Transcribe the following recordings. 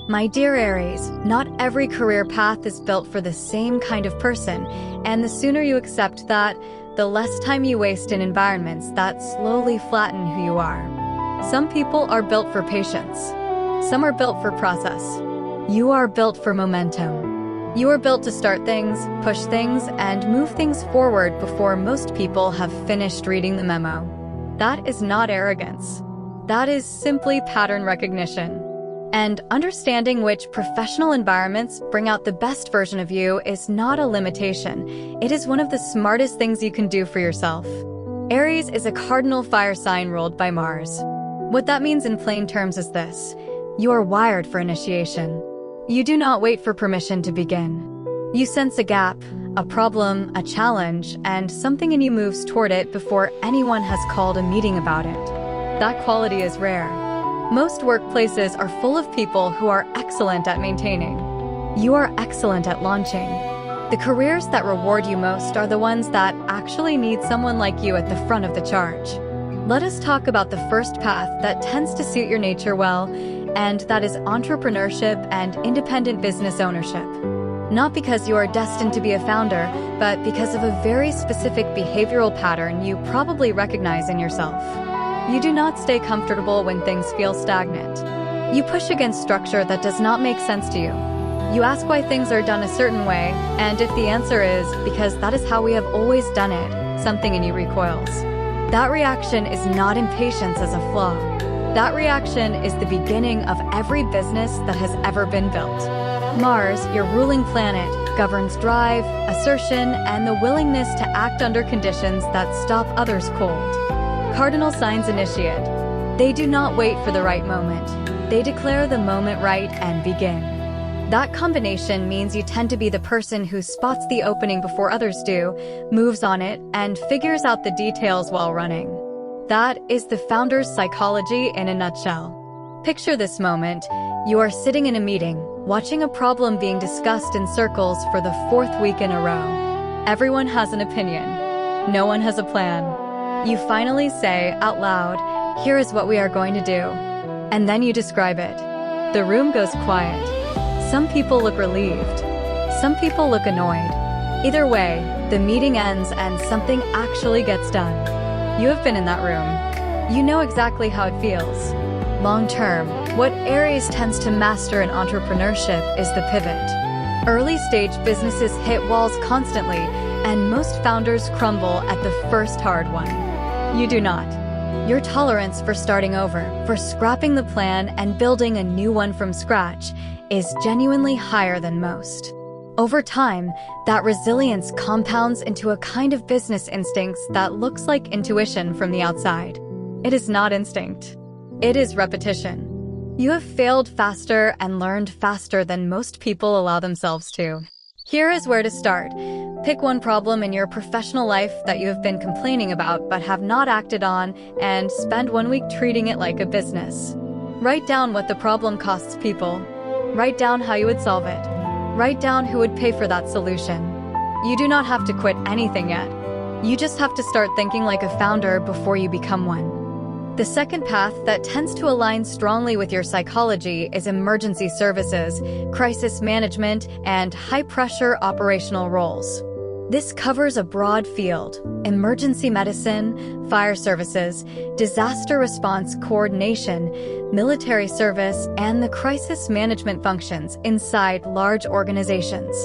My dear Aries, not every career path is built for the same kind of person, and the sooner you accept that, the less time you waste in environments that slowly flatten who you are. Some people are built for patience. Some are built for process. You are built for momentum. You are built to start things, push things, and move things forward before most people have finished reading the memo. That is not arrogance. That is simply pattern recognition. And understanding which professional environments bring out the best version of you is not a limitation. It is one of the smartest things you can do for yourself. Aries is a cardinal fire sign ruled by Mars. What that means in plain terms is this: you are wired for initiation. You do not wait for permission to begin. You sense a gap, a problem, a challenge, and something in you moves toward it before anyone has called a meeting about it. That quality is rare. Most workplaces are full of people who are excellent at maintaining. You are excellent at launching. The careers that reward you most are the ones that actually need someone like you at the front of the charge. Let us talk about the first path that tends to suit your nature well, and that is entrepreneurship and independent business ownership. Not because you are destined to be a founder, but because of a very specific behavioral pattern you probably recognize in yourself. You do not stay comfortable when things feel stagnant. You push against structure that does not make sense to you. You ask why things are done a certain way, and if the answer is, because that is how we have always done it, something in you recoils. That reaction is not impatience as a flaw. That reaction is the beginning of every business that has ever been built. Mars, your ruling planet, governs drive, assertion, and the willingness to act under conditions that stop others cold. Cardinal signs initiate. They do not wait for the right moment. They declare the moment right and begin. That combination means you tend to be the person who spots the opening before others do, moves on it, and figures out the details while running. That is the founder's psychology in a nutshell. Picture this moment. You are sitting in a meeting, watching a problem being discussed in circles for the 4th week in a row. Everyone has an opinion. No one has a plan. You finally say, out loud, "Here is what we are going to do." And then you describe it. The room goes quiet. Some people look relieved. Some people look annoyed. Either way, the meeting ends and something actually gets done. You have been in that room. You know exactly how it feels. Long term, what Aries tends to master in entrepreneurship is the pivot. Early-stage businesses hit walls constantly, and most founders crumble at the first hard one. You do not. Your tolerance for starting over, for scrapping the plan and building a new one from scratch, is genuinely higher than most. Over time, that resilience compounds into a kind of business instincts that looks like intuition from the outside. It is not instinct. It is repetition. You have failed faster and learned faster than most people allow themselves to. Here is where to start. Pick one problem in your professional life that you have been complaining about but have not acted on, and spend 1 week treating it like a business. Write down what the problem costs people. Write down how you would solve it. Write down who would pay for that solution. You do not have to quit anything yet. You just have to start thinking like a founder before you become one. The second path that tends to align strongly with your psychology is emergency services, crisis management, and high-pressure operational roles. This covers a broad field: emergency medicine, fire services, disaster response coordination, military service, and the crisis management functions inside large organizations.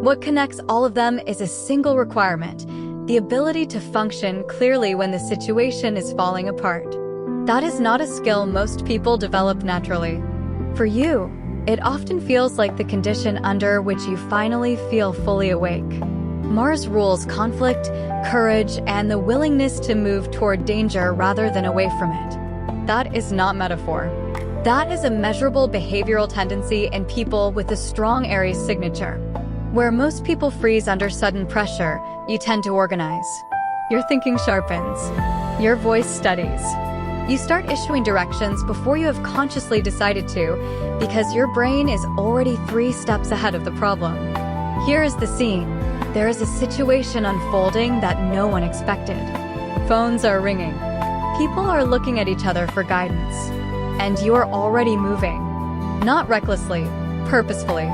What connects all of them is a single requirement: the ability to function clearly when the situation is falling apart. That is not a skill most people develop naturally. For you, it often feels like the condition under which you finally feel fully awake. Mars rules conflict, courage, and the willingness to move toward danger rather than away from it. That is not metaphor. That is a measurable behavioral tendency in people with a strong Aries signature. Where most people freeze under sudden pressure, you tend to organize. Your thinking sharpens. Your voice steadies. You start issuing directions before you have consciously decided to, because your brain is already 3 steps ahead of the problem. Here is the scene. There is a situation unfolding that no one expected. Phones are ringing. People are looking at each other for guidance. And you are already moving. Not recklessly, purposefully.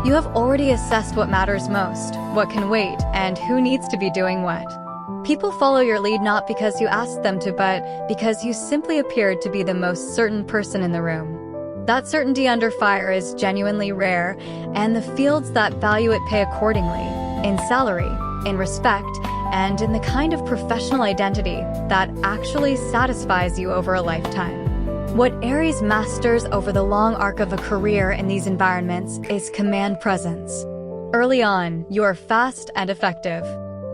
You have already assessed what matters most, what can wait, and who needs to be doing what. People follow your lead not because you asked them to, but because you simply appeared to be the most certain person in the room. That certainty under fire is genuinely rare, and the fields that value it pay accordingly, in salary, in respect, and in the kind of professional identity that actually satisfies you over a lifetime. What Aries masters over the long arc of a career in these environments is command presence. Early on, you are fast and effective.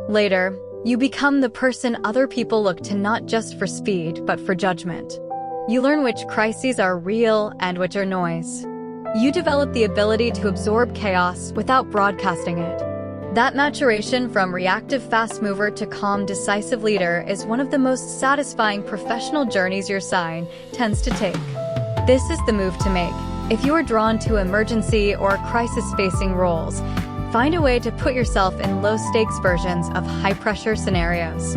Later, you become the person other people look to not just for speed, but for judgment. You learn which crises are real and which are noise. You develop the ability to absorb chaos without broadcasting it. That maturation from reactive fast mover to calm decisive leader is one of the most satisfying professional journeys your sign tends to take. This is the move to make. If you are drawn to emergency or crisis-facing roles, find a way to put yourself in low-stakes versions of high-pressure scenarios.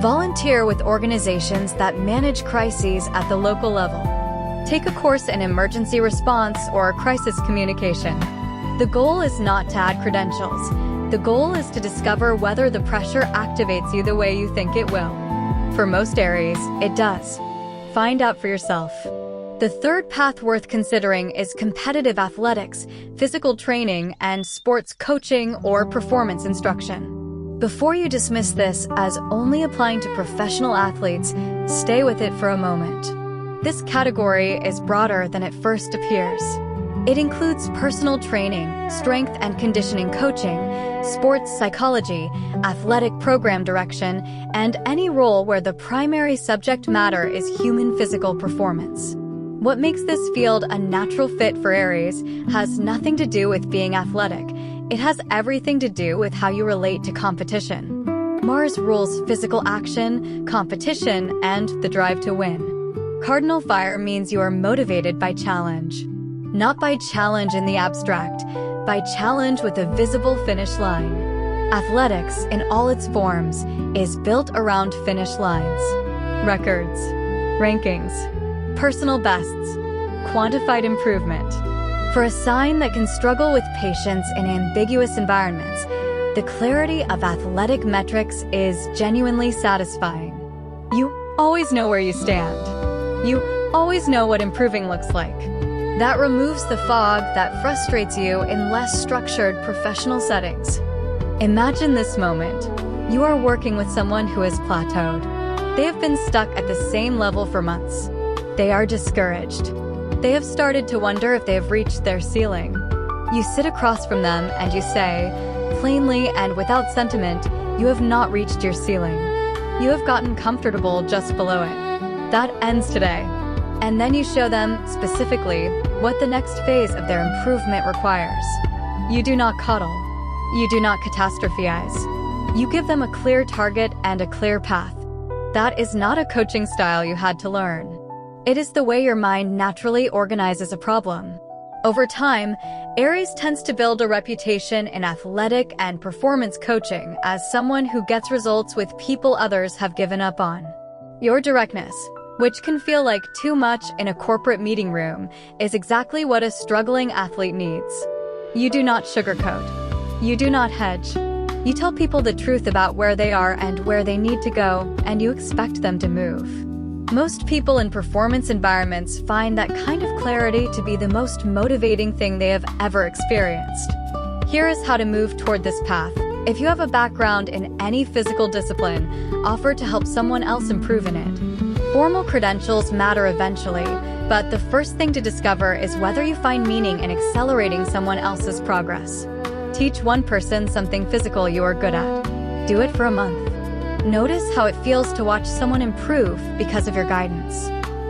Volunteer with organizations that manage crises at the local level. Take a course in emergency response or crisis communication. The goal is not to add credentials. The goal is to discover whether the pressure activates you the way you think it will. For most Aries, it does. Find out for yourself. The third path worth considering is competitive athletics, physical training, and sports coaching or performance instruction. Before you dismiss this as only applying to professional athletes, stay with it for a moment. This category is broader than it first appears. It includes personal training, strength and conditioning coaching, sports psychology, athletic program direction, and any role where the primary subject matter is human physical performance. What makes this field a natural fit for Aries has nothing to do with being athletic. It has everything to do with how you relate to competition. Mars rules physical action, competition, and the drive to win. Cardinal fire means you are motivated by challenge. Not by challenge in the abstract, by challenge with a visible finish line. Athletics, in all its forms, is built around finish lines. Records, rankings, personal bests, quantified improvement. For a sign that can struggle with patience in ambiguous environments, the clarity of athletic metrics is genuinely satisfying. You always know where you stand. You always know what improving looks like. That removes the fog that frustrates you in less structured professional settings. Imagine this moment. You are working with someone who has plateaued. They have been stuck at the same level for months. They are discouraged. They have started to wonder if they have reached their ceiling. You sit across from them and you say, plainly and without sentiment, you have not reached your ceiling. You have gotten comfortable just below it. That ends today. And then you show them, specifically, what the next phase of their improvement requires. You do not coddle. You do not catastrophize. You give them a clear target and a clear path. That is not a coaching style you had to learn. It is the way your mind naturally organizes a problem. Over time, Aries tends to build a reputation in athletic and performance coaching as someone who gets results with people others have given up on. Your directness, which can feel like too much in a corporate meeting room, is exactly what a struggling athlete needs. You do not sugarcoat. You do not hedge. You tell people the truth about where they are and where they need to go, and you expect them to move. Most people in performance environments find that kind of clarity to be the most motivating thing they have ever experienced. Here is how to move toward this path. If you have a background in any physical discipline, offer to help someone else improve in it. Formal credentials matter eventually, but the first thing to discover is whether you find meaning in accelerating someone else's progress. Teach one person something physical you are good at. Do it for a month. Notice how it feels to watch someone improve because of your guidance.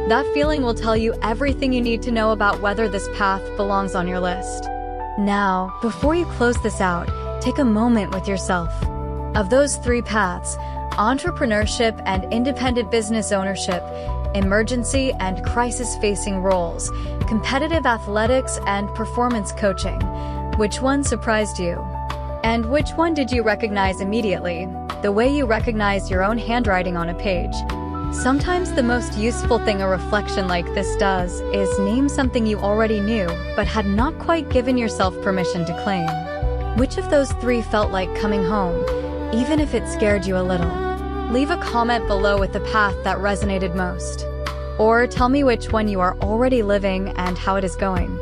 That feeling will tell you everything you need to know about whether this path belongs on your list. Now, before you close this out, take a moment with yourself. Of those three paths, entrepreneurship and independent business ownership, emergency and crisis-facing roles, competitive athletics and performance coaching, which one surprised you? And which one did you recognize immediately, the way you recognize your own handwriting on a page? Sometimes the most useful thing a reflection like this does is name something you already knew but had not quite given yourself permission to claim. Which of those three felt like coming home, even if it scared you a little? Leave a comment below with the path that resonated most. Or tell me which one you are already living and how it is going.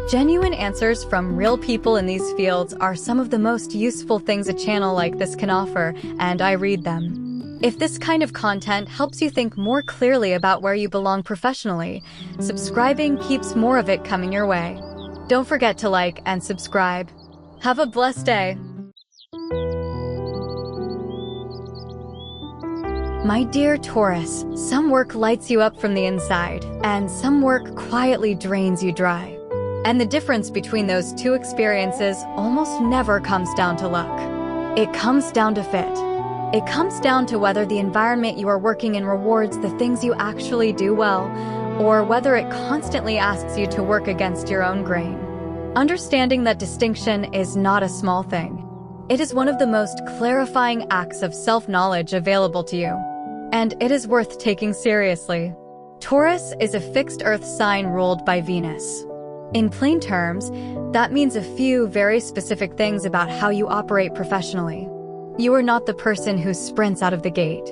Genuine answers from real people in these fields are some of the most useful things a channel like this can offer, and I read them. If this kind of content helps you think more clearly about where you belong professionally, subscribing keeps more of it coming your way. Don't forget to like and subscribe. Have a blessed day. My dear Taurus, some work lights you up from the inside, and some work quietly drains you dry. And the difference between those two experiences almost never comes down to luck. It comes down to fit. It comes down to whether the environment you are working in rewards the things you actually do well, or whether it constantly asks you to work against your own grain. Understanding that distinction is not a small thing. It is one of the most clarifying acts of self-knowledge available to you. And it is worth taking seriously. Taurus is a fixed earth sign ruled by Venus. In plain terms, that means a few very specific things about how you operate professionally. You are not the person who sprints out of the gate.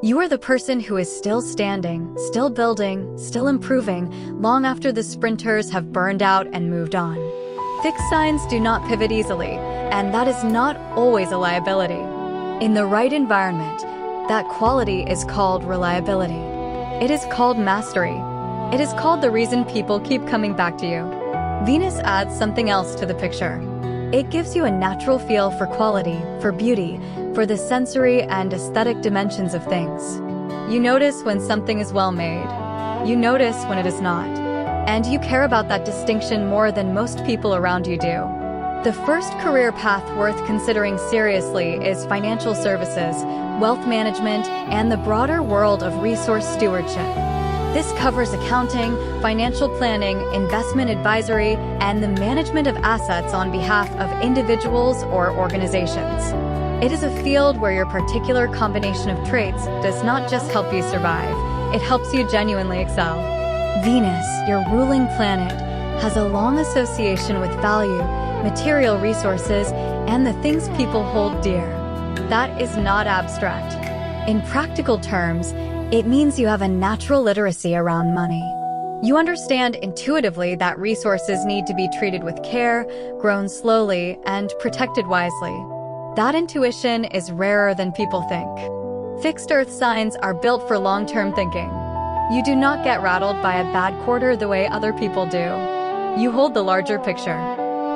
You are the person who is still standing, still building, still improving, long after the sprinters have burned out and moved on. Fixed signs do not pivot easily, and that is not always a liability. In the right environment, that quality is called reliability. It is called mastery. It is called the reason people keep coming back to you. Venus adds something else to the picture. It gives you a natural feel for quality, for beauty, for the sensory and aesthetic dimensions of things. You notice when something is well made. You notice when it is not. And you care about that distinction more than most people around you do. The first career path worth considering seriously is financial services, wealth management, and the broader world of resource stewardship. This covers accounting, financial planning, investment advisory, and the management of assets on behalf of individuals or organizations. It is a field where your particular combination of traits does not just help you survive, it helps you genuinely excel. Venus, your ruling planet, has a long association with value, material resources, and the things people hold dear. That is not abstract. In practical terms, it means you have a natural literacy around money. You understand intuitively that resources need to be treated with care, grown slowly, and protected wisely. That intuition is rarer than people think. Fixed earth signs are built for long-term thinking. You do not get rattled by a bad quarter the way other people do. You hold the larger picture.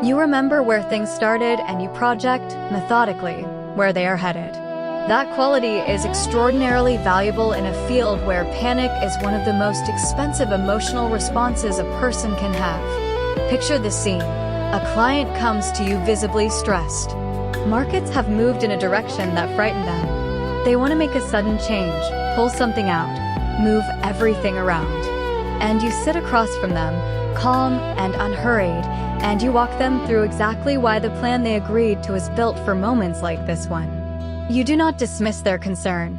You remember where things started and you project, methodically, where they are headed. That quality is extraordinarily valuable in a field where panic is one of the most expensive emotional responses a person can have. Picture the scene. A client comes to you visibly stressed. Markets have moved in a direction that frightened them. They want to make a sudden change, pull something out, move everything around. And you sit across from them, calm and unhurried, and you walk them through exactly why the plan they agreed to is built for moments like this one. You do not dismiss their concern.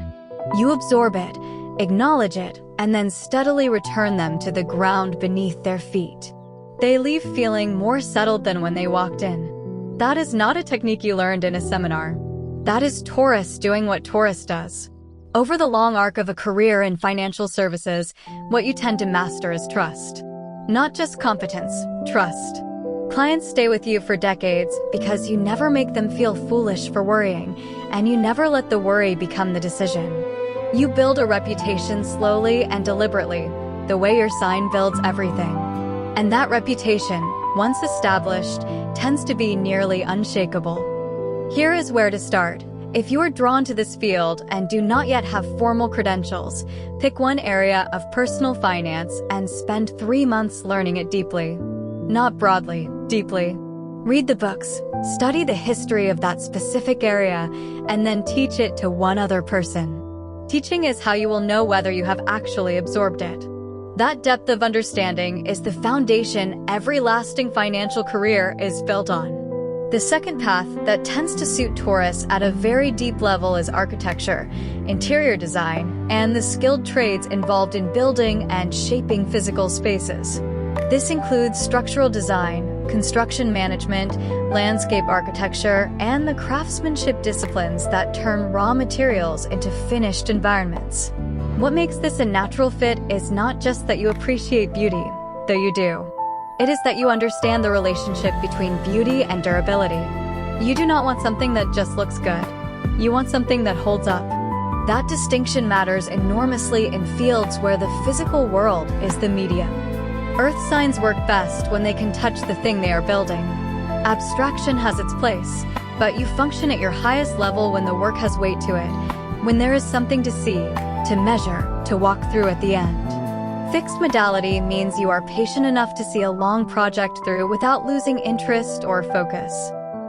You absorb it, acknowledge it, and then steadily return them to the ground beneath their feet. They leave feeling more settled than when they walked in. That is not a technique you learned in a seminar. That is Taurus doing what Taurus does. Over the long arc of a career in financial services, what you tend to master is trust. Not just competence, trust. Clients stay with you for decades because you never make them feel foolish for worrying, and you never let the worry become the decision. You build a reputation slowly and deliberately, the way your sign builds everything. And that reputation, once established, tends to be nearly unshakable. Here is where to start. If you are drawn to this field and do not yet have formal credentials, pick one area of personal finance and spend 3 months learning it deeply. Not broadly, deeply. Read the books, study the history of that specific area, and then teach it to one other person. Teaching is how you will know whether you have actually absorbed it. That depth of understanding is the foundation every lasting financial career is built on. The second path that tends to suit Taurus at a very deep level is architecture, interior design, and the skilled trades involved in building and shaping physical spaces. This includes structural design, construction management, landscape architecture, and the craftsmanship disciplines that turn raw materials into finished environments. What makes this a natural fit is not just that you appreciate beauty, though you do. It is that you understand the relationship between beauty and durability. You do not want something that just looks good. You want something that holds up. That distinction matters enormously in fields where the physical world is the medium. Earth signs work best when they can touch the thing they are building. Abstraction has its place, but you function at your highest level when the work has weight to it, when there is something to see, to measure, to walk through at the end. Fixed modality means you are patient enough to see a long project through without losing interest or focus.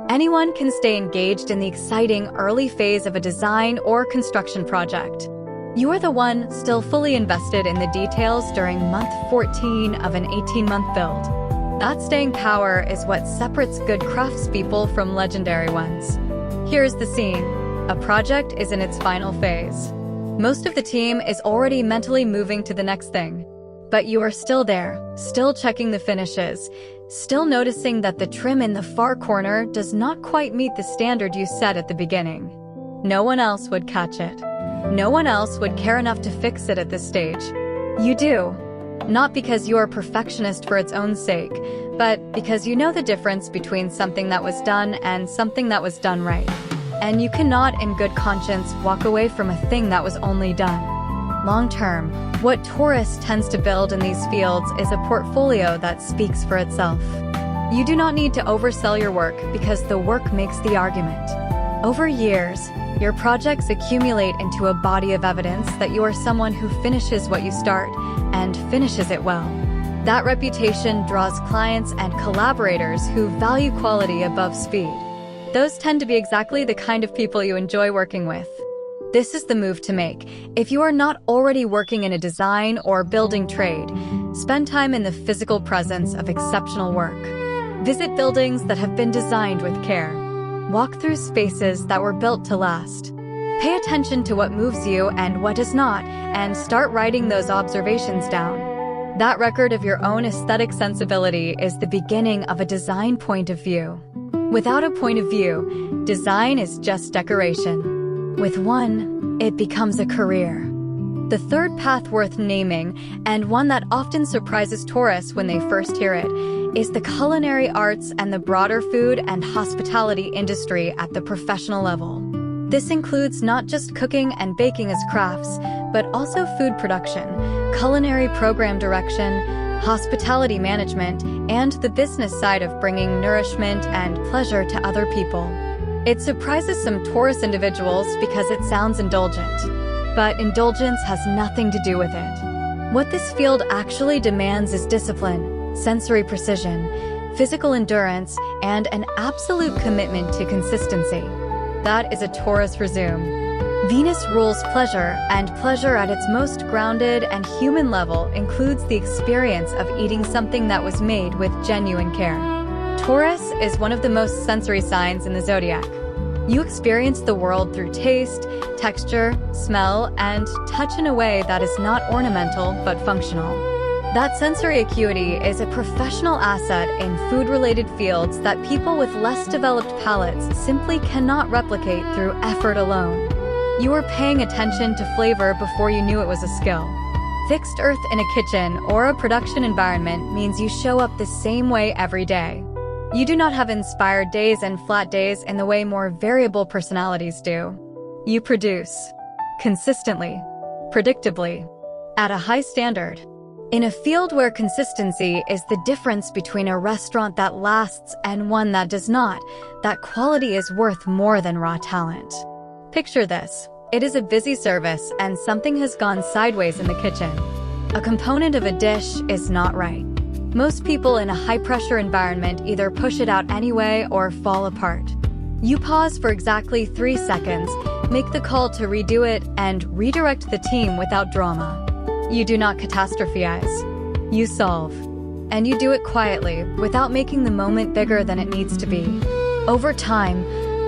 Anyone can stay engaged in the exciting early phase of a design or construction project. You are the one still fully invested in the details during month 14 of an 18-month build. That staying power is what separates good craftspeople from legendary ones. Here's the scene. A project is in its final phase. Most of the team is already mentally moving to the next thing. But you are still there, still checking the finishes, still noticing that the trim in the far corner does not quite meet the standard you set at the beginning. No one else would catch it. No one else would care enough to fix it at this stage. You do. Not because you are a perfectionist for its own sake, but because you know the difference between something that was done and something that was done right. And you cannot, in good conscience, walk away from a thing that was only done. Long-term, what Taurus tends to build in these fields is a portfolio that speaks for itself. You do not need to oversell your work because the work makes the argument. Over years, your projects accumulate into a body of evidence that you are someone who finishes what you start and finishes it well. That reputation draws clients and collaborators who value quality above speed. Those tend to be exactly the kind of people you enjoy working with. This is the move to make. If you are not already working in a design or building trade, spend time in the physical presence of exceptional work. Visit buildings that have been designed with care. Walk through spaces that were built to last. Pay attention to what moves you and what does not, and start writing those observations down. That record of your own aesthetic sensibility is the beginning of a design point of view. Without a point of view, design is just decoration. With one, it becomes a career. The third path worth naming, and one that often surprises tourists when they first hear it, is the culinary arts and the broader food and hospitality industry at the professional level. This includes not just cooking and baking as crafts, but also food production, culinary program direction, hospitality management, and the business side of bringing nourishment and pleasure to other people. It surprises some Taurus individuals because it sounds indulgent. But indulgence has nothing to do with it. What this field actually demands is discipline, sensory precision, physical endurance, and an absolute commitment to consistency. That is a Taurus resume. Venus rules pleasure, and pleasure at its most grounded and human level includes the experience of eating something that was made with genuine care. Taurus is one of the most sensory signs in the zodiac. You experience the world through taste, texture, smell, and touch in a way that is not ornamental but functional. That sensory acuity is a professional asset in food-related fields that people with less developed palates simply cannot replicate through effort alone. You are paying attention to flavor before you knew it was a skill. Fixed earth in a kitchen or a production environment means you show up the same way every day. You do not have inspired days and flat days in the way more variable personalities do. You produce. Consistently. Predictably. At a high standard. In a field where consistency is the difference between a restaurant that lasts and one that does not, that quality is worth more than raw talent. Picture this. It is a busy service and something has gone sideways in the kitchen. A component of a dish is not right. Most people in a high-pressure environment either push it out anyway or fall apart. You pause for exactly 3 seconds, make the call to redo it, and redirect the team without drama. You do not catastrophize. You solve. And you do it quietly, without making the moment bigger than it needs to be. Over time,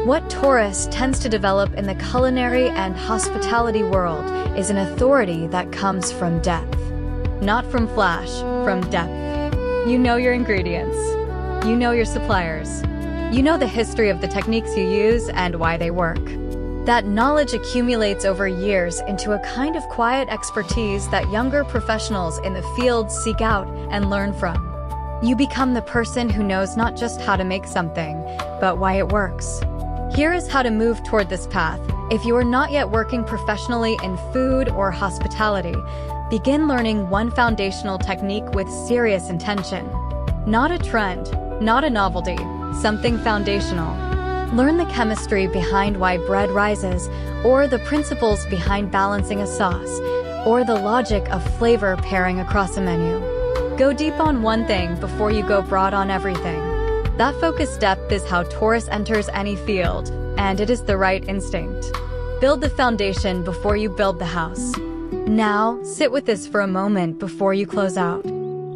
what Taurus tends to develop in the culinary and hospitality world is an authority that comes from depth. Not from flash, from depth. You know your ingredients. You know your suppliers. You know the history of the techniques you use and why they work. That knowledge accumulates over years into a kind of quiet expertise that younger professionals in the field seek out and learn from. You become the person who knows not just how to make something, but why it works. Here is how to move toward this path. If you are not yet working professionally in food or hospitality, begin learning one foundational technique with serious intention. Not a trend, not a novelty, something foundational. Learn the chemistry behind why bread rises, or the principles behind balancing a sauce, or the logic of flavor pairing across a menu. Go deep on one thing before you go broad on everything. That focused depth is how Taurus enters any field, and it is the right instinct. Build the foundation before you build the house. Now, sit with this for a moment before you close out.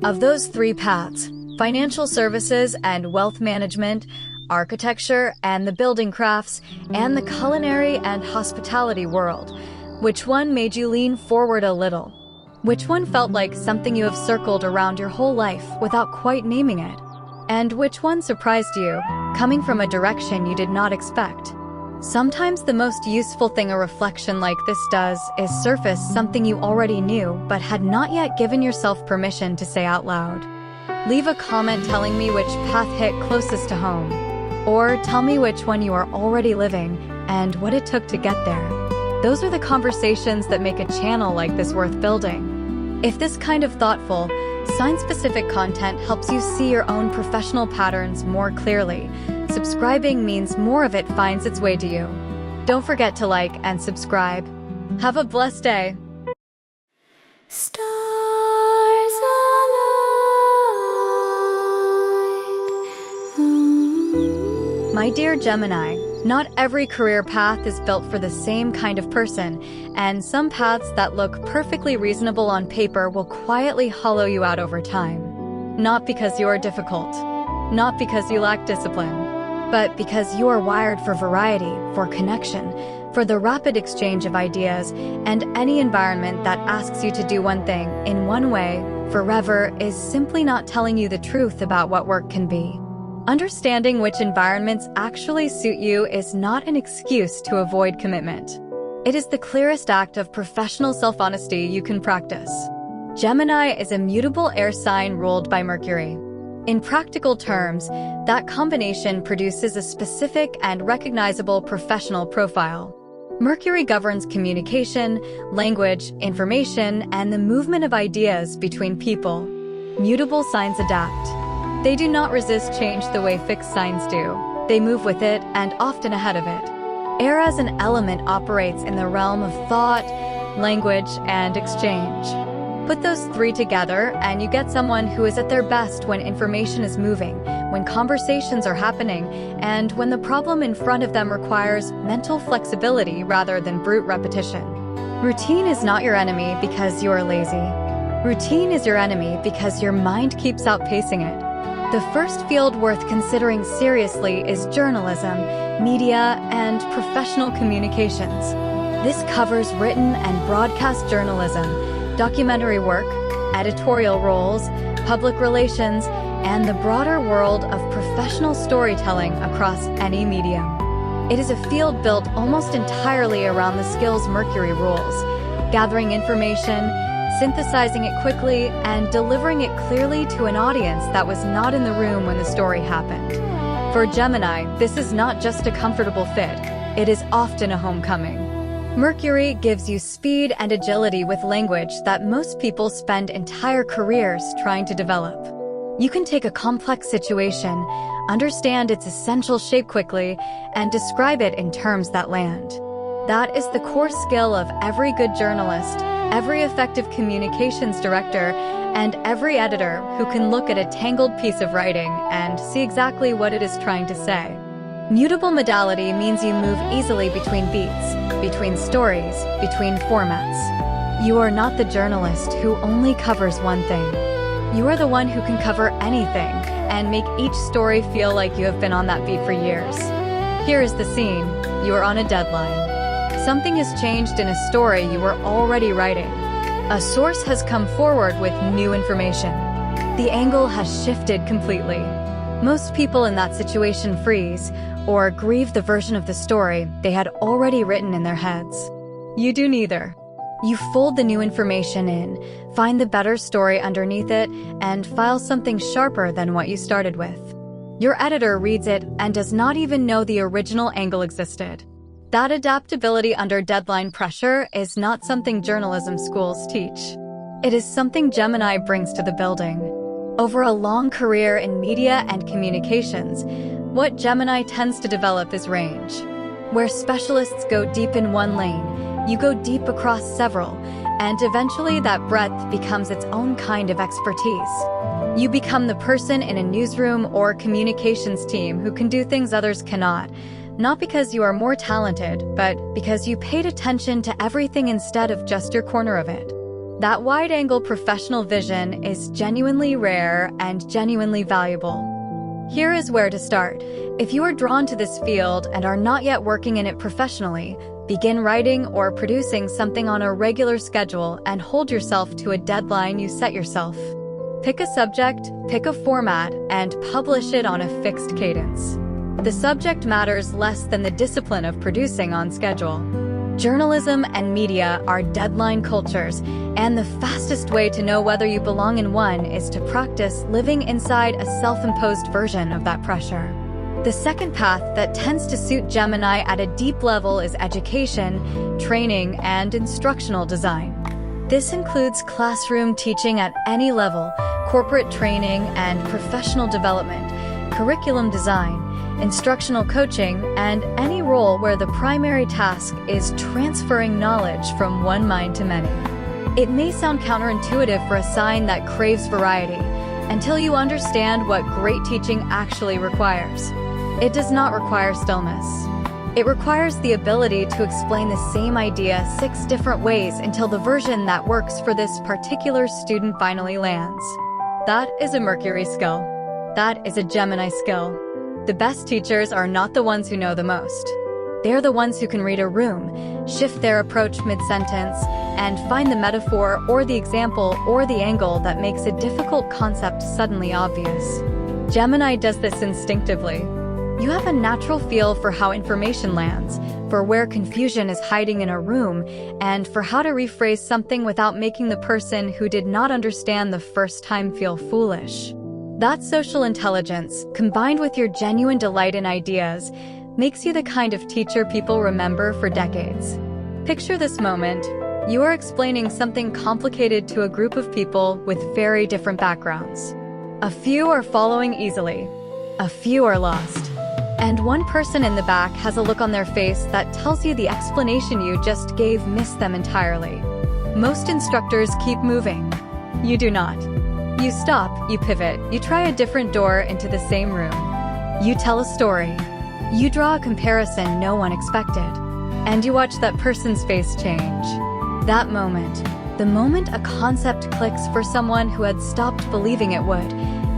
Of those three paths, financial services and wealth management, architecture and the building crafts, and the culinary and hospitality world, which one made you lean forward a little? Which one felt like something you have circled around your whole life without quite naming it? And which one surprised you, coming from a direction you did not expect? Sometimes the most useful thing a reflection like this does is surface something you already knew but had not yet given yourself permission to say out loud. Leave a comment telling me which path hit closest to home. Or tell me which one you are already living and what it took to get there. Those are the conversations that make a channel like this worth building. If this kind of thoughtful, sign-specific content helps you see your own professional patterns more clearly, subscribing means more of it finds its way to you. Don't forget to like and subscribe. Have a blessed day. Stars align. My dear Gemini, not every career path is built for the same kind of person, and some paths that look perfectly reasonable on paper will quietly hollow you out over time. Not because you are difficult, not because you lack discipline, but because you are wired for variety, for connection, for the rapid exchange of ideas, and any environment that asks you to do one thing in one way forever is simply not telling you the truth about what work can be. Understanding which environments actually suit you is not an excuse to avoid commitment. It is the clearest act of professional self-honesty you can practice. Gemini is a mutable air sign ruled by Mercury. In practical terms, that combination produces a specific and recognizable professional profile. Mercury governs communication, language, information, and the movement of ideas between people. Mutable signs adapt. They do not resist change the way fixed signs do. They move with it and often ahead of it. Air as an element operates in the realm of thought, language, and exchange. Put those three together and you get someone who is at their best when information is moving, when conversations are happening, and when the problem in front of them requires mental flexibility rather than brute repetition. Routine is not your enemy because you are lazy. Routine is your enemy because your mind keeps outpacing it. The first field worth considering seriously is journalism, media, and professional communications. This covers written and broadcast journalism, documentary work, editorial roles, public relations, and the broader world of professional storytelling across any medium. It is a field built almost entirely around the skills Mercury rules: gathering information, synthesizing it quickly, and delivering it clearly to an audience that was not in the room when the story happened. For Gemini, this is not just a comfortable fit, it is often a homecoming. Mercury gives you speed and agility with language that most people spend entire careers trying to develop. You can take a complex situation, understand its essential shape quickly, and describe it in terms that land. That is the core skill of every good journalist, every effective communications director, and every editor who can look at a tangled piece of writing and see exactly what it is trying to say. Mutable modality means you move easily between beats, between stories, between formats. You are not the journalist who only covers one thing. You are the one who can cover anything, and make each story feel like you have been on that beat for years. Here is the scene. You are on a deadline. Something has changed in a story you were already writing. A source has come forward with new information. The angle has shifted completely. Most people in that situation freeze or grieve the version of the story they had already written in their heads. You do neither. You fold the new information in, find the better story underneath it, and file something sharper than what you started with. Your editor reads it and does not even know the original angle existed. That adaptability under deadline pressure is not something journalism schools teach. It is something Gemini brings to the building. Over a long career in media and communications, what Gemini tends to develop is range. Where specialists go deep in one lane, you go deep across several, and eventually that breadth becomes its own kind of expertise. You become the person in a newsroom or communications team who can do things others cannot, not because you are more talented, but because you paid attention to everything instead of just your corner of it. That wide-angle professional vision is genuinely rare and genuinely valuable. Here is where to start. If you are drawn to this field and are not yet working in it professionally, begin writing or producing something on a regular schedule and hold yourself to a deadline you set yourself. Pick a subject, pick a format, and publish it on a fixed cadence. The subject matters less than the discipline of producing on schedule. Journalism and media are deadline cultures, and the fastest way to know whether you belong in one is to practice living inside a self-imposed version of that pressure. The second path that tends to suit Gemini at a deep level is education, training, and instructional design. This includes classroom teaching at any level, corporate training and professional development, curriculum design, instructional coaching, and any role where the primary task is transferring knowledge from one mind to many. It may sound counterintuitive for a sign that craves variety, until you understand what great teaching actually requires. It does not require stillness. It requires the ability to explain the same idea 6 different ways until the version that works for this particular student finally lands. That is a Mercury skill. That is a Gemini skill. The best teachers are not the ones who know the most. They are the ones who can read a room, shift their approach mid-sentence, and find the metaphor or the example or the angle that makes a difficult concept suddenly obvious. Gemini does this instinctively. You have a natural feel for how information lands, for where confusion is hiding in a room, and for how to rephrase something without making the person who did not understand the first time feel foolish. That social intelligence, combined with your genuine delight in ideas, makes you the kind of teacher people remember for decades. Picture this moment. You are explaining something complicated to a group of people with very different backgrounds. A few are following easily. A few are lost. And one person in the back has a look on their face that tells you the explanation you just gave missed them entirely. Most instructors keep moving. You do not. You stop, you pivot, you try a different door into the same room. You tell a story. You draw a comparison no one expected. And you watch that person's face change. That moment, the moment a concept clicks for someone who had stopped believing it would,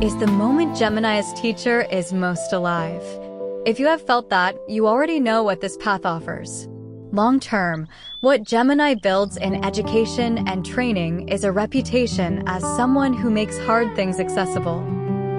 is the moment Gemini's teacher is most alive. If you have felt that, you already know what this path offers. Long-term, what Gemini builds in education and training is a reputation as someone who makes hard things accessible.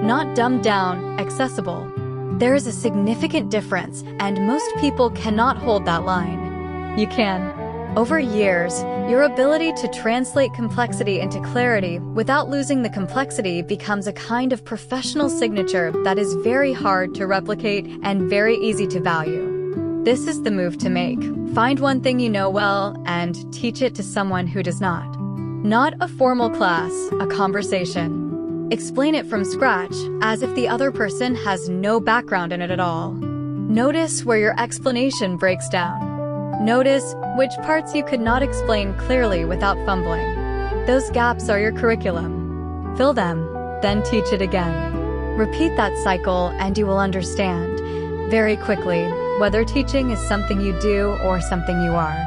Not dumbed down, accessible. There is a significant difference, and most people cannot hold that line. You can. Over years, your ability to translate complexity into clarity without losing the complexity becomes a kind of professional signature that is very hard to replicate and very easy to value. This is the move to make. Find one thing you know well and teach it to someone who does not. Not a formal class, a conversation. Explain it from scratch, as if the other person has no background in it at all. Notice where your explanation breaks down. Notice which parts you could not explain clearly without fumbling. Those gaps are your curriculum. Fill them, then teach it again. Repeat that cycle and you will understand, very quickly, whether teaching is something you do or something you are.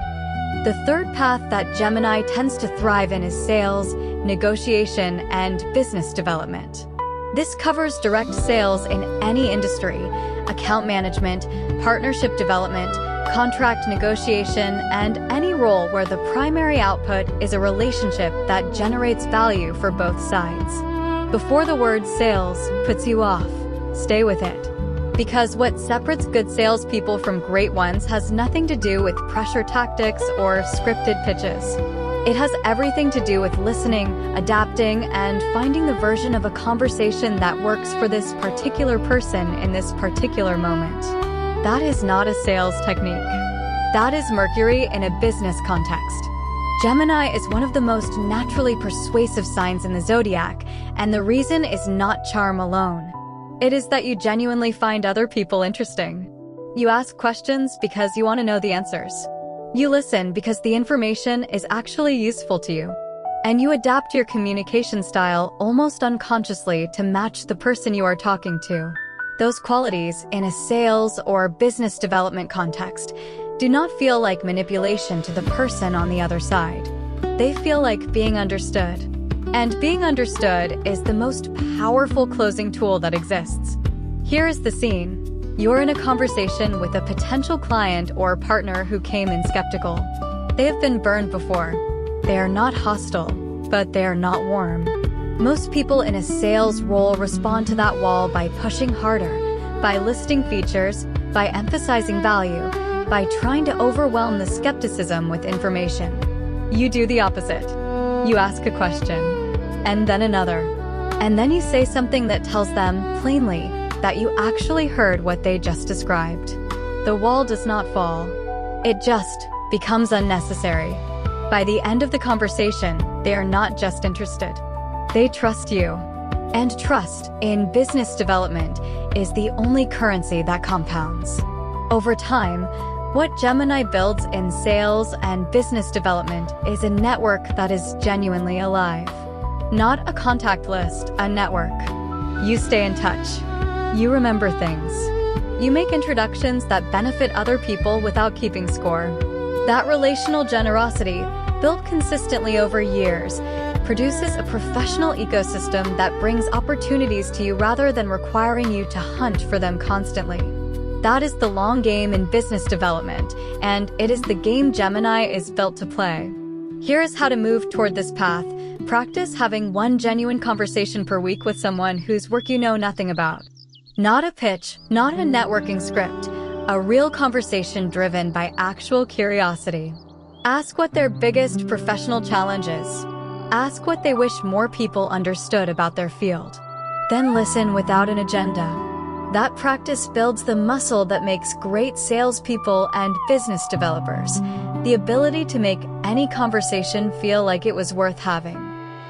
The third path that Gemini tends to thrive in is sales, negotiation, and business development. This covers direct sales in any industry, account management, partnership development, contract negotiation, and any role where the primary output is a relationship that generates value for both sides. Before the word sales puts you off, stay with it. Because what separates good salespeople from great ones has nothing to do with pressure tactics or scripted pitches. It has everything to do with listening, adapting, and finding the version of a conversation that works for this particular person in this particular moment. That is not a sales technique. That is Mercury in a business context. Gemini is one of the most naturally persuasive signs in the zodiac, and the reason is not charm alone. It is that you genuinely find other people interesting. You ask questions because you want to know the answers. You listen because the information is actually useful to you. And you adapt your communication style almost unconsciously to match the person you are talking to. Those qualities, in a sales or business development context, do not feel like manipulation to the person on the other side. They feel like being understood. And being understood is the most powerful closing tool that exists. Here is the scene. You're in a conversation with a potential client or partner who came in skeptical. They have been burned before. They are not hostile, but they are not warm. Most people in a sales role respond to that wall by pushing harder, by listing features, by emphasizing value, by trying to overwhelm the skepticism with information. You do the opposite. You ask a question, and then another, and then you say something that tells them, plainly, that you actually heard what they just described. The wall does not fall. It just becomes unnecessary. By the end of the conversation, they are not just interested. They trust you. And trust in business development is the only currency that compounds. Over time, what Gemini builds in sales and business development is a network that is genuinely alive. Not a contact list, a network. You stay in touch. You remember things. You make introductions that benefit other people without keeping score. That relational generosity, built consistently over years, produces a professional ecosystem that brings opportunities to you rather than requiring you to hunt for them constantly. That is the long game in business development, and it is the game Gemini is built to play. Here is how to move toward this path. Practice having one genuine conversation per week with someone whose work you know nothing about. Not a pitch, not a networking script, a real conversation driven by actual curiosity. Ask what their biggest professional challenge is. Ask what they wish more people understood about their field. Then listen without an agenda. That practice builds the muscle that makes great salespeople and business developers, the ability to make any conversation feel like it was worth having.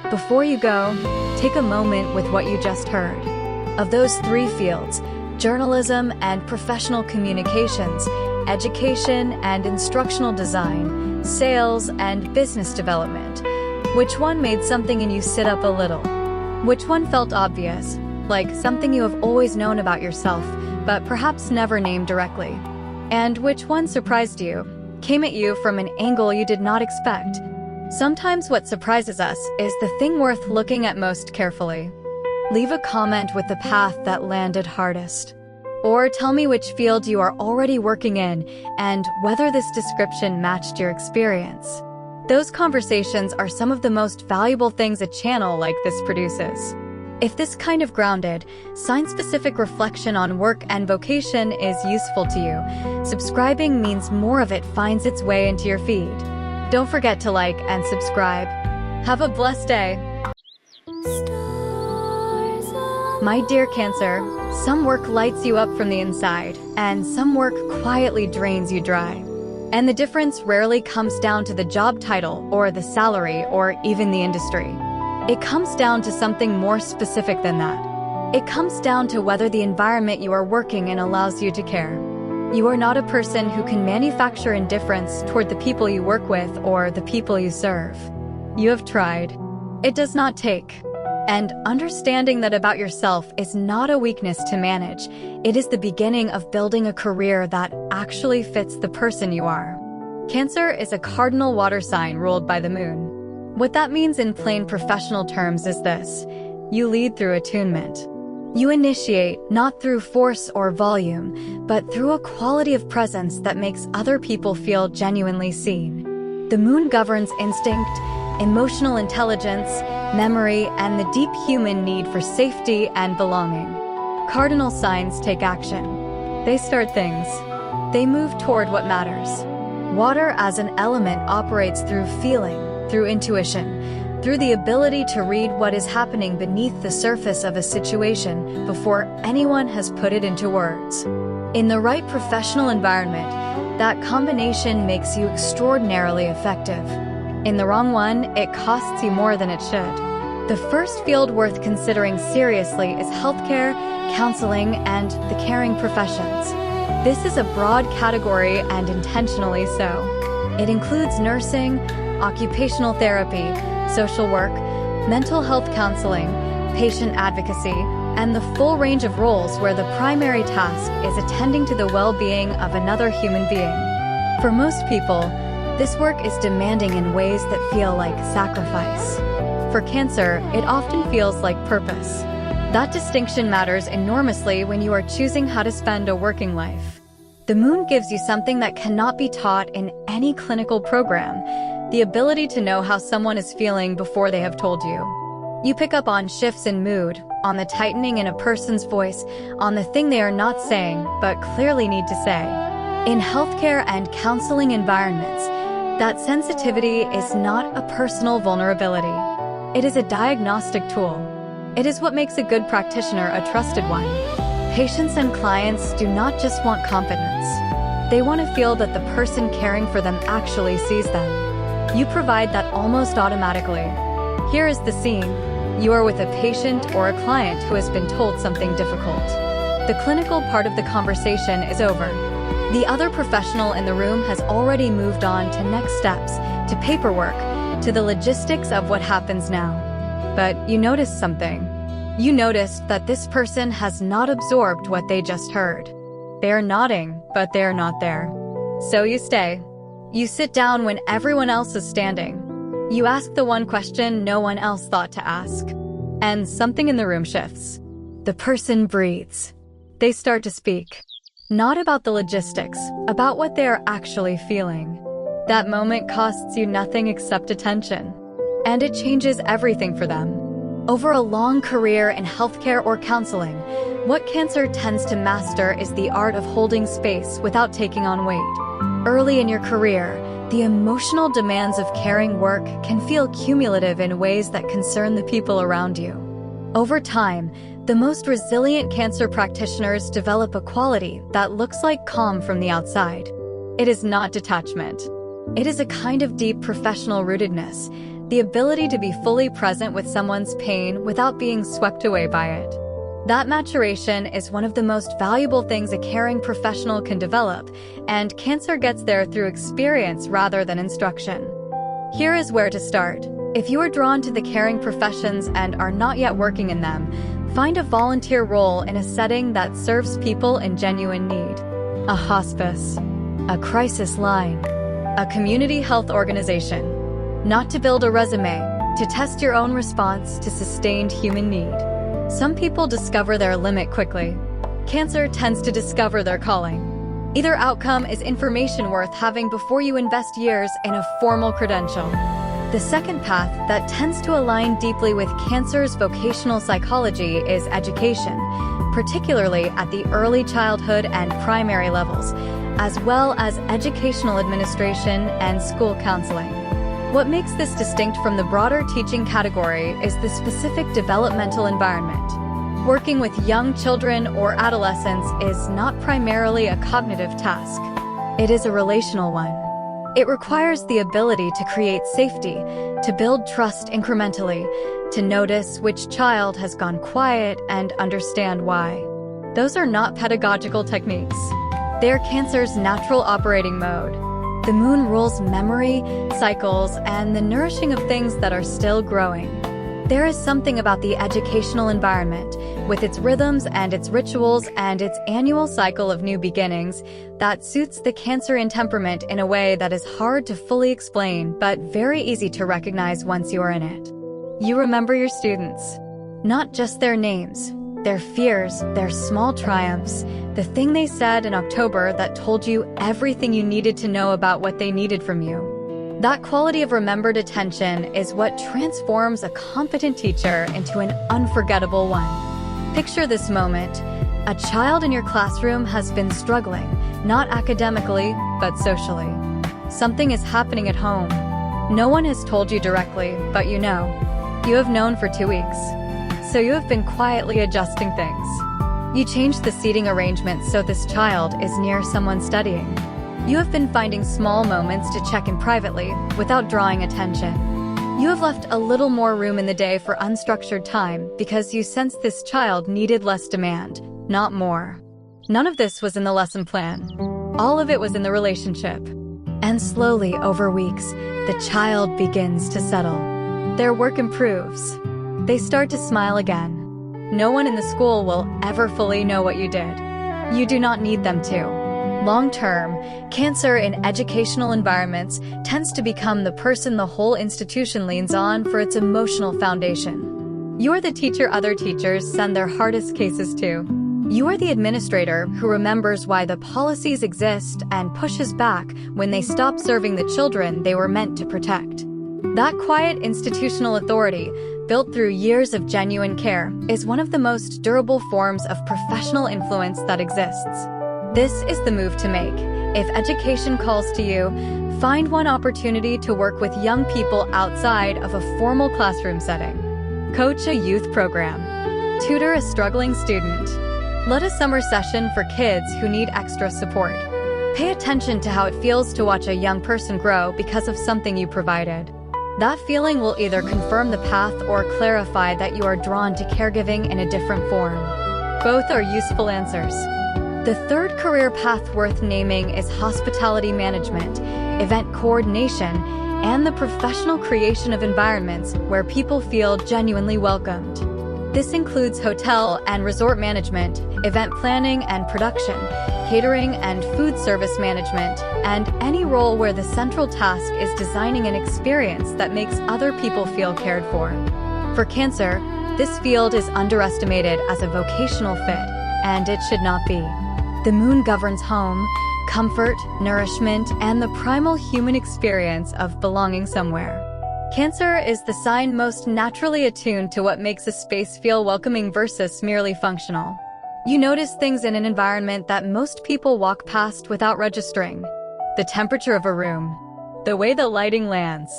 Before you go, take a moment with what you just heard. Of those three fields, journalism and professional communications, education and instructional design, sales and business development, which one made something in you sit up a little? Which one felt obvious, like something you have always known about yourself, but perhaps never named directly? And which one surprised you, came at you from an angle you did not expect? Sometimes what surprises us is the thing worth looking at most carefully. Leave a comment with the path that landed hardest. Or tell me which field you are already working in and whether this description matched your experience. Those conversations are some of the most valuable things a channel like this produces. If this kind of grounded, sign-specific reflection on work and vocation is useful to you, subscribing means more of it finds its way into your feed. Don't forget to like and subscribe. Have a blessed day. My dear Cancer, some work lights you up from the inside, and some work quietly drains you dry. And the difference rarely comes down to the job title or the salary or even the industry. It comes down to something more specific than that. It comes down to whether the environment you are working in allows you to care. You are not a person who can manufacture indifference toward the people you work with or the people you serve. You have tried. It does not take. And understanding that about yourself is not a weakness to manage. It is the beginning of building a career that actually fits the person you are. Cancer is a cardinal water sign ruled by the moon. What that means in plain professional terms is this: you lead through attunement. You initiate not through force or volume, but through a quality of presence that makes other people feel genuinely seen. The moon governs instinct, emotional intelligence, memory, and the deep human need for safety and belonging. Cardinal signs take action. They start things. They move toward what matters. Water as an element operates through feeling, through intuition, through the ability to read what is happening beneath the surface of a situation before anyone has put it into words. In the right professional environment, that combination makes you extraordinarily effective. In the wrong one, it costs you more than it should. The first field worth considering seriously is healthcare, counseling, and the caring professions. This is a broad category and intentionally so. It includes nursing, occupational therapy, social work, mental health counseling, patient advocacy, and the full range of roles where the primary task is attending to the well-being of another human being. For most people, this work is demanding in ways that feel like sacrifice. For Cancer, it often feels like purpose. That distinction matters enormously when you are choosing how to spend a working life. The moon gives you something that cannot be taught in any clinical program: the ability to know how someone is feeling before they have told you. You pick up on shifts in mood, on the tightening in a person's voice, on the thing they are not saying but clearly need to say. In healthcare and counseling environments, that sensitivity is not a personal vulnerability. It is a diagnostic tool. It is what makes a good practitioner a trusted one. Patients and clients do not just want competence. They want to feel that the person caring for them actually sees them. You provide that almost automatically. Here is the scene. You are with a patient or a client who has been told something difficult. The clinical part of the conversation is over. The other professional in the room has already moved on to next steps, to paperwork, to the logistics of what happens now. But you noticed something. You noticed that this person has not absorbed what they just heard. They are nodding, but they are not there. So you stay. You sit down when everyone else is standing. You ask the one question no one else thought to ask. And something in the room shifts. The person breathes. They start to speak. Not about the logistics, about what they are actually feeling. That moment costs you nothing except attention. And it changes everything for them. Over a long career in healthcare or counseling, what Cancer tends to master is the art of holding space without taking on weight. Early in your career, the emotional demands of caring work can feel cumulative in ways that concern the people around you. Over time, the most resilient Cancer practitioners develop a quality that looks like calm from the outside. It is not detachment. It is a kind of deep professional rootedness, the ability to be fully present with someone's pain without being swept away by it. That maturation is one of the most valuable things a caring professional can develop, and Cancer gets there through experience rather than instruction. Here is where to start. If you are drawn to the caring professions and are not yet working in them, find a volunteer role in a setting that serves people in genuine need. A hospice, a crisis line, a community health organization. Not to build a resume, to test your own response to sustained human need. Some people discover their limit quickly. Cancer tends to discover their calling. Either outcome is information worth having before you invest years in a formal credential. The second path that tends to align deeply with Cancer's vocational psychology is education, particularly at the early childhood and primary levels, as well as educational administration and school counseling. What makes this distinct from the broader teaching category is the specific developmental environment. Working with young children or adolescents is not primarily a cognitive task. It is a relational one. It requires the ability to create safety, to build trust incrementally, to notice which child has gone quiet and understand why. Those are not pedagogical techniques. They are Cancer's natural operating mode. The moon rules memory, cycles, and the nourishing of things that are still growing. There is something about the educational environment, with its rhythms and its rituals and its annual cycle of new beginnings, that suits the Cancerian temperament in a way that is hard to fully explain but very easy to recognize once you are in it. You remember your students. Not just their names, Their fears, their small triumphs, the thing they said in October that told you everything you needed to know about what they needed from you. That quality of remembered attention is what transforms a competent teacher into an unforgettable one. Picture this moment. A child in your classroom has been struggling, not academically, but socially. Something is happening at home. No one has told you directly, but you know. You have known for 2 weeks. So you have been quietly adjusting things. You changed the seating arrangement so this child is near someone studying. You have been finding small moments to check in privately without drawing attention. You have left a little more room in the day for unstructured time because you sensed this child needed less demand, not more. None of this was in the lesson plan. All of it was in the relationship. And slowly, over weeks, the child begins to settle. Their work improves. They start to smile again. No one in the school will ever fully know what you did. You do not need them to. Long-term, Cancer in educational environments tends to become the person the whole institution leans on for its emotional foundation. You are the teacher other teachers send their hardest cases to. You are the administrator who remembers why the policies exist and pushes back when they stop serving the children they were meant to protect. That quiet institutional authority, built through years of genuine care, is one of the most durable forms of professional influence that exists. This is the move to make. If education calls to you, find one opportunity to work with young people outside of a formal classroom setting. Coach a youth program. Tutor a struggling student. Lead a summer session for kids who need extra support. Pay attention to how it feels to watch a young person grow because of something you provided. That feeling will either confirm the path or clarify that you are drawn to caregiving in a different form. Both are useful answers. The third career path worth naming is hospitality management, event coordination, and the professional creation of environments where people feel genuinely welcomed. This includes hotel and resort management, event planning and production, catering and food service management, and any role where the central task is designing an experience that makes other people feel cared for. For Cancer, this field is underestimated as a vocational fit, and it should not be. The moon governs home, comfort, nourishment, and the primal human experience of belonging somewhere. Cancer is the sign most naturally attuned to what makes a space feel welcoming versus merely functional. You notice things in an environment that most people walk past without registering. The temperature of a room, the way the lighting lands,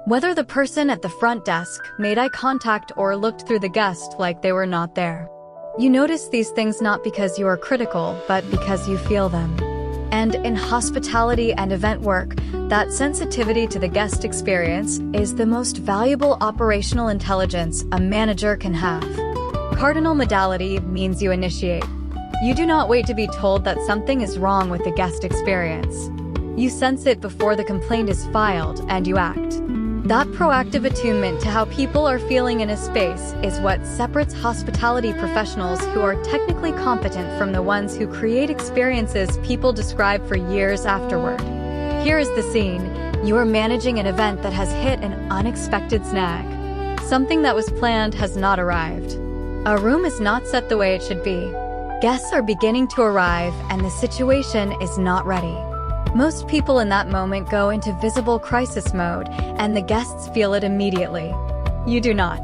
whether the person at the front desk made eye contact or looked through the guest like they were not there. You notice these things not because you are critical, but because you feel them. And in hospitality and event work, that sensitivity to the guest experience is the most valuable operational intelligence a manager can have. Cardinal modality means you initiate. You do not wait to be told that something is wrong with the guest experience. You sense it before the complaint is filed, and you act. That proactive attunement to how people are feeling in a space is what separates hospitality professionals who are technically competent from the ones who create experiences people describe for years afterward. Here is the scene. You are managing an event that has hit an unexpected snag. Something that was planned has not arrived. A room is not set the way it should be. Guests are beginning to arrive, and the situation is not ready. Most people in that moment go into visible crisis mode, and the guests feel it immediately. You do not.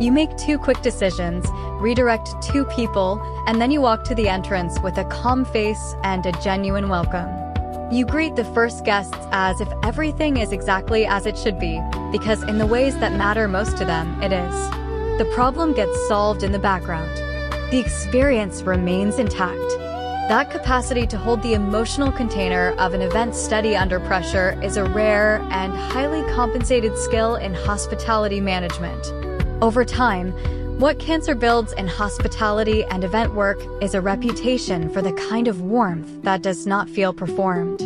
You make 2 quick decisions, redirect 2 people, and then you walk to the entrance with a calm face and a genuine welcome. You greet the first guests as if everything is exactly as it should be, because in the ways that matter most to them, it is. The problem gets solved in the background. The experience remains intact. That capacity to hold the emotional container of an event steady under pressure is a rare and highly compensated skill in hospitality management. Over time, what Cancer builds in hospitality and event work is a reputation for the kind of warmth that does not feel performed.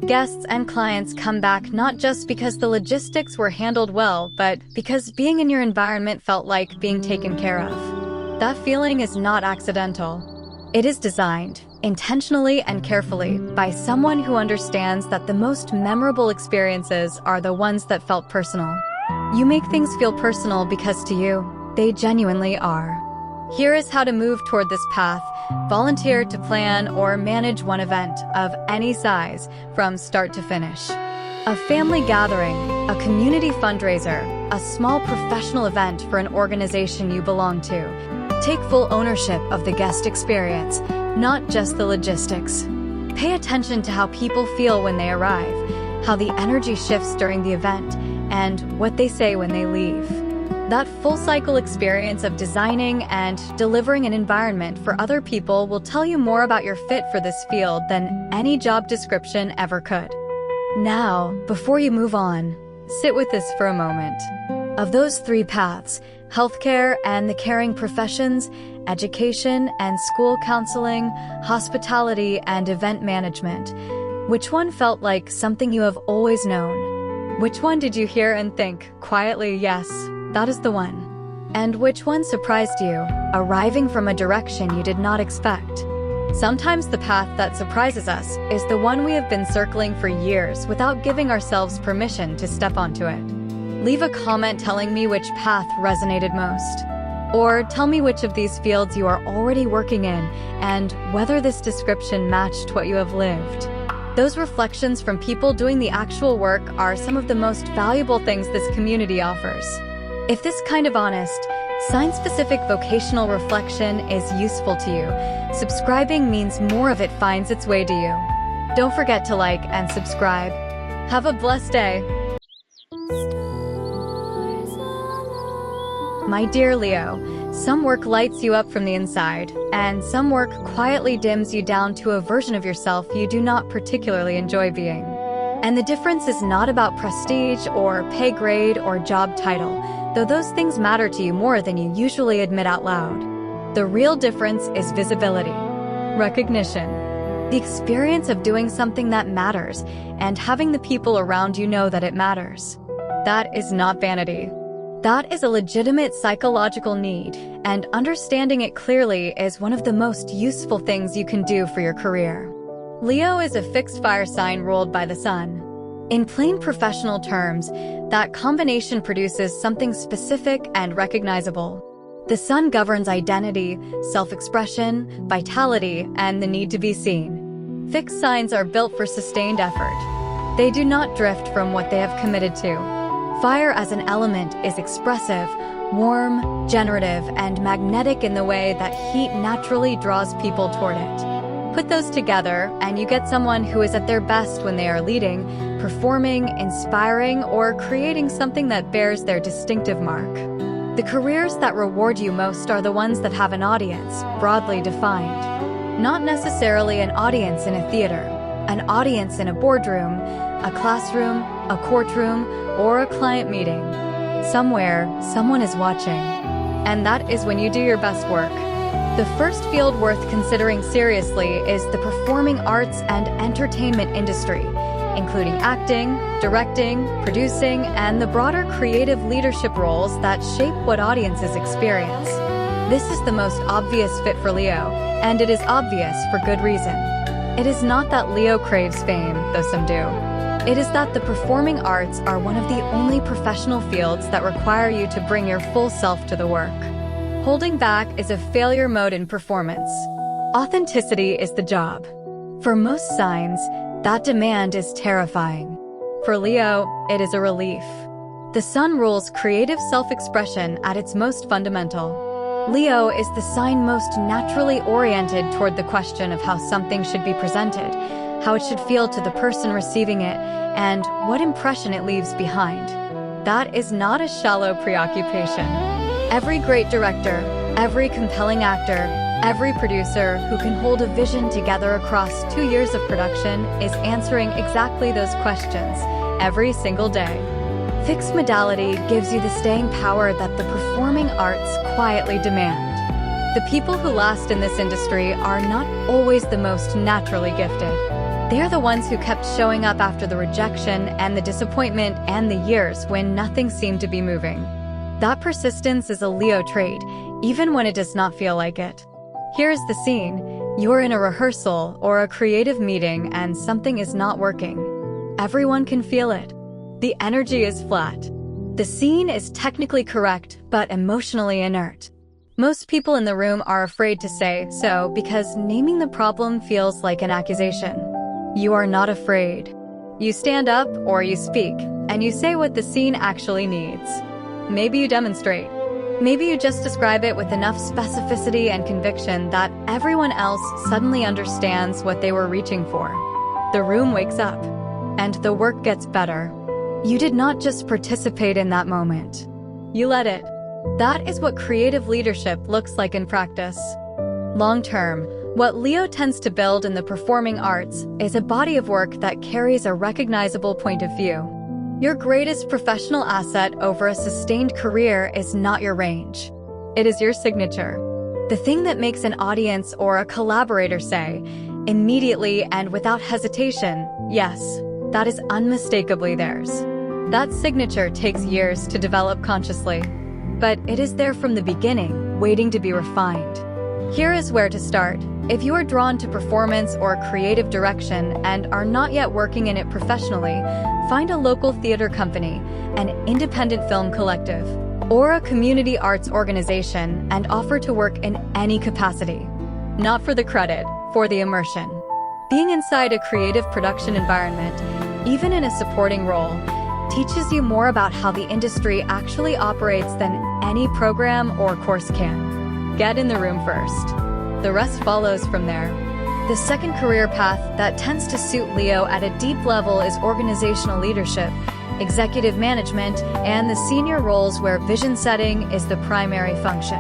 Guests and clients come back not just because the logistics were handled well, but because being in your environment felt like being taken care of. That feeling is not accidental. It is designed, intentionally and carefully, by someone who understands that the most memorable experiences are the ones that felt personal. You make things feel personal because to you, they genuinely are. Here is how to move toward this path. Volunteer to plan or manage one event of any size from start to finish. A family gathering, a community fundraiser, a small professional event for an organization you belong to. Take full ownership of the guest experience, not just the logistics. Pay attention to how people feel when they arrive, how the energy shifts during the event, and what they say when they leave. That full cycle experience of designing and delivering an environment for other people will tell you more about your fit for this field than any job description ever could. Now, before you move on, sit with this for a moment. Of those three paths, healthcare and the caring professions, education and school counseling, hospitality and event management, which one felt like something you have always known? Which one did you hear and think, quietly, yes, that is the one? And which one surprised you, arriving from a direction you did not expect? Sometimes the path that surprises us is the one we have been circling for years without giving ourselves permission to step onto it. Leave a comment telling me which path resonated most. Or tell me which of these fields you are already working in and whether this description matched what you have lived. Those reflections from people doing the actual work are some of the most valuable things this community offers. If this kind of honest, sign-specific vocational reflection is useful to you, subscribing means more of it finds its way to you. Don't forget to like and subscribe. Have a blessed day. My dear Leo, some work lights you up from the inside, and some work quietly dims you down to a version of yourself you do not particularly enjoy being. And the difference is not about prestige or pay grade or job title, though those things matter to you more than you usually admit out loud. The real difference is visibility, recognition, the experience of doing something that matters and having the people around you know that it matters. That is not vanity. That is a legitimate psychological need, and understanding it clearly is one of the most useful things you can do for your career. Leo is a fixed fire sign ruled by the sun. In plain professional terms, that combination produces something specific and recognizable. The sun governs identity, self-expression, vitality, and the need to be seen. Fixed signs are built for sustained effort. They do not drift from what they have committed to. Fire as an element is expressive, warm, generative, and magnetic in the way that heat naturally draws people toward it. Put those together, and you get someone who is at their best when they are leading, performing, inspiring, or creating something that bears their distinctive mark. The careers that reward you most are the ones that have an audience, broadly defined. Not necessarily an audience in a theater, an audience in a boardroom, a classroom, a courtroom, or a client meeting. Somewhere, someone is watching. And that is when you do your best work. The first field worth considering seriously is the performing arts and entertainment industry, including acting, directing, producing, and the broader creative leadership roles that shape what audiences experience. This is the most obvious fit for Leo, and it is obvious for good reason. It is not that Leo craves fame, though some do. It is that the performing arts are one of the only professional fields that require you to bring your full self to the work. Holding back is a failure mode in performance. Authenticity is the job. For most signs, that demand is terrifying. For Leo, it is a relief. The sun rules creative self-expression at its most fundamental. Leo is the sign most naturally oriented toward the question of how something should be presented, how it should feel to the person receiving it, and what impression it leaves behind. That is not a shallow preoccupation. Every great director, every compelling actor, every producer who can hold a vision together across 2 years of production is answering exactly those questions every single day. Fixed modality gives you the staying power that the performing arts quietly demand. The people who last in this industry are not always the most naturally gifted. They are the ones who kept showing up after the rejection and the disappointment and the years when nothing seemed to be moving. That persistence is a Leo trait, even when it does not feel like it. Here's the scene. You're in a rehearsal or a creative meeting and something is not working. Everyone can feel it. The energy is flat. The scene is technically correct, but emotionally inert. Most people in the room are afraid to say so because naming the problem feels like an accusation. You are not afraid. You stand up or you speak, and you say what the scene actually needs. Maybe you demonstrate. Maybe you just describe it with enough specificity and conviction that everyone else suddenly understands what they were reaching for. The room wakes up, and the work gets better. You did not just participate in that moment. You led it. That is what creative leadership looks like in practice. Long-term, what Leo tends to build in the performing arts is a body of work that carries a recognizable point of view. Your greatest professional asset over a sustained career is not your range. It is your signature. The thing that makes an audience or a collaborator say, immediately and without hesitation, yes, that is unmistakably theirs. That signature takes years to develop consciously, but it is there from the beginning, waiting to be refined. Here is where to start. If you are drawn to performance or creative direction and are not yet working in it professionally, find a local theater company, an independent film collective, or a community arts organization and offer to work in any capacity. Not for the credit, for the immersion. Being inside a creative production environment, even in a supporting role, teaches you more about how the industry actually operates than any program or course can. Get in the room first. The rest follows from there. The second career path that tends to suit Leo at a deep level is organizational leadership, executive management, and the senior roles where vision setting is the primary function.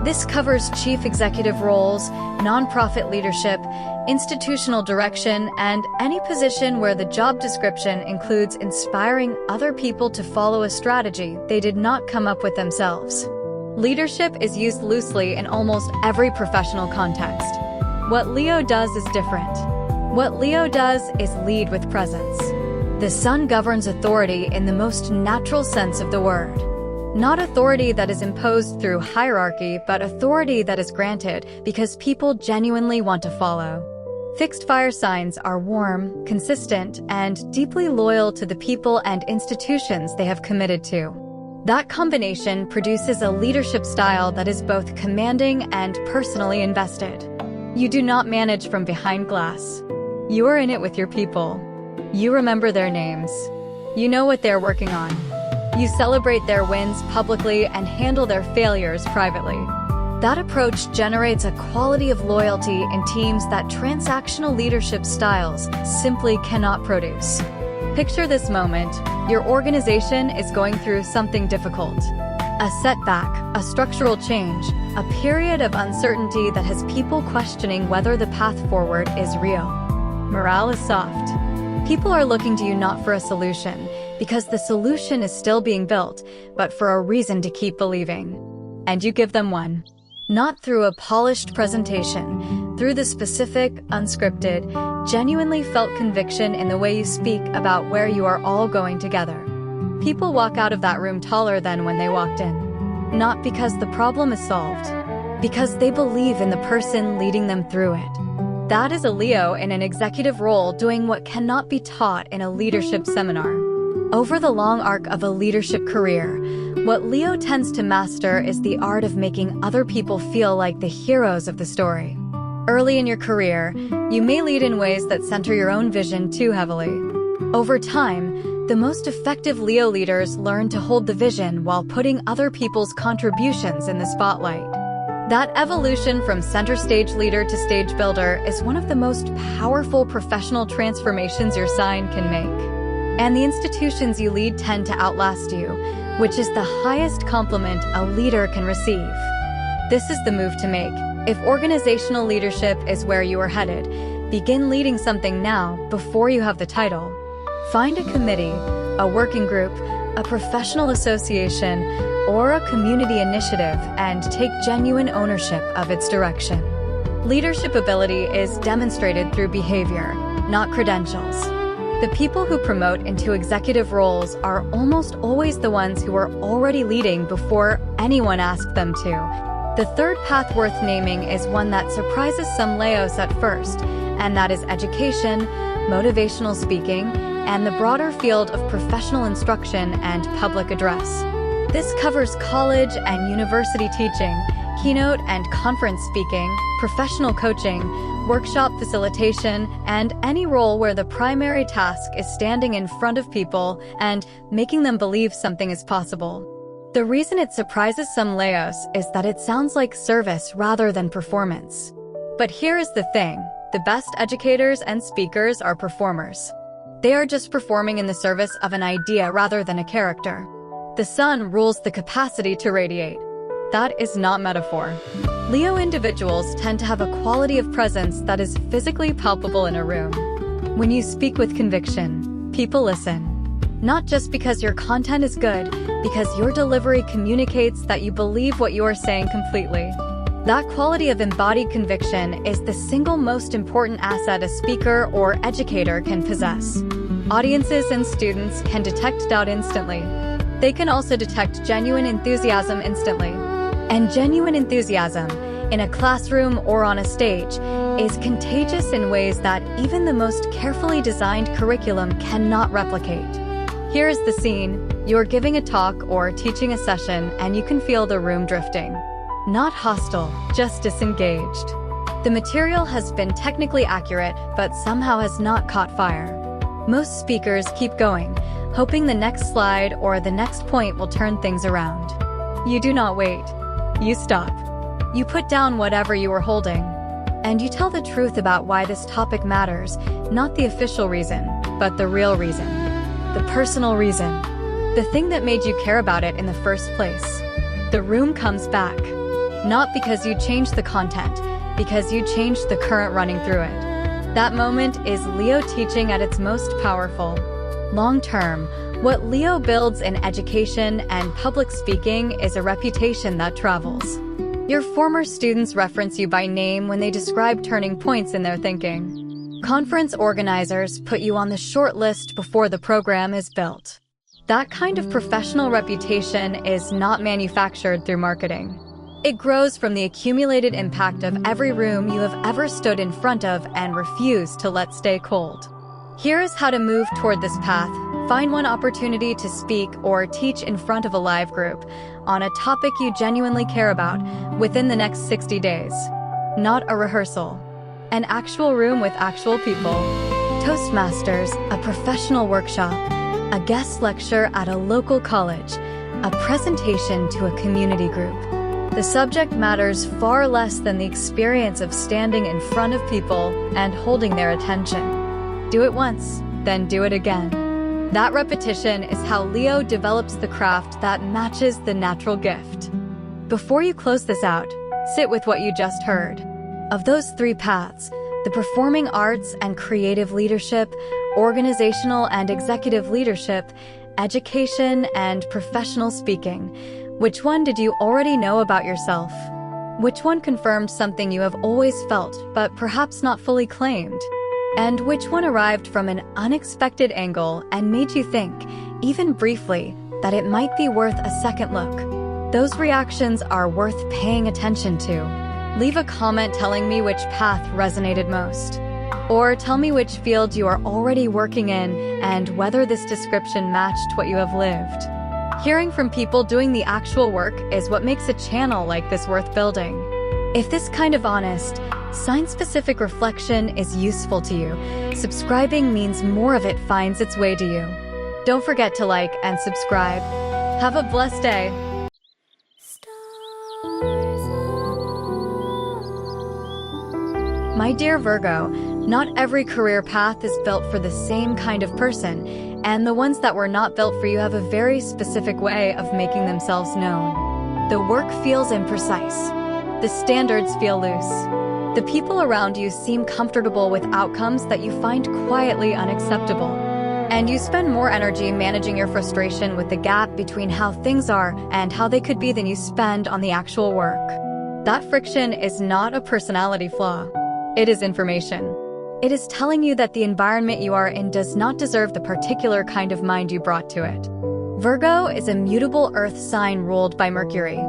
This covers chief executive roles, nonprofit leadership, institutional direction, and any position where the job description includes inspiring other people to follow a strategy they did not come up with themselves. Leadership is used loosely in almost every professional context. What Leo does is different. What Leo does is lead with presence. The sun governs authority in the most natural sense of the word. Not authority that is imposed through hierarchy, but authority that is granted because people genuinely want to follow. Fixed fire signs are warm, consistent, and deeply loyal to the people and institutions they have committed to. That combination produces a leadership style that is both commanding and personally invested. You do not manage from behind glass. You are in it with your people. You remember their names. You know what they're working on. You celebrate their wins publicly and handle their failures privately. That approach generates a quality of loyalty in teams that transactional leadership styles simply cannot produce. Picture this moment. Your organization is going through something difficult. A setback, a structural change, a period of uncertainty that has people questioning whether the path forward is real. Morale is soft. People are looking to you not for a solution, because the solution is still being built, but for a reason to keep believing. And you give them one. Not through a polished presentation, through the specific, unscripted, genuinely felt conviction in the way you speak about where you are all going together. People walk out of that room taller than when they walked in. Not because the problem is solved, because they believe in the person leading them through it. That is a Leo in an executive role doing what cannot be taught in a leadership seminar. Over the long arc of a leadership career, what Leo tends to master is the art of making other people feel like the heroes of the story. Early in your career, you may lead in ways that center your own vision too heavily. Over time, the most effective Leo leaders learn to hold the vision while putting other people's contributions in the spotlight. That evolution from center stage leader to stage builder is one of the most powerful professional transformations your sign can make. And the institutions you lead tend to outlast you, which is the highest compliment a leader can receive. This is the move to make. If organizational leadership is where you are headed, begin leading something now before you have the title. Find a committee, a working group, a professional association, or a community initiative and take genuine ownership of its direction. Leadership ability is demonstrated through behavior, not credentials. The people who promote into executive roles are almost always the ones who are already leading before anyone asks them to. The third path worth naming is one that surprises some Leos at first, and that is education, motivational speaking, and the broader field of professional instruction and public address. This covers college and university teaching, keynote and conference speaking, professional coaching, workshop facilitation, and any role where the primary task is standing in front of people and making them believe something is possible. The reason it surprises some Leos is that it sounds like service rather than performance. But here is the thing, the best educators and speakers are performers. They are just performing in the service of an idea rather than a character. The sun rules the capacity to radiate. That is not metaphor. Leo individuals tend to have a quality of presence that is physically palpable in a room. When you speak with conviction, people listen. Not just because your content is good, because your delivery communicates that you believe what you are saying completely. That quality of embodied conviction is the single most important asset a speaker or educator can possess. Audiences and students can detect doubt instantly. They can also detect genuine enthusiasm instantly. And genuine enthusiasm, in a classroom or on a stage, is contagious in ways that even the most carefully designed curriculum cannot replicate. Here is the scene. You're giving a talk or teaching a session and you can feel the room drifting. Not hostile, just disengaged. The material has been technically accurate, but somehow has not caught fire. Most speakers keep going, hoping the next slide or the next point will turn things around. You do not wait. You stop. You put down whatever you were holding. And you tell the truth about why this topic matters, not the official reason, but the real reason. The personal reason. The thing that made you care about it in the first place. The room comes back. Not because you changed the content, because you changed the current running through it. That moment is Leo teaching at its most powerful. Long term, what Leo builds in education and public speaking is a reputation that travels. Your former students reference you by name when they describe turning points in their thinking. Conference organizers put you on the short list before the program is built. That kind of professional reputation is not manufactured through marketing. It grows from the accumulated impact of every room you have ever stood in front of and refused to let stay cold. Here is how to move toward this path. Find one opportunity to speak or teach in front of a live group on a topic you genuinely care about within the next 60 days. Not a rehearsal. An actual room with actual people. Toastmasters, a professional workshop, a guest lecture at a local college, a presentation to a community group. The subject matters far less than the experience of standing in front of people and holding their attention. Do it once, then do it again. That repetition is how Leo develops the craft that matches the natural gift. Before you close this out, sit with what you just heard. Of those three paths, the performing arts and creative leadership, organizational and executive leadership, education and professional speaking, which one did you already know about yourself? Which one confirmed something you have always felt but perhaps not fully claimed? And which one arrived from an unexpected angle and made you think, even briefly, that it might be worth a second look? Those reactions are worth paying attention to. Leave a comment telling me which path resonated most. Or tell me which field you are already working in and whether this description matched what you have lived. Hearing from people doing the actual work is what makes a channel like this worth building. If this kind of honest, sign-specific reflection is useful to you, subscribing means more of it finds its way to you. Don't forget to like and subscribe. Have a blessed day. My dear Virgo, not every career path is built for the same kind of person, and the ones that were not built for you have a very specific way of making themselves known. The work feels imprecise. The standards feel loose. The people around you seem comfortable with outcomes that you find quietly unacceptable. And you spend more energy managing your frustration with the gap between how things are and how they could be than you spend on the actual work. That friction is not a personality flaw. It is information. It is telling you that the environment you are in does not deserve the particular kind of mind you brought to it. Virgo is a mutable earth sign ruled by Mercury.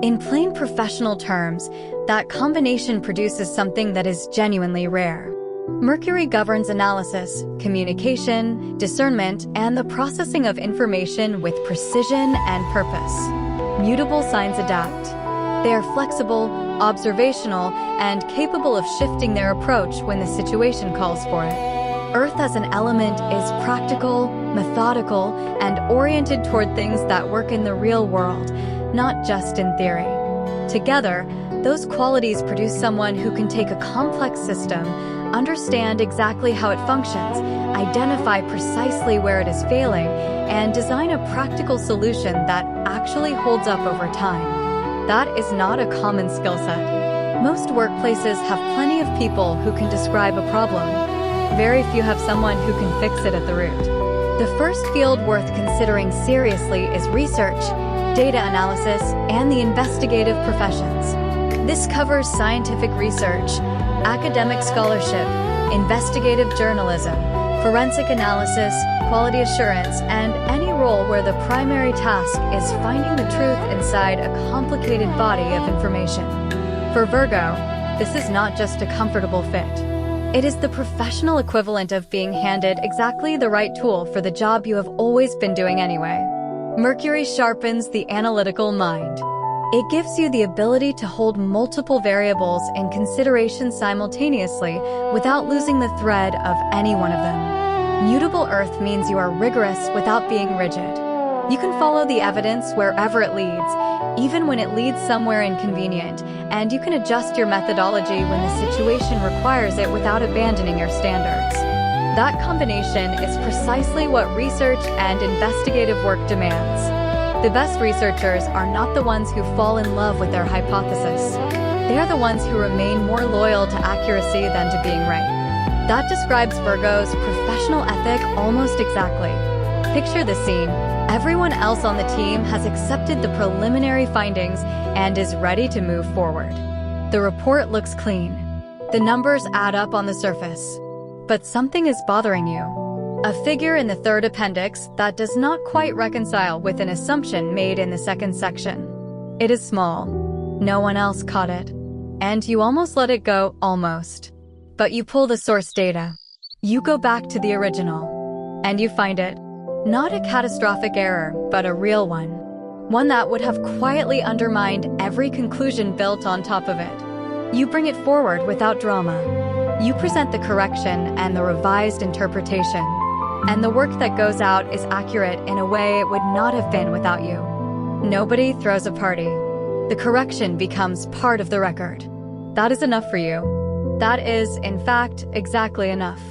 In plain professional terms, that combination produces something that is genuinely rare. Mercury governs analysis, communication, discernment, and the processing of information with precision and purpose. Mutable signs adapt. They are flexible, observational, and capable of shifting their approach when the situation calls for it. Earth as an element is practical, methodical, and oriented toward things that work in the real world, not just in theory. Together, those qualities produce someone who can take a complex system, understand exactly how it functions, identify precisely where it is failing, and design a practical solution that actually holds up over time. That is not a common skill set. Most workplaces have plenty of people who can describe a problem. Very few have someone who can fix it at the root. The first field worth considering seriously is research, data analysis, and the investigative professions. This covers scientific research, academic scholarship, investigative journalism, forensic analysis, quality assurance, and any role where the primary task is finding the truth inside a complicated body of information. For Virgo, this is not just a comfortable fit. It is the professional equivalent of being handed exactly the right tool for the job you have always been doing anyway. Mercury sharpens the analytical mind. It gives you the ability to hold multiple variables in consideration simultaneously without losing the thread of any one of them. Mutable Earth means you are rigorous without being rigid. You can follow the evidence wherever it leads, even when it leads somewhere inconvenient, and you can adjust your methodology when the situation requires it without abandoning your standards. That combination is precisely what research and investigative work demands. The best researchers are not the ones who fall in love with their hypothesis. They are the ones who remain more loyal to accuracy than to being right. That describes Virgo's professional ethic almost exactly. Picture the scene. Everyone else on the team has accepted the preliminary findings and is ready to move forward. The report looks clean. The numbers add up on the surface. But something is bothering you. A figure in the third appendix that does not quite reconcile with an assumption made in the second section. It is small. No one else caught it. And you almost let it go, almost. But you pull the source data. You go back to the original. And you find it. Not a catastrophic error, but a real one. One that would have quietly undermined every conclusion built on top of it. You bring it forward without drama. You present the correction and the revised interpretation. And the work that goes out is accurate in a way it would not have been without you. Nobody throws a party. The correction becomes part of the record. That is enough for you. That is, in fact, exactly enough.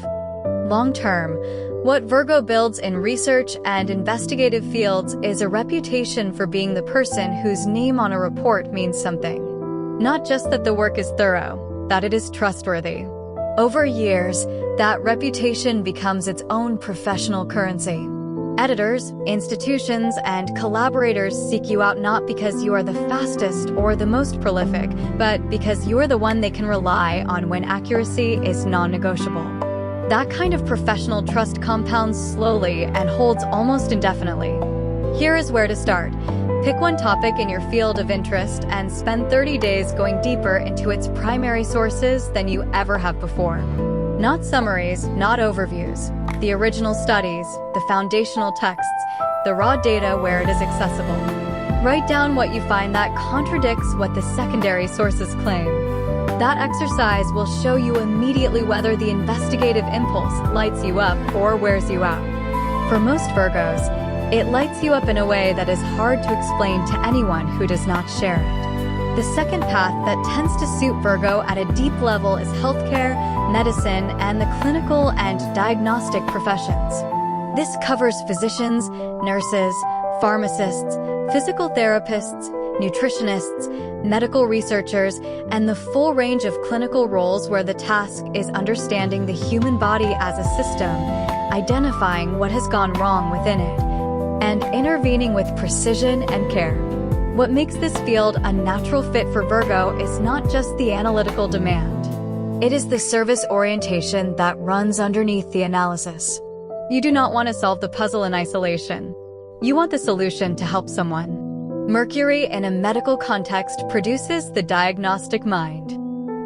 Long term, what Virgo builds in research and investigative fields is a reputation for being the person whose name on a report means something. Not just that the work is thorough, that it is trustworthy. Over years, that reputation becomes its own professional currency. Editors, institutions, and collaborators seek you out not because you are the fastest or the most prolific, but because you are the one they can rely on when accuracy is non-negotiable. That kind of professional trust compounds slowly and holds almost indefinitely. Here is where to start. Pick one topic in your field of interest and spend 30 days going deeper into its primary sources than you ever have before. Not summaries, not overviews. The original studies, the foundational texts, the raw data where it is accessible. Write down what you find that contradicts what the secondary sources claim. That exercise will show you immediately whether the investigative impulse lights you up or wears you out. For most Virgos, it lights you up in a way that is hard to explain to anyone who does not share it. The second path that tends to suit Virgo at a deep level is healthcare, medicine, and the clinical and diagnostic professions. This covers physicians, nurses, pharmacists, physical therapists, nutritionists, medical researchers, and the full range of clinical roles where the task is understanding the human body as a system, identifying what has gone wrong within it, and intervening with precision and care. What makes this field a natural fit for Virgo is not just the analytical demand. It is the service orientation that runs underneath the analysis. You do not want to solve the puzzle in isolation. You want the solution to help someone. Mercury in a medical context produces the diagnostic mind.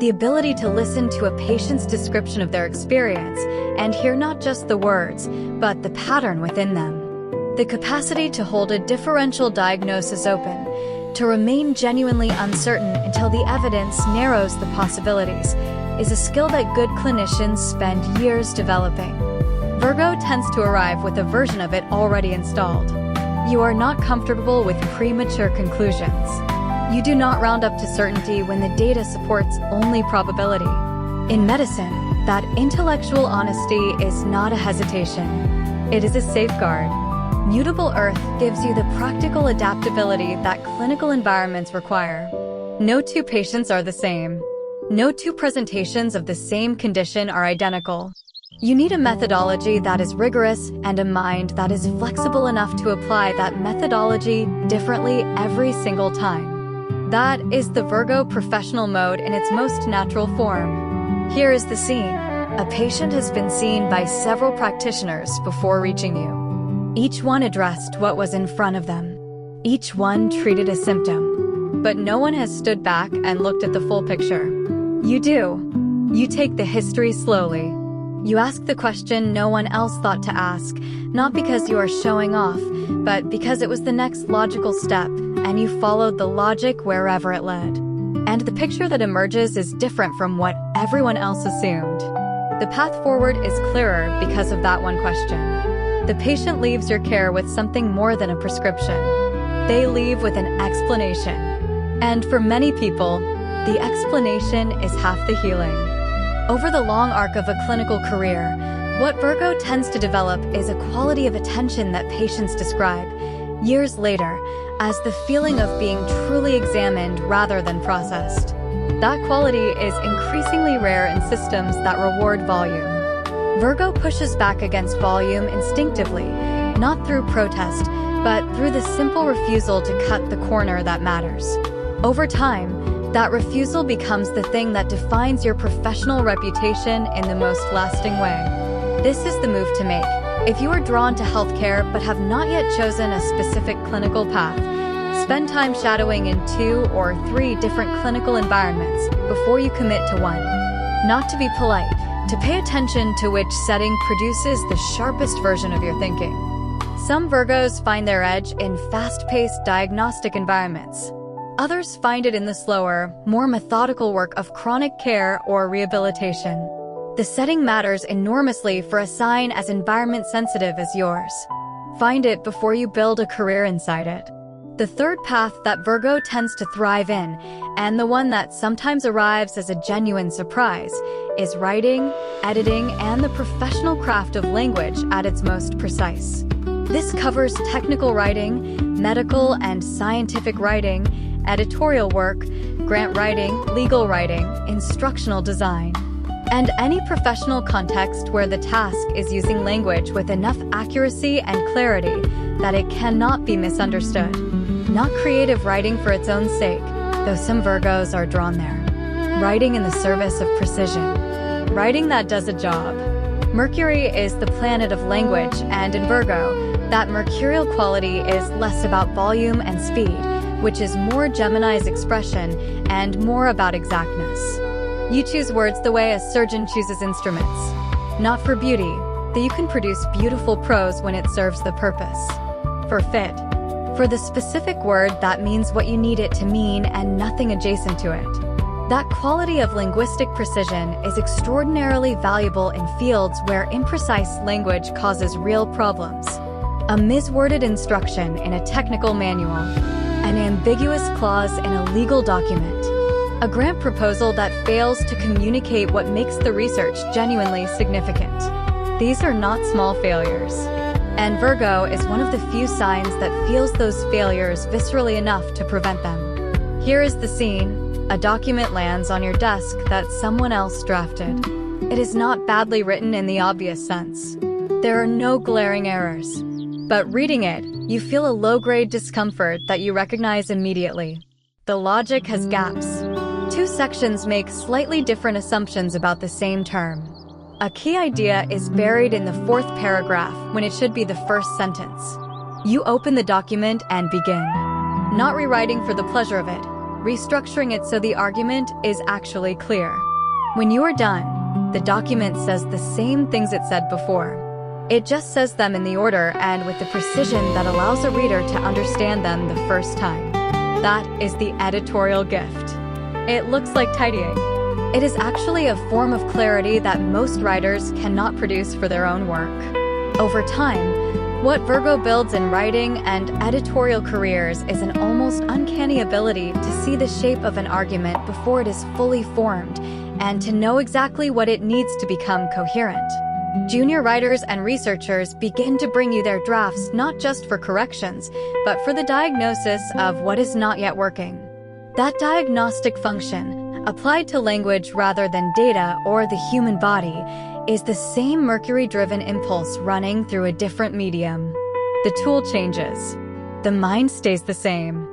The ability to listen to a patient's description of their experience and hear not just the words, but the pattern within them. The capacity to hold a differential diagnosis open, To remain genuinely uncertain until the evidence narrows the possibilities is a skill that good clinicians spend years developing. Virgo tends to arrive with a version of it already installed. You are not comfortable with premature conclusions. You do not round up to certainty when the data supports only probability. In medicine, that intellectual honesty is not a hesitation. It is a safeguard. Mutable Earth gives you the practical adaptability that clinical environments require. No two patients are the same. No two presentations of the same condition are identical. You need a methodology that is rigorous and a mind that is flexible enough to apply that methodology differently every single time. That is the Virgo professional mode in its most natural form. Here is the scene. A patient has been seen by several practitioners before reaching you. Each one addressed what was in front of them. Each one treated a symptom. But no one has stood back and looked at the full picture. You do. You take the history slowly. You ask the question no one else thought to ask, not because you are showing off, but because it was the next logical step, and you followed the logic wherever it led. And the picture that emerges is different from what everyone else assumed. The path forward is clearer because of that one question. The patient leaves your care with something more than a prescription. They leave with an explanation. And for many people, the explanation is half the healing. Over the long arc of a clinical career, what Virgo tends to develop is a quality of attention that patients describe, years later, as the feeling of being truly examined rather than processed. That quality is increasingly rare in systems that reward volume. Virgo pushes back against volume instinctively, not through protest, but through the simple refusal to cut the corner that matters. Over time, that refusal becomes the thing that defines your professional reputation in the most lasting way. This is the move to make. If you are drawn to healthcare but have not yet chosen a specific clinical path, spend time shadowing in 2 or 3 different clinical environments before you commit to one. Not to be polite, to pay attention to which setting produces the sharpest version of your thinking. Some Virgos find their edge in fast-paced diagnostic environments. Others find it in the slower, more methodical work of chronic care or rehabilitation. The setting matters enormously for a sign as environment-sensitive as yours. Find it before you build a career inside it. The third path that Virgo tends to thrive in, and the one that sometimes arrives as a genuine surprise, is writing, editing, and the professional craft of language at its most precise. This covers technical writing, medical and scientific writing, editorial work, grant writing, legal writing, instructional design, and any professional context where the task is using language with enough accuracy and clarity that it cannot be misunderstood. Not creative writing for its own sake, though some Virgos are drawn there. Writing in the service of precision. Writing that does a job. Mercury is the planet of language, and in Virgo, that mercurial quality is less about volume and speed, which is more Gemini's expression and more about exactness. You choose words the way a surgeon chooses instruments. Not for beauty, though you can produce beautiful prose when it serves the purpose. For fit. For the specific word that means what you need it to mean and nothing adjacent to it. That quality of linguistic precision is extraordinarily valuable in fields where imprecise language causes real problems. A misworded instruction in a technical manual. An ambiguous clause in a legal document. A grant proposal that fails to communicate what makes the research genuinely significant. These are not small failures. And Virgo is one of the few signs that feels those failures viscerally enough to prevent them. Here is the scene. A document lands on your desk that someone else drafted. It is not badly written in the obvious sense. There are no glaring errors. But reading it, you feel a low-grade discomfort that you recognize immediately. The logic has gaps. 2 sections make slightly different assumptions about the same term. A key idea is buried in the 4th paragraph when it should be the 1st sentence. You open the document and begin. Not rewriting for the pleasure of it, restructuring it so the argument is actually clear. When you are done, the document says the same things it said before. It just says them in the order and with the precision that allows a reader to understand them the first time. That is the editorial gift. It looks like tidying. It is actually a form of clarity that most writers cannot produce for their own work. Over time, what Virgo builds in writing and editorial careers is an almost uncanny ability to see the shape of an argument before it is fully formed, and to know exactly what it needs to become coherent. Junior writers and researchers begin to bring you their drafts not just for corrections, but for the diagnosis of what is not yet working. That diagnostic function, applied to language rather than data or the human body, is the same Mercury-driven impulse running through a different medium. The tool changes. The mind stays the same.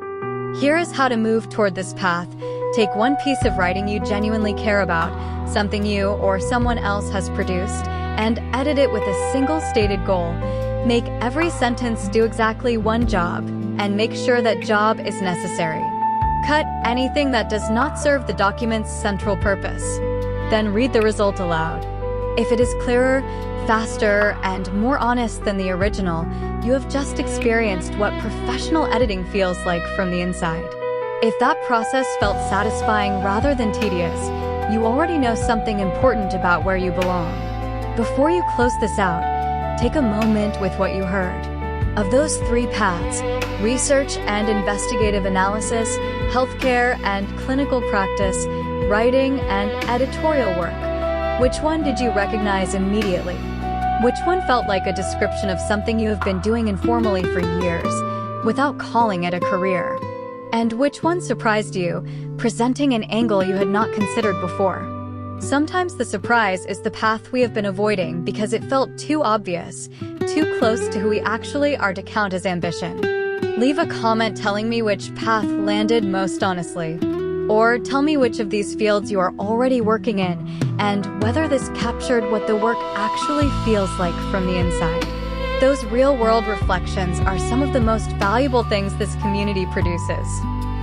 Here is how to move toward this path. Take one piece of writing you genuinely care about, something you or someone else has produced, and edit it with a single stated goal. Make every sentence do exactly one job, and make sure that job is necessary. Cut anything that does not serve the document's central purpose. Then read the result aloud. If it is clearer, faster, and more honest than the original, you have just experienced what professional editing feels like from the inside. If that process felt satisfying rather than tedious, you already know something important about where you belong. Before you close this out, take a moment with what you heard. Of those three paths, research and investigative analysis, healthcare and clinical practice, writing and editorial work, which one did you recognize immediately? Which one felt like a description of something you have been doing informally for years, without calling it a career? And which one surprised you, presenting an angle you had not considered before? Sometimes the surprise is the path we have been avoiding because it felt too obvious, too close to who we actually are to count as ambition. Leave a comment telling me which path landed most honestly. Or tell me which of these fields you are already working in, and whether this captured what the work actually feels like from the inside. Those real-world reflections are some of the most valuable things this community produces.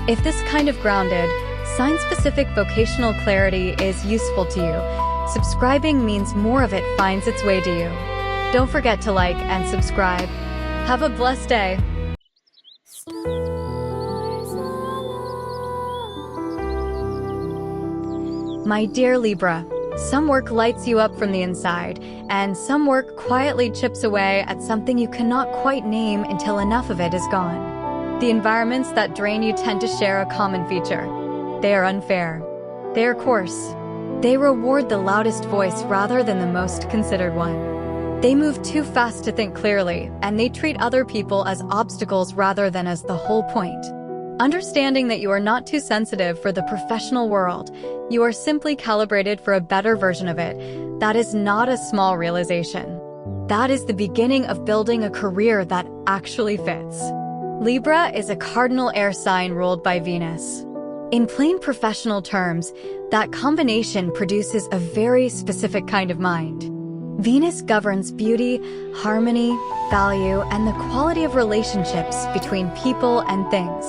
If this kind of grounded, sign-specific vocational clarity is useful to you, subscribing means more of it finds its way to you. Don't forget to like and subscribe. Have a blessed day. My dear Libra, some work lights you up from the inside, and some work quietly chips away at something you cannot quite name until enough of it is gone. The environments that drain you tend to share a common feature. They are unfair. They are coarse. They reward the loudest voice rather than the most considered one. They move too fast to think clearly, and they treat other people as obstacles rather than as the whole point. Understanding that you are not too sensitive for the professional world, you are simply calibrated for a better version of it, that is not a small realization. That is the beginning of building a career that actually fits. Libra is a cardinal air sign ruled by Venus. In plain professional terms, that combination produces a very specific kind of mind. Venus governs beauty, harmony, value, and the quality of relationships between people and things.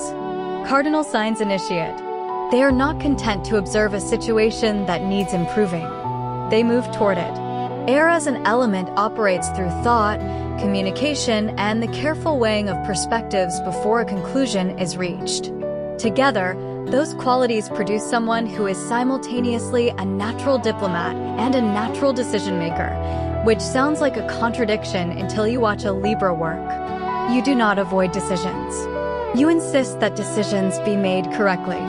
Cardinal signs initiate. They are not content to observe a situation that needs improving. They move toward it. Air as an element operates through thought, communication, and the careful weighing of perspectives before a conclusion is reached. Together, those qualities produce someone who is simultaneously a natural diplomat and a natural decision-maker, which sounds like a contradiction until you watch a Libra work. You do not avoid decisions. You insist that decisions be made correctly.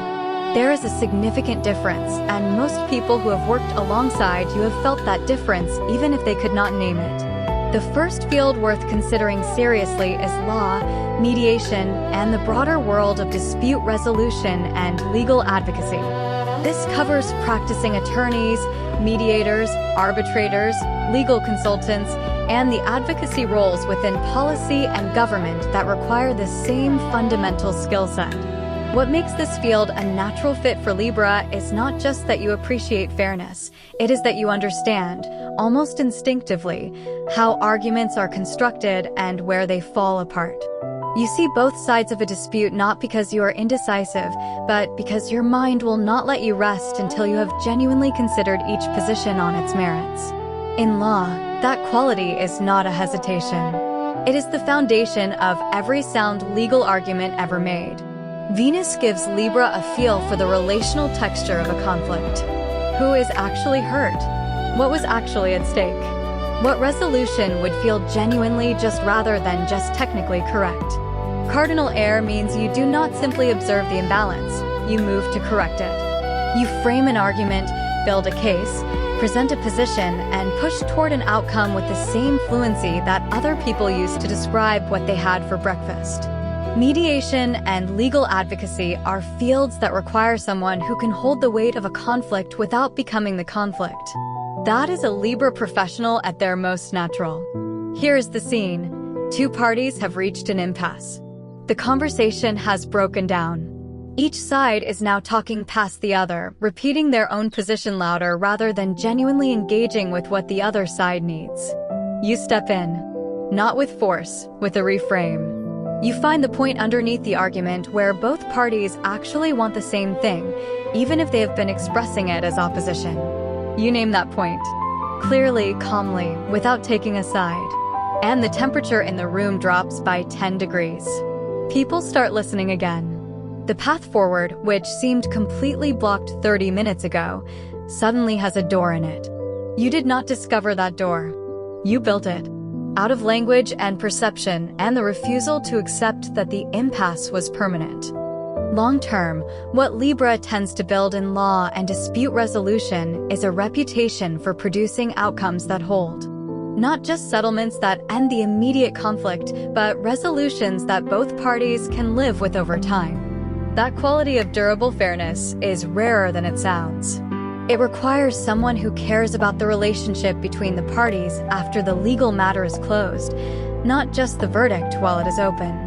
There is a significant difference, and most people who have worked alongside you have felt that difference even if they could not name it. The first field worth considering seriously is law, mediation, and the broader world of dispute resolution and legal advocacy. This covers practicing attorneys, mediators, arbitrators, legal consultants, and the advocacy roles within policy and government that require the same fundamental skill set. What makes this field a natural fit for Libra is not just that you appreciate fairness, it is that you understand, almost instinctively, how arguments are constructed and where they fall apart. You see both sides of a dispute not because you are indecisive, but because your mind will not let you rest until you have genuinely considered each position on its merits. In law, that quality is not a hesitation. It is the foundation of every sound legal argument ever made. Venus gives Libra a feel for the relational texture of a conflict. Who is actually hurt? What was actually at stake? What resolution would feel genuinely just rather than just technically correct? Cardinal air means you do not simply observe the imbalance, you move to correct it. You frame an argument, build a case, present a position, and push toward an outcome with the same fluency that other people use to describe what they had for breakfast. Mediation and legal advocacy are fields that require someone who can hold the weight of a conflict without becoming the conflict. That is a Libra professional at their most natural. Here's the scene. Two parties have reached an impasse. The conversation has broken down. Each side is now talking past the other, repeating their own position louder rather than genuinely engaging with what the other side needs. You step in. Not with force, with a reframe. You find the point underneath the argument where both parties actually want the same thing, even if they have been expressing it as opposition. You name that point. Clearly, calmly, without taking a side. And the temperature in the room drops by 10 degrees. People start listening again. The path forward, which seemed completely blocked 30 minutes ago, suddenly has a door in it. You did not discover that door. You built it. Out of language and perception and the refusal to accept that the impasse was permanent. Long-term, what Libra tends to build in law and dispute resolution is a reputation for producing outcomes that hold. Not just settlements that end the immediate conflict, but resolutions that both parties can live with over time. That quality of durable fairness is rarer than it sounds. It requires someone who cares about the relationship between the parties after the legal matter is closed, not just the verdict while it is open.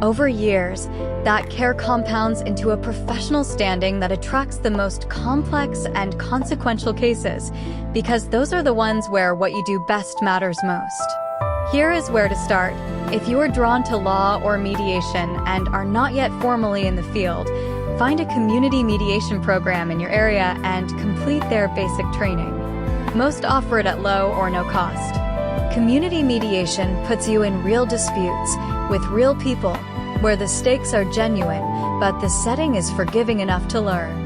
Over years, that care compounds into a professional standing that attracts the most complex and consequential cases, because those are the ones where what you do best matters most. Here is where to start. If you are drawn to law or mediation and are not yet formally in the field, find a community mediation program in your area and complete their basic training. Most offer it at low or no cost. Community mediation puts you in real disputes with real people, where the stakes are genuine, but the setting is forgiving enough to learn.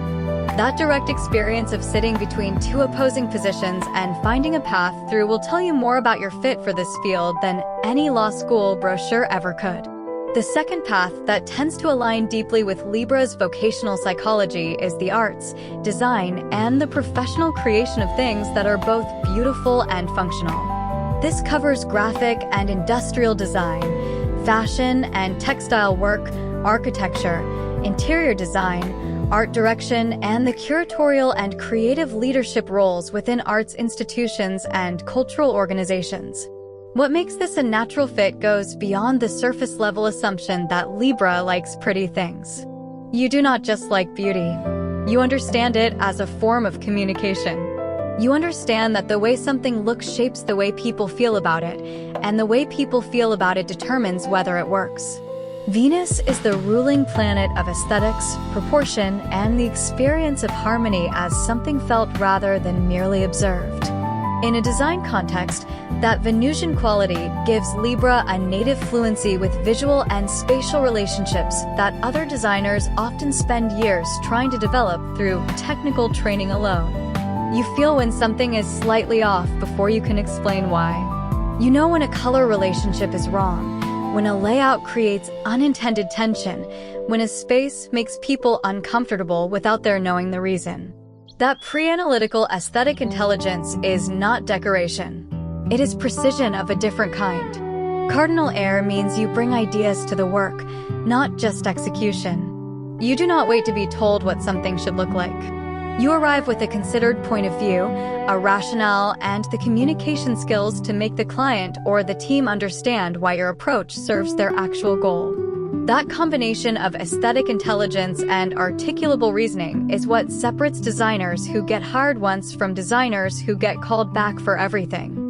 That direct experience of sitting between two opposing positions and finding a path through will tell you more about your fit for this field than any law school brochure ever could. The second path that tends to align deeply with Libra's vocational psychology is the arts, design, and the professional creation of things that are both beautiful and functional. This covers graphic and industrial design, fashion and textile work, architecture, interior design, art direction, and the curatorial and creative leadership roles within arts institutions and cultural organizations. What makes this a natural fit goes beyond the surface-level assumption that Libra likes pretty things. You do not just like beauty. You understand it as a form of communication. You understand that the way something looks shapes the way people feel about it, and the way people feel about it determines whether it works. Venus is the ruling planet of aesthetics, proportion, and the experience of harmony as something felt rather than merely observed. In a design context, that Venusian quality gives Libra a native fluency with visual and spatial relationships that other designers often spend years trying to develop through technical training alone. You feel when something is slightly off before you can explain why. You know when a color relationship is wrong, when a layout creates unintended tension, when a space makes people uncomfortable without their knowing the reason. That pre-analytical aesthetic intelligence is not decoration. It is precision of a different kind. Cardinal air means you bring ideas to the work, not just execution. You do not wait to be told what something should look like. You arrive with a considered point of view, a rationale, and the communication skills to make the client or the team understand why your approach serves their actual goal. That combination of aesthetic intelligence and articulable reasoning is what separates designers who get hired once from designers who get called back for everything.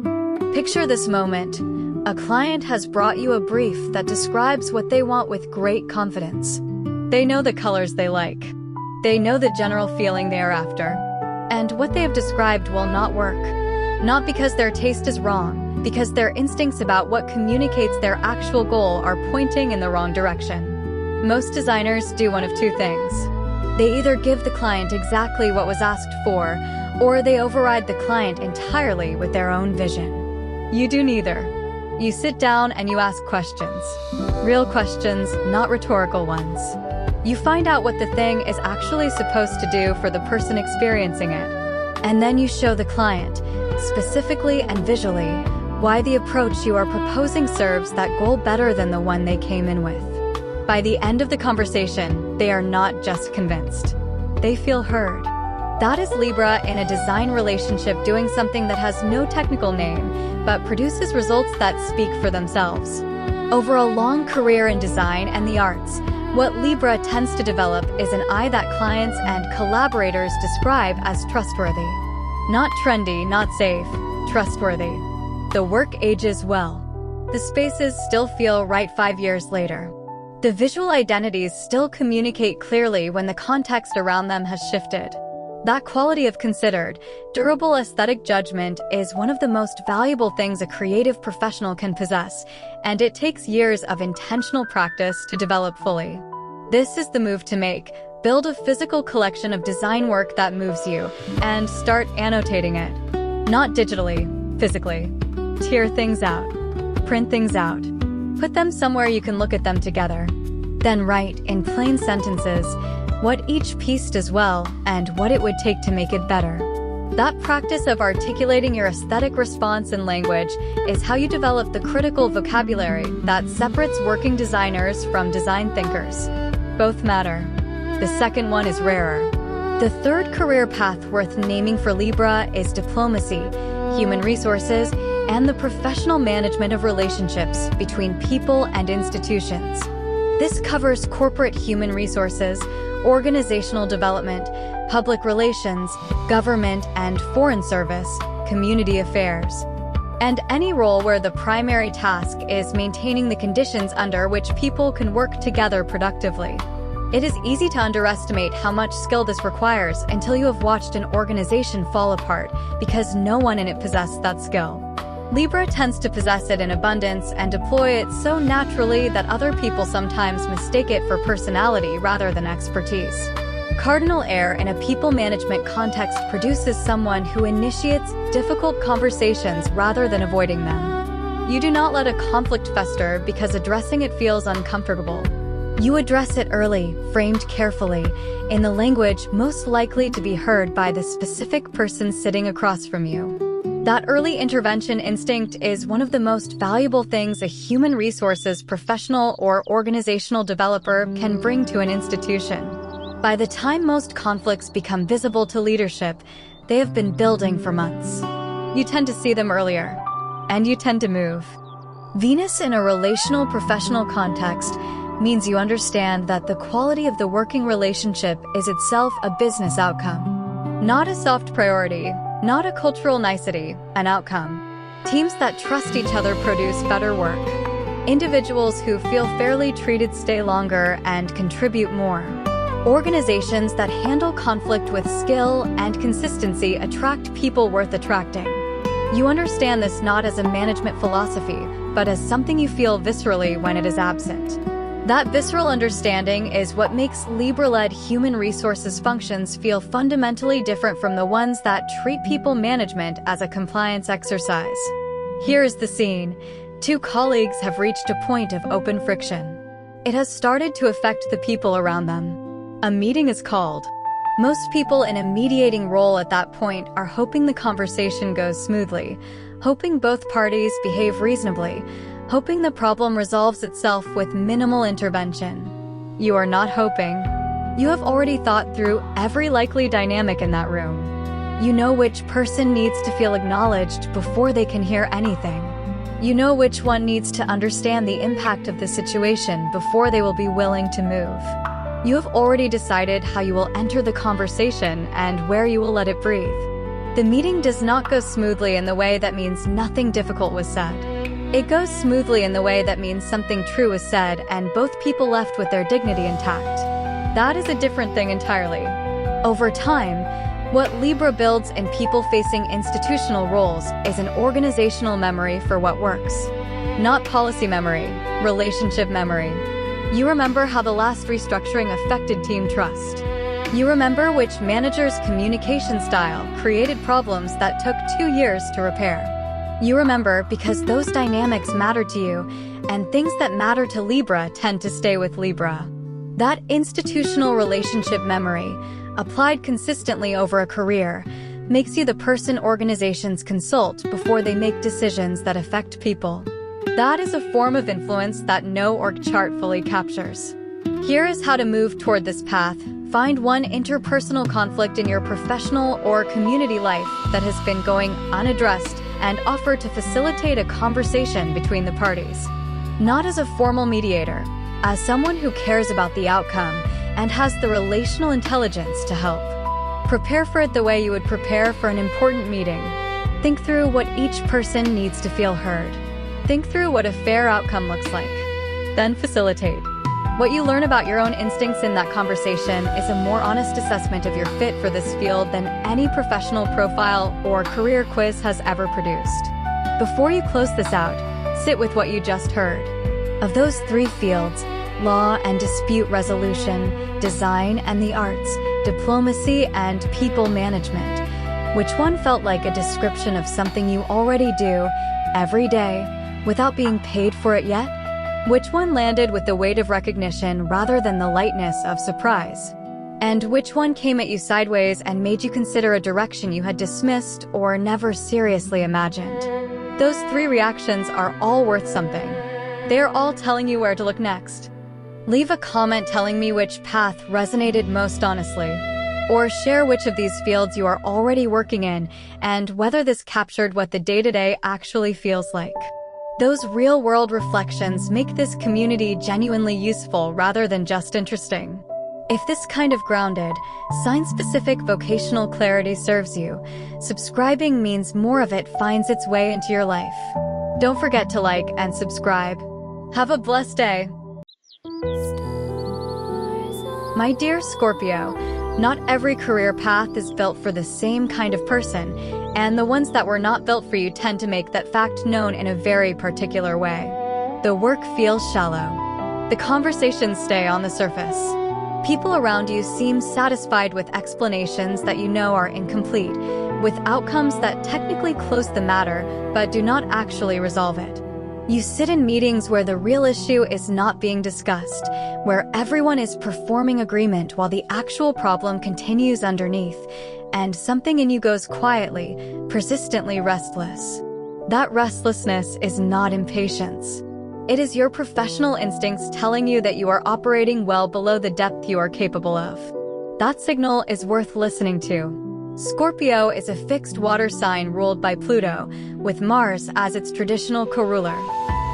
Picture this moment. A client has brought you a brief that describes what they want with great confidence. They know the colors they like. They know the general feeling they are after. And what they have described will not work. Not because their taste is wrong, because their instincts about what communicates their actual goal are pointing in the wrong direction. Most designers do one of two things. They either give the client exactly what was asked for, or they override the client entirely with their own vision. You do neither. You sit down and you ask questions. Real questions, not rhetorical ones. You find out what the thing is actually supposed to do for the person experiencing it. And then you show the client, specifically and visually, why the approach you are proposing serves that goal better than the one they came in with. By the end of the conversation, they are not just convinced. They feel heard. That is Libra in a design relationship doing something that has no technical name, but produces results that speak for themselves. Over a long career in design and the arts, what Libra tends to develop is an eye that clients and collaborators describe as trustworthy. Not trendy, not safe, trustworthy. The work ages well. The spaces still feel right 5 years later. The visual identities still communicate clearly when the context around them has shifted. That quality of considered, durable aesthetic judgment is one of the most valuable things a creative professional can possess, and it takes years of intentional practice to develop fully. This is the move to make. Build a physical collection of design work that moves you, and start annotating it. Not digitally, physically. Tear things out. Print things out. Put them somewhere you can look at them together. Then write, in plain sentences, what each piece does well and what it would take to make it better. That practice of articulating your aesthetic response in language is how you develop the critical vocabulary that separates working designers from design thinkers. Both matter. The second one is rarer. The third career path worth naming for Libra is diplomacy, human resources, and the professional management of relationships between people and institutions. This covers corporate human resources, organizational development, public relations, government and foreign service, community affairs, and any role where the primary task is maintaining the conditions under which people can work together productively. It is easy to underestimate how much skill this requires until you have watched an organization fall apart because no one in it possessed that skill. Libra tends to possess it in abundance and deploy it so naturally that other people sometimes mistake it for personality rather than expertise. Cardinal air in a people management context produces someone who initiates difficult conversations rather than avoiding them. You do not let a conflict fester because addressing it feels uncomfortable. You address it early, framed carefully, in the language most likely to be heard by the specific person sitting across from you. That early intervention instinct is one of the most valuable things a human resources professional or organizational developer can bring to an institution. By the time most conflicts become visible to leadership, they have been building for months. You tend to see them earlier, and you tend to move. Venus in a relational professional context means you understand that the quality of the working relationship is itself a business outcome. Not a soft priority, not a cultural nicety, an outcome. Teams that trust each other produce better work. Individuals who feel fairly treated stay longer and contribute more. Organizations that handle conflict with skill and consistency attract people worth attracting. You understand this not as a management philosophy, but as something you feel viscerally when it is absent. That visceral understanding is what makes Libra-led human resources functions feel fundamentally different from the ones that treat people management as a compliance exercise. Here is the scene. Two colleagues have reached a point of open friction. It has started to affect the people around them. A meeting is called. Most people in a mediating role at that point are hoping the conversation goes smoothly, hoping both parties behave reasonably, hoping the problem resolves itself with minimal intervention. You are not hoping. You have already thought through every likely dynamic in that room. You know which person needs to feel acknowledged before they can hear anything. You know which one needs to understand the impact of the situation before they will be willing to move. You have already decided how you will enter the conversation and where you will let it breathe. The meeting does not go smoothly in the way that means nothing difficult was said. It goes smoothly in the way that means something true is said and both people left with their dignity intact. That is a different thing entirely. Over time, what Libra builds in people-facing institutional roles is an organizational memory for what works. Not policy memory, relationship memory. You remember how the last restructuring affected team trust. You remember which manager's communication style created problems that took 2 years to repair. You remember because those dynamics matter to you, and things that matter to Libra tend to stay with Libra. That institutional relationship memory, applied consistently over a career, makes you the person organizations consult before they make decisions that affect people. That is a form of influence that no org chart fully captures. Here is how to move toward this path. Find one interpersonal conflict in your professional or community life that has been going unaddressed and offer to facilitate a conversation between the parties. Not as a formal mediator, as someone who cares about the outcome and has the relational intelligence to help. Prepare for it the way you would prepare for an important meeting. Think through what each person needs to feel heard. Think through what a fair outcome looks like. Then facilitate. What you learn about your own instincts in that conversation is a more honest assessment of your fit for this field than any professional profile or career quiz has ever produced. Before you close this out, sit with what you just heard. Of those 3 fields, law and dispute resolution, design and the arts, diplomacy and people management, which one felt like a description of something you already do every day without being paid for it yet? Which one landed with the weight of recognition rather than the lightness of surprise? And which one came at you sideways and made you consider a direction you had dismissed or never seriously imagined? Those 3 reactions are all worth something. They are all telling you where to look next. Leave a comment telling me which path resonated most honestly, or share which of these fields you are already working in and whether this captured what the day-to-day actually feels like. Those real-world reflections make this community genuinely useful rather than just interesting. If this kind of grounded, sign-specific vocational clarity serves you, subscribing means more of it finds its way into your life. Don't forget to like and subscribe. Have a blessed day. My dear Scorpio, not every career path is built for the same kind of person, and the ones that were not built for you tend to make that fact known in a very particular way. The work feels shallow. The conversations stay on the surface. People around you seem satisfied with explanations that you know are incomplete, with outcomes that technically close the matter but do not actually resolve it. You sit in meetings where the real issue is not being discussed, where everyone is performing agreement while the actual problem continues underneath, and something in you goes quietly, persistently restless. That restlessness is not impatience. It is your professional instincts telling you that you are operating well below the depth you are capable of. That signal is worth listening to. Scorpio is a fixed water sign ruled by Pluto, with Mars as its traditional co-ruler.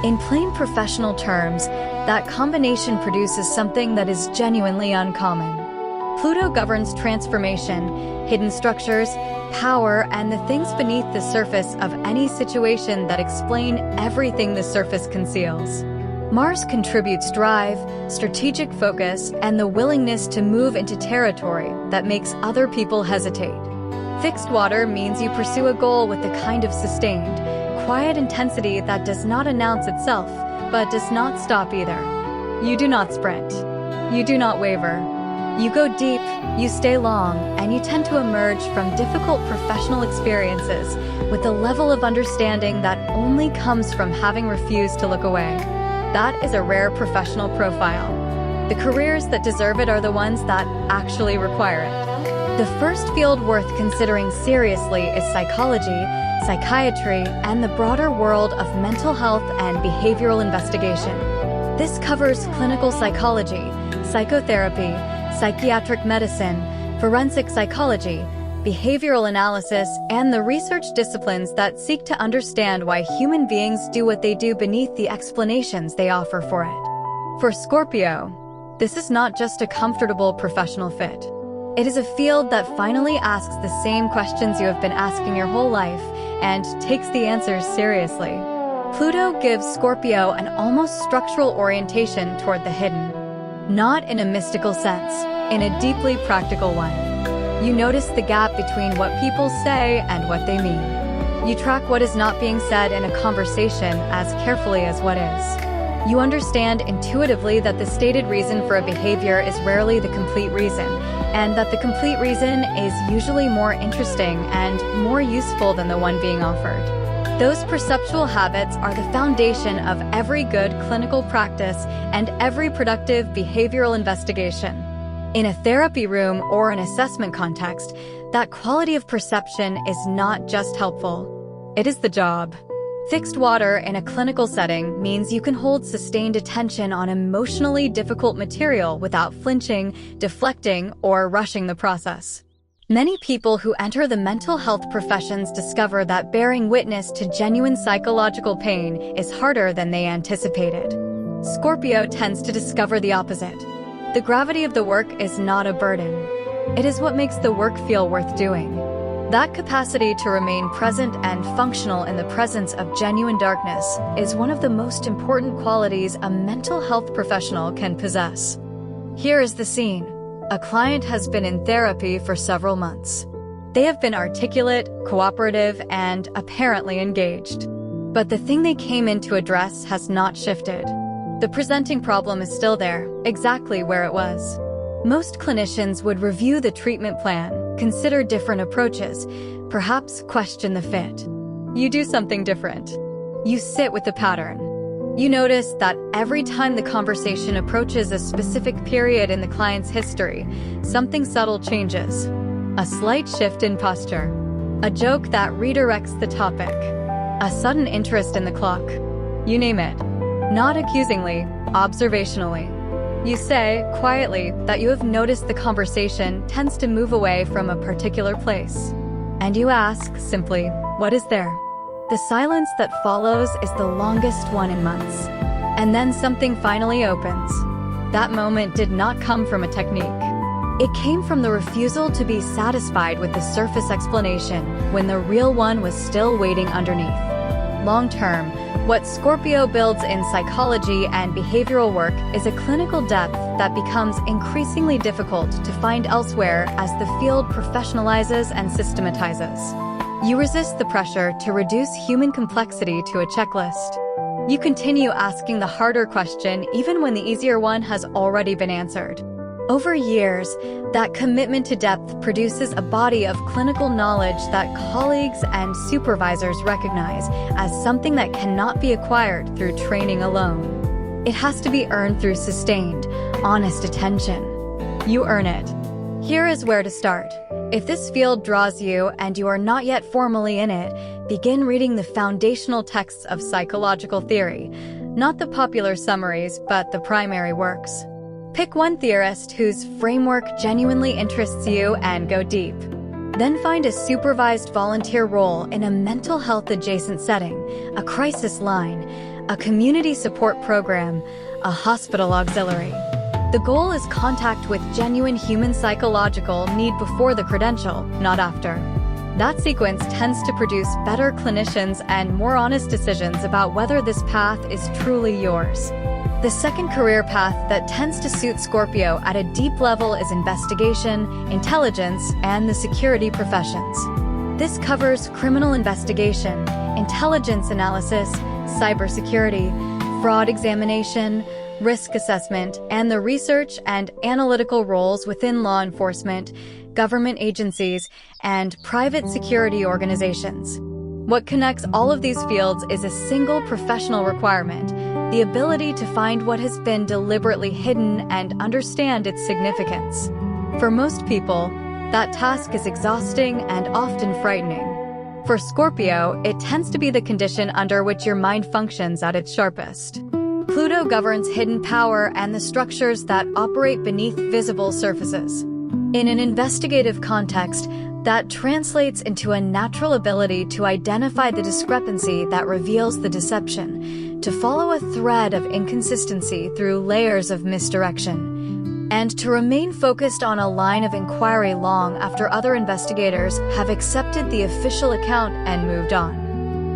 In plain professional terms, that combination produces something that is genuinely uncommon. Pluto governs transformation, hidden structures, power, and the things beneath the surface of any situation that explain everything the surface conceals. Mars contributes drive, strategic focus, and the willingness to move into territory that makes other people hesitate. Fixed water means you pursue a goal with the kind of sustained, quiet intensity that does not announce itself, but does not stop either. You do not sprint. You do not waver. You go deep, you stay long, and you tend to emerge from difficult professional experiences with a level of understanding that only comes from having refused to look away. That is a rare professional profile. The careers that deserve it are the ones that actually require it. The first field worth considering seriously is psychology, psychiatry, and the broader world of mental health and behavioral investigation. This covers clinical psychology, psychotherapy, psychiatric medicine, forensic psychology, behavioral analysis, and the research disciplines that seek to understand why human beings do what they do beneath the explanations they offer for it. For Scorpio, this is not just a comfortable professional fit. It is a field that finally asks the same questions you have been asking your whole life and takes the answers seriously. Pluto gives Scorpio an almost structural orientation toward the hidden. Not in a mystical sense, in a deeply practical one. You notice the gap between what people say and what they mean. You track what is not being said in a conversation as carefully as what is. You understand intuitively that the stated reason for a behavior is rarely the complete reason, and that the complete reason is usually more interesting and more useful than the one being offered. Those perceptual habits are the foundation of every good clinical practice and every productive behavioral investigation. In a therapy room or an assessment context, that quality of perception is not just helpful. It is the job. Fixed water in a clinical setting means you can hold sustained attention on emotionally difficult material without flinching, deflecting, or rushing the process. Many people who enter the mental health professions discover that bearing witness to genuine psychological pain is harder than they anticipated. Scorpio tends to discover the opposite. The gravity of the work is not a burden. It is what makes the work feel worth doing. That capacity to remain present and functional in the presence of genuine darkness is one of the most important qualities a mental health professional can possess. Here is the scene. A client has been in therapy for several months. They have been articulate, cooperative, and apparently engaged. But the thing they came in to address has not shifted. The presenting problem is still there, exactly where it was. Most clinicians would review the treatment plan, consider different approaches, perhaps question the fit. You do something different. You sit with the pattern. You notice that every time the conversation approaches a specific period in the client's history, something subtle changes. A slight shift in posture. A joke that redirects the topic. A sudden interest in the clock. You name it. Not accusingly, observationally. You say, quietly, that you have noticed the conversation tends to move away from a particular place. And you ask, simply, what is there? The silence that follows is the longest one in months. And then something finally opens. That moment did not come from a technique. It came from the refusal to be satisfied with the surface explanation when the real one was still waiting underneath. Long-term, what Scorpio builds in psychology and behavioral work is a clinical depth that becomes increasingly difficult to find elsewhere as the field professionalizes and systematizes. You resist the pressure to reduce human complexity to a checklist. You continue asking the harder question even when the easier one has already been answered. Over years, that commitment to depth produces a body of clinical knowledge that colleagues and supervisors recognize as something that cannot be acquired through training alone. It has to be earned through sustained, honest attention. You earn it. Here is where to start. If this field draws you and you are not yet formally in it, begin reading the foundational texts of psychological theory, not the popular summaries, but the primary works. Pick one theorist whose framework genuinely interests you and go deep. Then find a supervised volunteer role in a mental health adjacent setting, a crisis line, a community support program, a hospital auxiliary. The goal is contact with genuine human psychological need before the credential, not after. That sequence tends to produce better clinicians and more honest decisions about whether this path is truly yours. The second career path that tends to suit Scorpio at a deep level is investigation, intelligence, and the security professions. This covers criminal investigation, intelligence analysis, cybersecurity, fraud examination, risk assessment, and the research and analytical roles within law enforcement, government agencies, and private security organizations. What connects all of these fields is a single professional requirement: the ability to find what has been deliberately hidden and understand its significance. For most people, that task is exhausting and often frightening. For Scorpio, it tends to be the condition under which your mind functions at its sharpest. Pluto governs hidden power and the structures that operate beneath visible surfaces. In an investigative context, that translates into a natural ability to identify the discrepancy that reveals the deception, to follow a thread of inconsistency through layers of misdirection, and to remain focused on a line of inquiry long after other investigators have accepted the official account and moved on.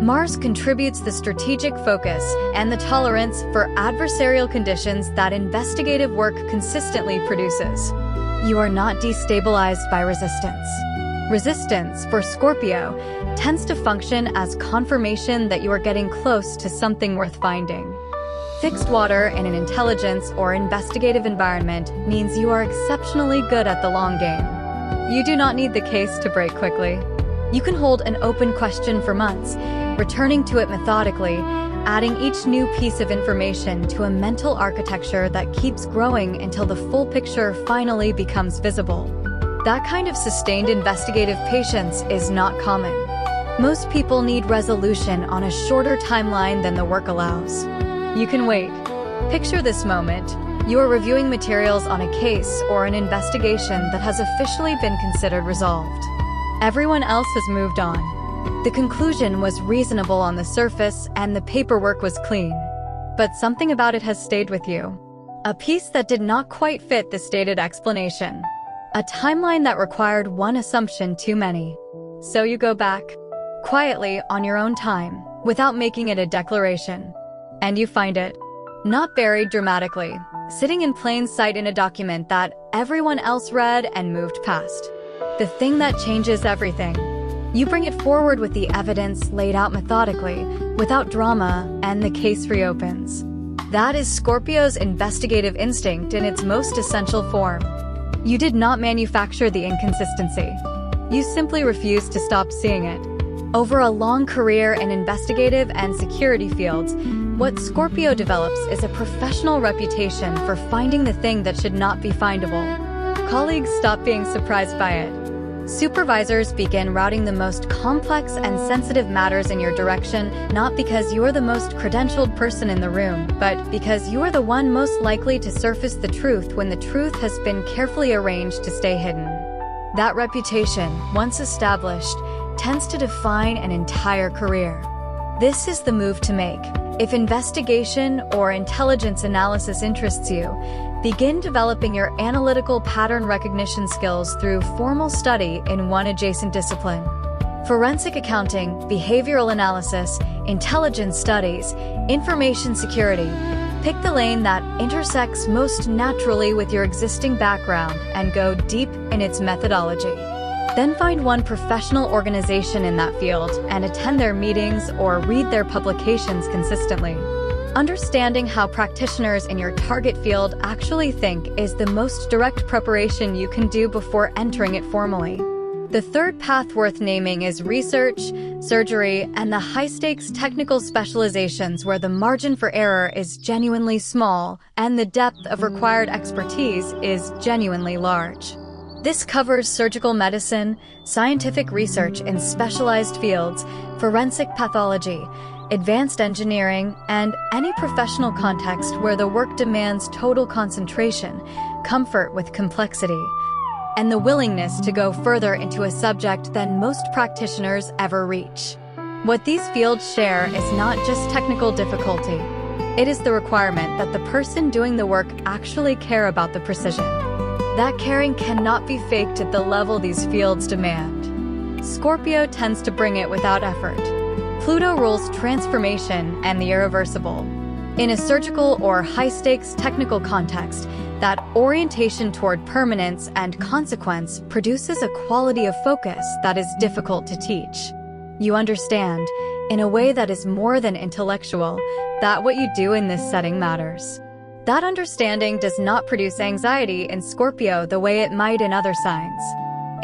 Mars contributes the strategic focus and the tolerance for adversarial conditions that investigative work consistently produces. You are not destabilized by resistance. Resistance, for Scorpio, tends to function as confirmation that you are getting close to something worth finding. Fixed water in an intelligence or investigative environment means you are exceptionally good at the long game. You do not need the case to break quickly. You can hold an open question for months, returning to it methodically, adding each new piece of information to a mental architecture that keeps growing until the full picture finally becomes visible. That kind of sustained investigative patience is not common. Most people need resolution on a shorter timeline than the work allows. You can wait. Picture this moment. You are reviewing materials on a case or an investigation that has officially been considered resolved. Everyone else has moved on. The conclusion was reasonable on the surface and the paperwork was clean. But something about it has stayed with you. A piece that did not quite fit the stated explanation. A timeline that required one assumption too many. So you go back, quietly on your own time, without making it a declaration. And you find it, not buried dramatically, sitting in plain sight in a document that everyone else read and moved past. The thing that changes everything. You bring it forward with the evidence laid out methodically, without drama, and the case reopens. That is Scorpio's investigative instinct in its most essential form. You did not manufacture the inconsistency. You simply refused to stop seeing it. Over a long career in investigative and security fields, what Scorpio develops is a professional reputation for finding the thing that should not be findable. Colleagues stop being surprised by it. Supervisors begin routing the most complex and sensitive matters in your direction, not because you're the most credentialed person in the room, but because you are the one most likely to surface the truth when the truth has been carefully arranged to stay hidden. That reputation, once established, tends to define an entire career. This is the move to make. If investigation or intelligence analysis interests you, begin developing your analytical pattern recognition skills through formal study in one adjacent discipline. Forensic accounting, behavioral analysis, intelligence studies, information security. Pick the lane that intersects most naturally with your existing background and go deep in its methodology. Then find one professional organization in that field and attend their meetings or read their publications consistently. Understanding how practitioners in your target field actually think is the most direct preparation you can do before entering it formally. The third path worth naming is research, surgery, and the high-stakes technical specializations where the margin for error is genuinely small and the depth of required expertise is genuinely large. This covers surgical medicine, scientific research in specialized fields, forensic pathology, advanced engineering, and any professional context where the work demands total concentration, comfort with complexity, and the willingness to go further into a subject than most practitioners ever reach. What these fields share is not just technical difficulty. It is the requirement that the person doing the work actually care about the precision. That caring cannot be faked at the level these fields demand. Scorpio tends to bring it without effort. Pluto rules transformation and the irreversible. In a surgical or high-stakes technical context, that orientation toward permanence and consequence produces a quality of focus that is difficult to teach. You understand, in a way that is more than intellectual, that what you do in this setting matters. That understanding does not produce anxiety in Scorpio the way it might in other signs.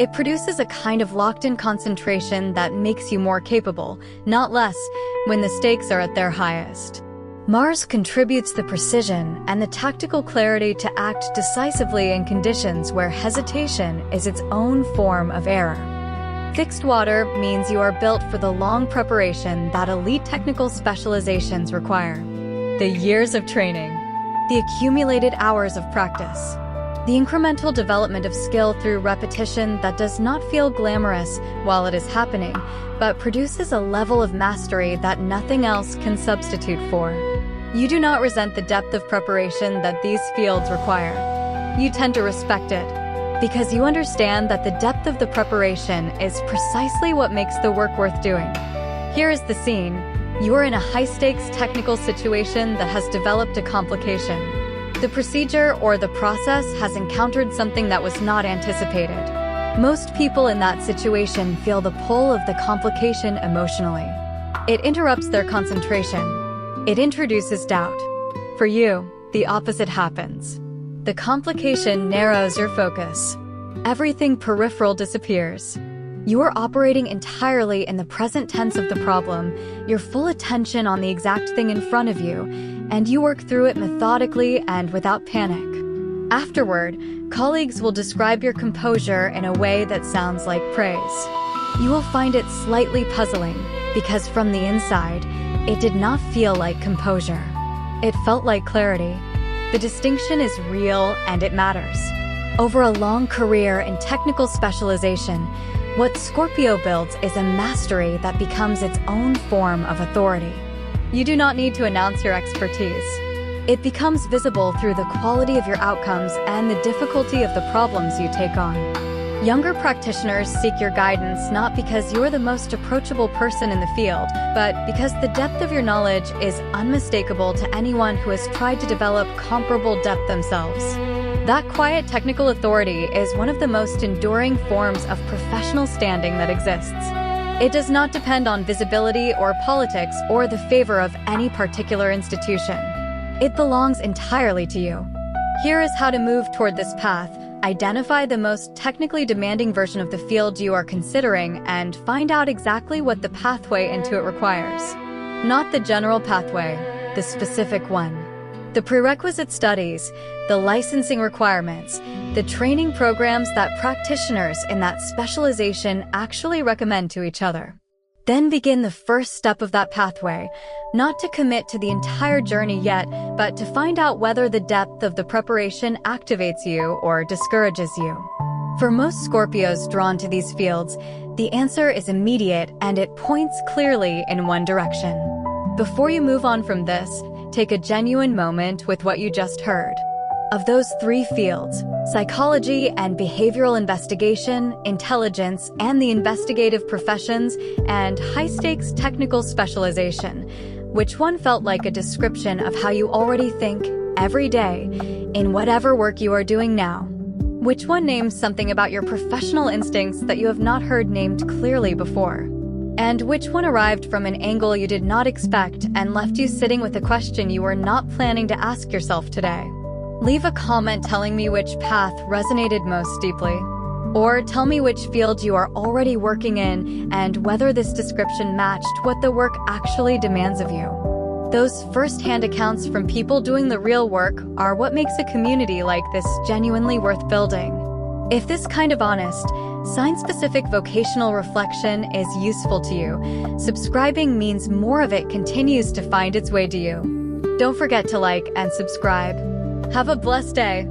It produces a kind of locked-in concentration that makes you more capable, not less, when the stakes are at their highest. Mars contributes the precision and the tactical clarity to act decisively in conditions where hesitation is its own form of error. Fixed water means you are built for the long preparation that elite technical specializations require. The years of training. The accumulated hours of practice. The incremental development of skill through repetition that does not feel glamorous while it is happening, but produces a level of mastery that nothing else can substitute for. You do not resent the depth of preparation that these fields require. You tend to respect it, because you understand that the depth of the preparation is precisely what makes the work worth doing. Here is the scene. You are in a high-stakes technical situation that has developed a complication. The procedure or the process has encountered something that was not anticipated. Most people in that situation feel the pull of the complication emotionally. It interrupts their concentration. It introduces doubt. For you, the opposite happens. The complication narrows your focus. Everything peripheral disappears. You are operating entirely in the present tense of the problem, your full attention on the exact thing in front of you, and you work through it methodically and without panic. Afterward, colleagues will describe your composure in a way that sounds like praise. You will find it slightly puzzling, because from the inside, it did not feel like composure. It felt like clarity. The distinction is real and it matters. Over a long career in technical specialization, what Scorpio builds is a mastery that becomes its own form of authority. You do not need to announce your expertise. It becomes visible through the quality of your outcomes and the difficulty of the problems you take on. Younger practitioners seek your guidance not because you're the most approachable person in the field, but because the depth of your knowledge is unmistakable to anyone who has tried to develop comparable depth themselves. That quiet technical authority is one of the most enduring forms of professional standing that exists. It does not depend on visibility or politics or the favor of any particular institution. It belongs entirely to you. Here is how to move toward this path. Identify the most technically demanding version of the field you are considering and find out exactly what the pathway into it requires. Not the general pathway, the specific one. The prerequisite studies, the licensing requirements, the training programs that practitioners in that specialization actually recommend to each other. Then begin the first step of that pathway, not to commit to the entire journey yet, but to find out whether the depth of the preparation activates you or discourages you. For most Scorpios drawn to these fields, the answer is immediate and it points clearly in one direction. Before you move on from this, take a genuine moment with what you just heard. Of those three fields, psychology and behavioral investigation, intelligence, and the investigative professions, and high-stakes technical specialization, which one felt like a description of how you already think every day in whatever work you are doing now? Which one names something about your professional instincts that you have not heard named clearly before? And which one arrived from an angle you did not expect and left you sitting with a question you were not planning to ask yourself today? Leave a comment telling me which path resonated most deeply. Or tell me which field you are already working in and whether this description matched what the work actually demands of you. Those first-hand accounts from people doing the real work are what makes a community like this genuinely worth building. If this kind of honest, sign-specific vocational reflection is useful to you, subscribing means more of it continues to find its way to you. Don't forget to like and subscribe. Have a blessed day.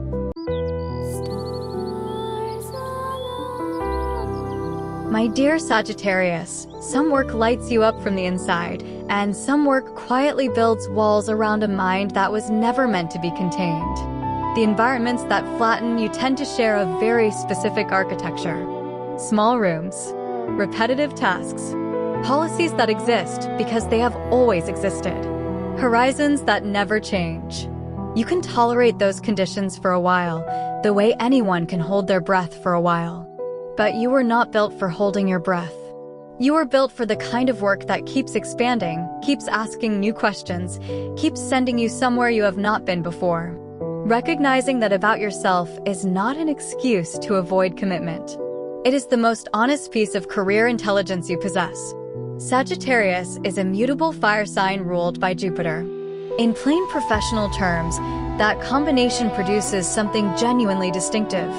My dear Sagittarius, some work lights you up from the inside, and some work quietly builds walls around a mind that was never meant to be contained. The environments that flatten you tend to share a very specific architecture. Small rooms, repetitive tasks, policies that exist because they have always existed, horizons that never change. You can tolerate those conditions for a while, the way anyone can hold their breath for a while. But you were not built for holding your breath. You were built for the kind of work that keeps expanding, keeps asking new questions, keeps sending you somewhere you have not been before. Recognizing that about yourself is not an excuse to avoid commitment. It is the most honest piece of career intelligence you possess. Sagittarius is a mutable fire sign ruled by Jupiter. In plain professional terms, that combination produces something genuinely distinctive.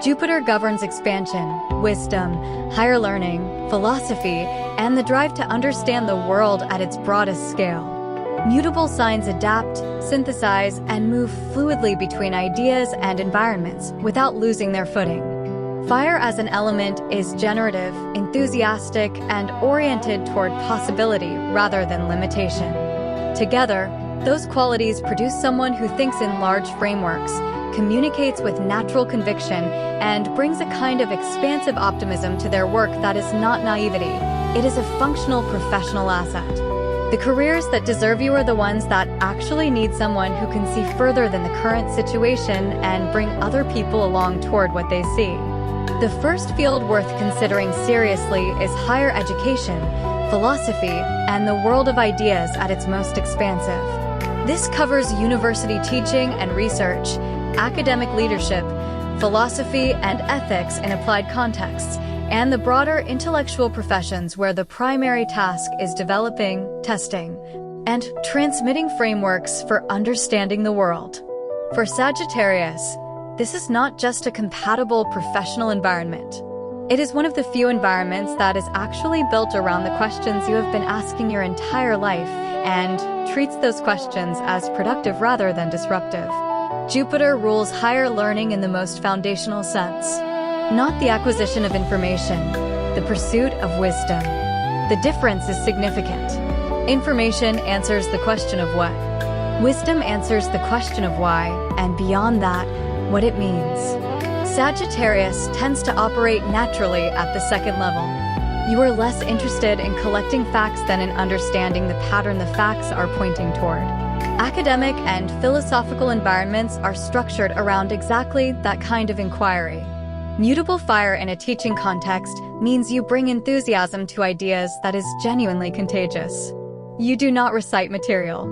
Jupiter governs expansion, wisdom, higher learning, philosophy, and the drive to understand the world at its broadest scale. Mutable signs adapt, synthesize, and move fluidly between ideas and environments without losing their footing. Fire as an element is generative, enthusiastic, and oriented toward possibility rather than limitation. Together, those qualities produce someone who thinks in large frameworks, communicates with natural conviction, and brings a kind of expansive optimism to their work that is not naivety. It is a functional professional asset. The careers that deserve you are the ones that actually need someone who can see further than the current situation and bring other people along toward what they see. The first field worth considering seriously is higher education, philosophy, and the world of ideas at its most expansive. This covers university teaching and research, academic leadership, philosophy and ethics in applied contexts, and the broader intellectual professions where the primary task is developing, testing, and transmitting frameworks for understanding the world. For Sagittarius, this is not just a compatible professional environment. It is one of the few environments that is actually built around the questions you have been asking your entire life and treats those questions as productive rather than disruptive. Jupiter rules higher learning in the most foundational sense, not the acquisition of information, the pursuit of wisdom. The difference is significant. Information answers the question of what. Wisdom answers the question of why, and beyond that, what it means. Sagittarius tends to operate naturally at the second level. You are less interested in collecting facts than in understanding the pattern the facts are pointing toward. Academic and philosophical environments are structured around exactly that kind of inquiry. Mutable fire in a teaching context means you bring enthusiasm to ideas that is genuinely contagious. You do not recite material.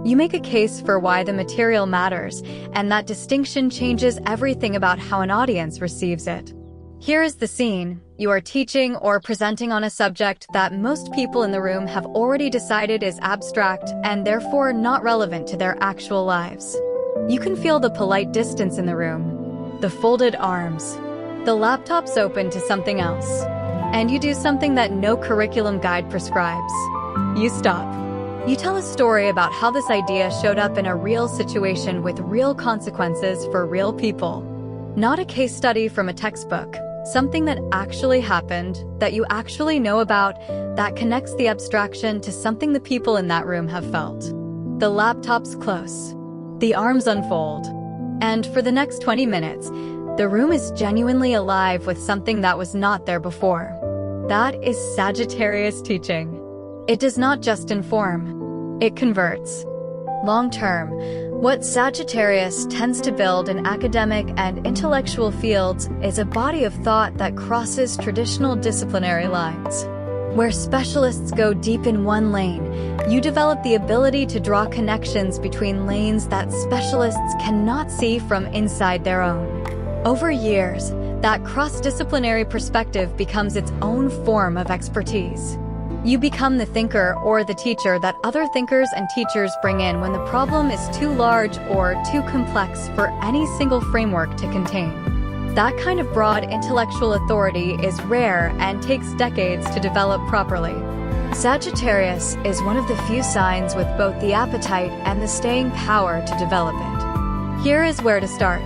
You make a case for why the material matters, and that distinction changes everything about how an audience receives it. Here is the scene. You are teaching or presenting on a subject that most people in the room have already decided is abstract and therefore not relevant to their actual lives. You can feel the polite distance in the room, the folded arms. The laptop's open to something else, and you do something that no curriculum guide prescribes. You stop. You tell a story about how this idea showed up in a real situation with real consequences for real people. Not a case study from a textbook, something that actually happened, that you actually know about, that connects the abstraction to something the people in that room have felt. The laptop's close. The arms unfold. And for the next 20 minutes, the room is genuinely alive with something that was not there before. That is Sagittarius teaching. It does not just inform, it converts. Long-term, what Sagittarius tends to build in academic and intellectual fields is a body of thought that crosses traditional disciplinary lines. Where specialists go deep in one lane, you develop the ability to draw connections between lanes that specialists cannot see from inside their own. Over years, that cross-disciplinary perspective becomes its own form of expertise. You become the thinker or the teacher that other thinkers and teachers bring in when the problem is too large or too complex for any single framework to contain. That kind of broad intellectual authority is rare and takes decades to develop properly. Sagittarius is one of the few signs with both the appetite and the staying power to develop it. Here is where to start.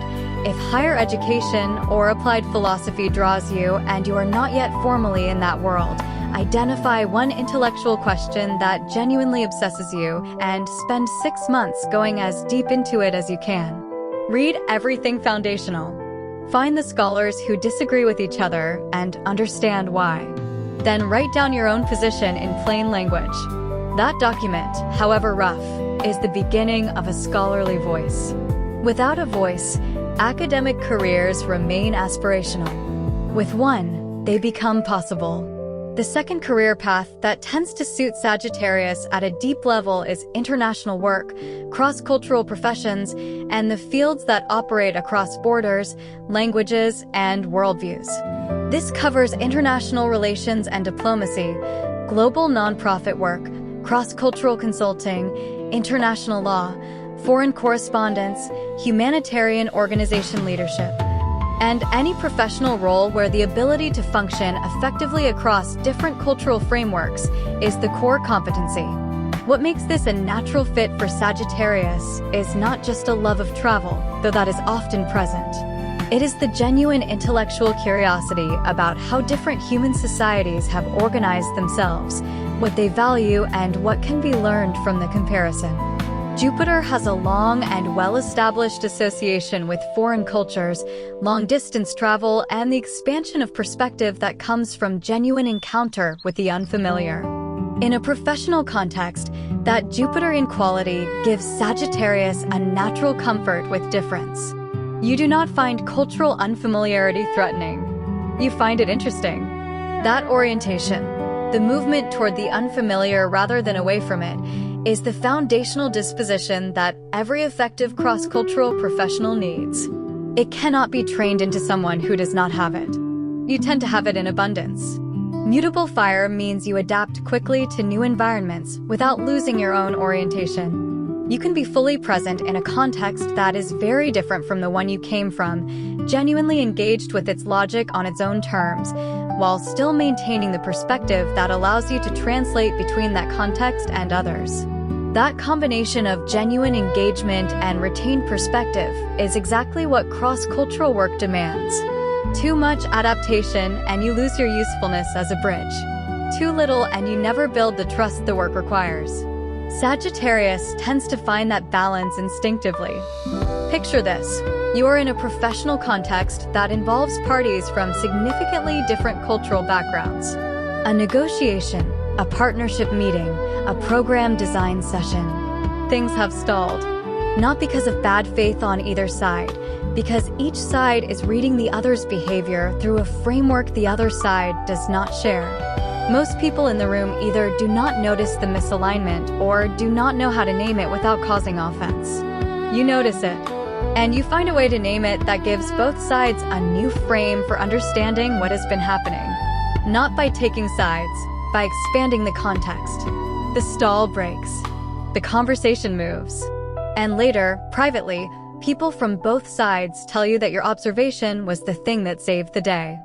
If higher education or applied philosophy draws you and you are not yet formally in that world, identify one intellectual question that genuinely obsesses you and spend 6 months going as deep into it as you can. Read everything foundational. Find the scholars who disagree with each other and understand why. Then write down your own position in plain language. That document, however rough, is the beginning of a scholarly voice. Without a voice, academic careers remain aspirational. With one, they become possible. The second career path that tends to suit Sagittarius at a deep level is international work, cross-cultural professions, and the fields that operate across borders, languages, and worldviews. This covers international relations and diplomacy, global nonprofit work, cross-cultural consulting, international law, foreign correspondence, humanitarian organization leadership, and any professional role where the ability to function effectively across different cultural frameworks is the core competency. What makes this a natural fit for Sagittarius is not just a love of travel, though that is often present. It is the genuine intellectual curiosity about how different human societies have organized themselves, what they value, and what can be learned from the comparison. Jupiter has a long and well-established association with foreign cultures, long-distance travel, and the expansion of perspective that comes from genuine encounter with the unfamiliar. In a professional context, that Jupiterian quality gives Sagittarius a natural comfort with difference. You do not find cultural unfamiliarity threatening. You find it interesting. That orientation, the movement toward the unfamiliar rather than away from it, is the foundational disposition that every effective cross-cultural professional needs. It cannot be trained into someone who does not have it. You tend to have it in abundance. Mutable fire means you adapt quickly to new environments without losing your own orientation. You can be fully present in a context that is very different from the one you came from, genuinely engaged with its logic on its own terms, while still maintaining the perspective that allows you to translate between that context and others. That combination of genuine engagement and retained perspective is exactly what cross-cultural work demands. Too much adaptation and you lose your usefulness as a bridge. Too little and you never build the trust the work requires. Sagittarius tends to find that balance instinctively. Picture this. You are in a professional context that involves parties from significantly different cultural backgrounds. A negotiation, a partnership meeting, a program design session. Things have stalled. Not because of bad faith on either side, because each side is reading the other's behavior through a framework the other side does not share. Most people in the room either do not notice the misalignment or do not know how to name it without causing offense. You notice it, and you find a way to name it that gives both sides a new frame for understanding what has been happening. Not by taking sides, by expanding the context. The stall breaks. The conversation moves. And later, privately, people from both sides tell you that your observation was the thing that saved the day.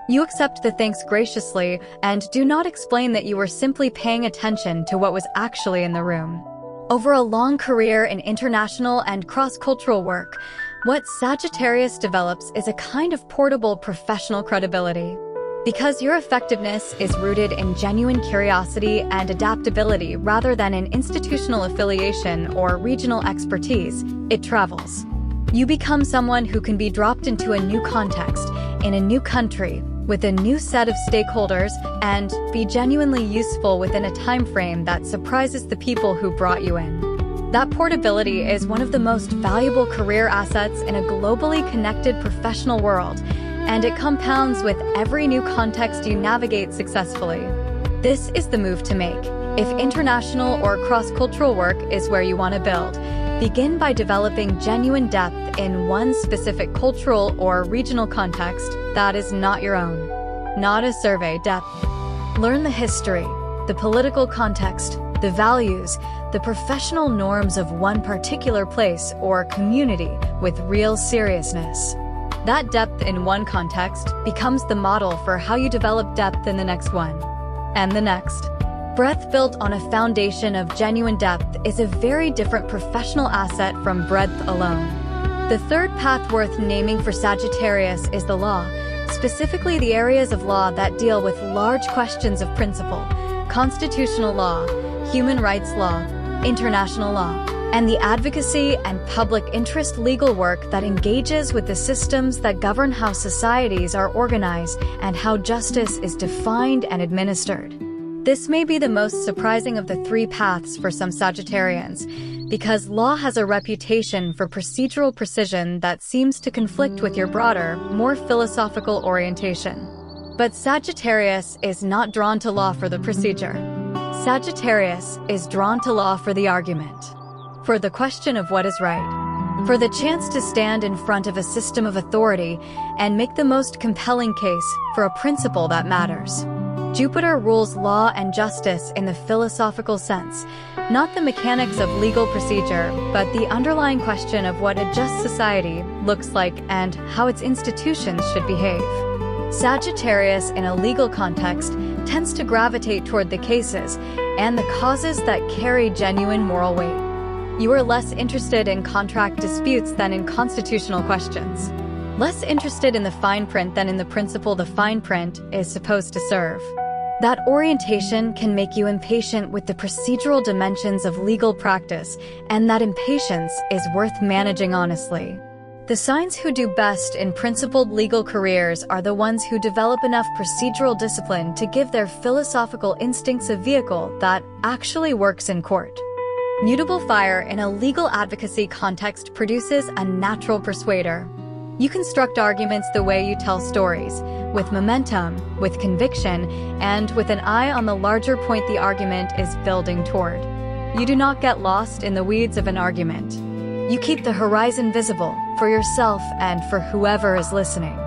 You accept the thanks graciously and do not explain that you were simply paying attention to what was actually in the room. Over a long career in international and cross-cultural work, what Sagittarius develops is a kind of portable professional credibility. Because your effectiveness is rooted in genuine curiosity and adaptability rather than in institutional affiliation or regional expertise, it travels. You become someone who can be dropped into a new context, in a new country, with a new set of stakeholders, and be genuinely useful within a time frame that surprises the people who brought you in. That portability is one of the most valuable career assets in a globally connected professional world, and it compounds with every new context you navigate successfully. This is the move to make. If international or cross-cultural work is where you want to build, begin by developing genuine depth in one specific cultural or regional context that is not your own. Not a survey depth. Learn the history, the political context, the values, the professional norms of one particular place or community with real seriousness. That depth in one context becomes the model for how you develop depth in the next one. And the next. Breadth built on a foundation of genuine depth is a very different professional asset from breadth alone. The third path worth naming for Sagittarius is the law, specifically the areas of law that deal with large questions of principle, constitutional law, human rights law, international law, and the advocacy and public interest legal work that engages with the systems that govern how societies are organized and how justice is defined and administered. This may be the most surprising of the three paths for some Sagittarians, because law has a reputation for procedural precision that seems to conflict with your broader, more philosophical orientation. But Sagittarius is not drawn to law for the procedure. Sagittarius is drawn to law for the argument. For the question of what is right. For the chance to stand in front of a system of authority and make the most compelling case for a principle that matters. Jupiter rules law and justice in the philosophical sense, not the mechanics of legal procedure, but the underlying question of what a just society looks like and how its institutions should behave. Sagittarius in a legal context tends to gravitate toward the cases and the causes that carry genuine moral weight. You are less interested in contract disputes than in constitutional questions. Less interested in the fine print than in the principle the fine print is supposed to serve. That orientation can make you impatient with the procedural dimensions of legal practice, and that impatience is worth managing honestly. The signs who do best in principled legal careers are the ones who develop enough procedural discipline to give their philosophical instincts a vehicle that actually works in court. Mutable fire in a legal advocacy context produces a natural persuader. You construct arguments the way you tell stories, with momentum, with conviction, and with an eye on the larger point the argument is building toward. You do not get lost in the weeds of an argument. You keep the horizon visible for yourself and for whoever is listening.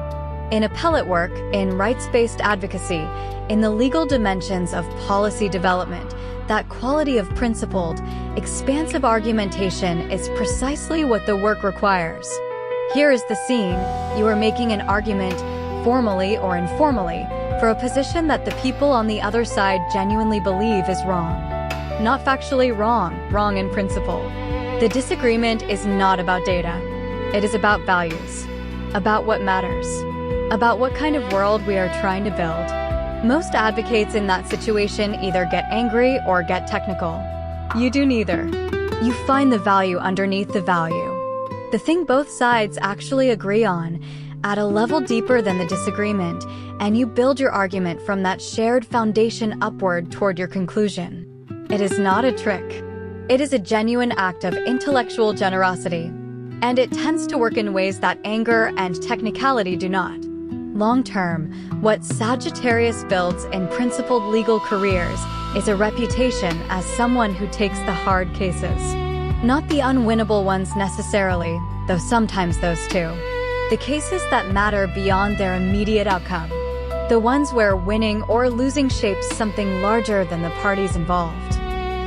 In appellate work, in rights-based advocacy, in the legal dimensions of policy development, that quality of principled, expansive argumentation is precisely what the work requires. Here is the scene. You are making an argument, formally or informally, for a position that the people on the other side genuinely believe is wrong. Not factually wrong, wrong in principle. The disagreement is not about data. It is about values, about what matters, about what kind of world we are trying to build. Most advocates in that situation either get angry or get technical. You do neither. You find the value underneath the value. The thing both sides actually agree on, at a level deeper than the disagreement, and you build your argument from that shared foundation upward toward your conclusion. It is not a trick. It is a genuine act of intellectual generosity, and it tends to work in ways that anger and technicality do not. Long-term, what Sagittarius builds in principled legal careers is a reputation as someone who takes the hard cases. Not the unwinnable ones necessarily, though sometimes those too. The cases that matter beyond their immediate outcome. The ones where winning or losing shapes something larger than the parties involved.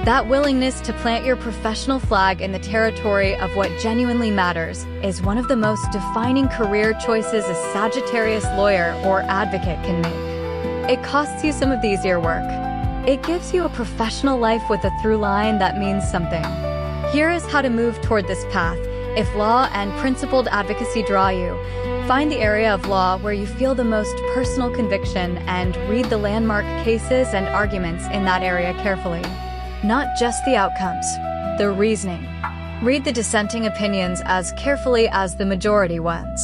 That willingness to plant your professional flag in the territory of what genuinely matters is one of the most defining career choices a Sagittarius lawyer or advocate can make. It costs you some of the easier work. It gives you a professional life with a through line that means something. Here is how to move toward this path. If law and principled advocacy draw you, find the area of law where you feel the most personal conviction and read the landmark cases and arguments in that area carefully. Not just the outcomes, the reasoning. Read the dissenting opinions as carefully as the majority ones.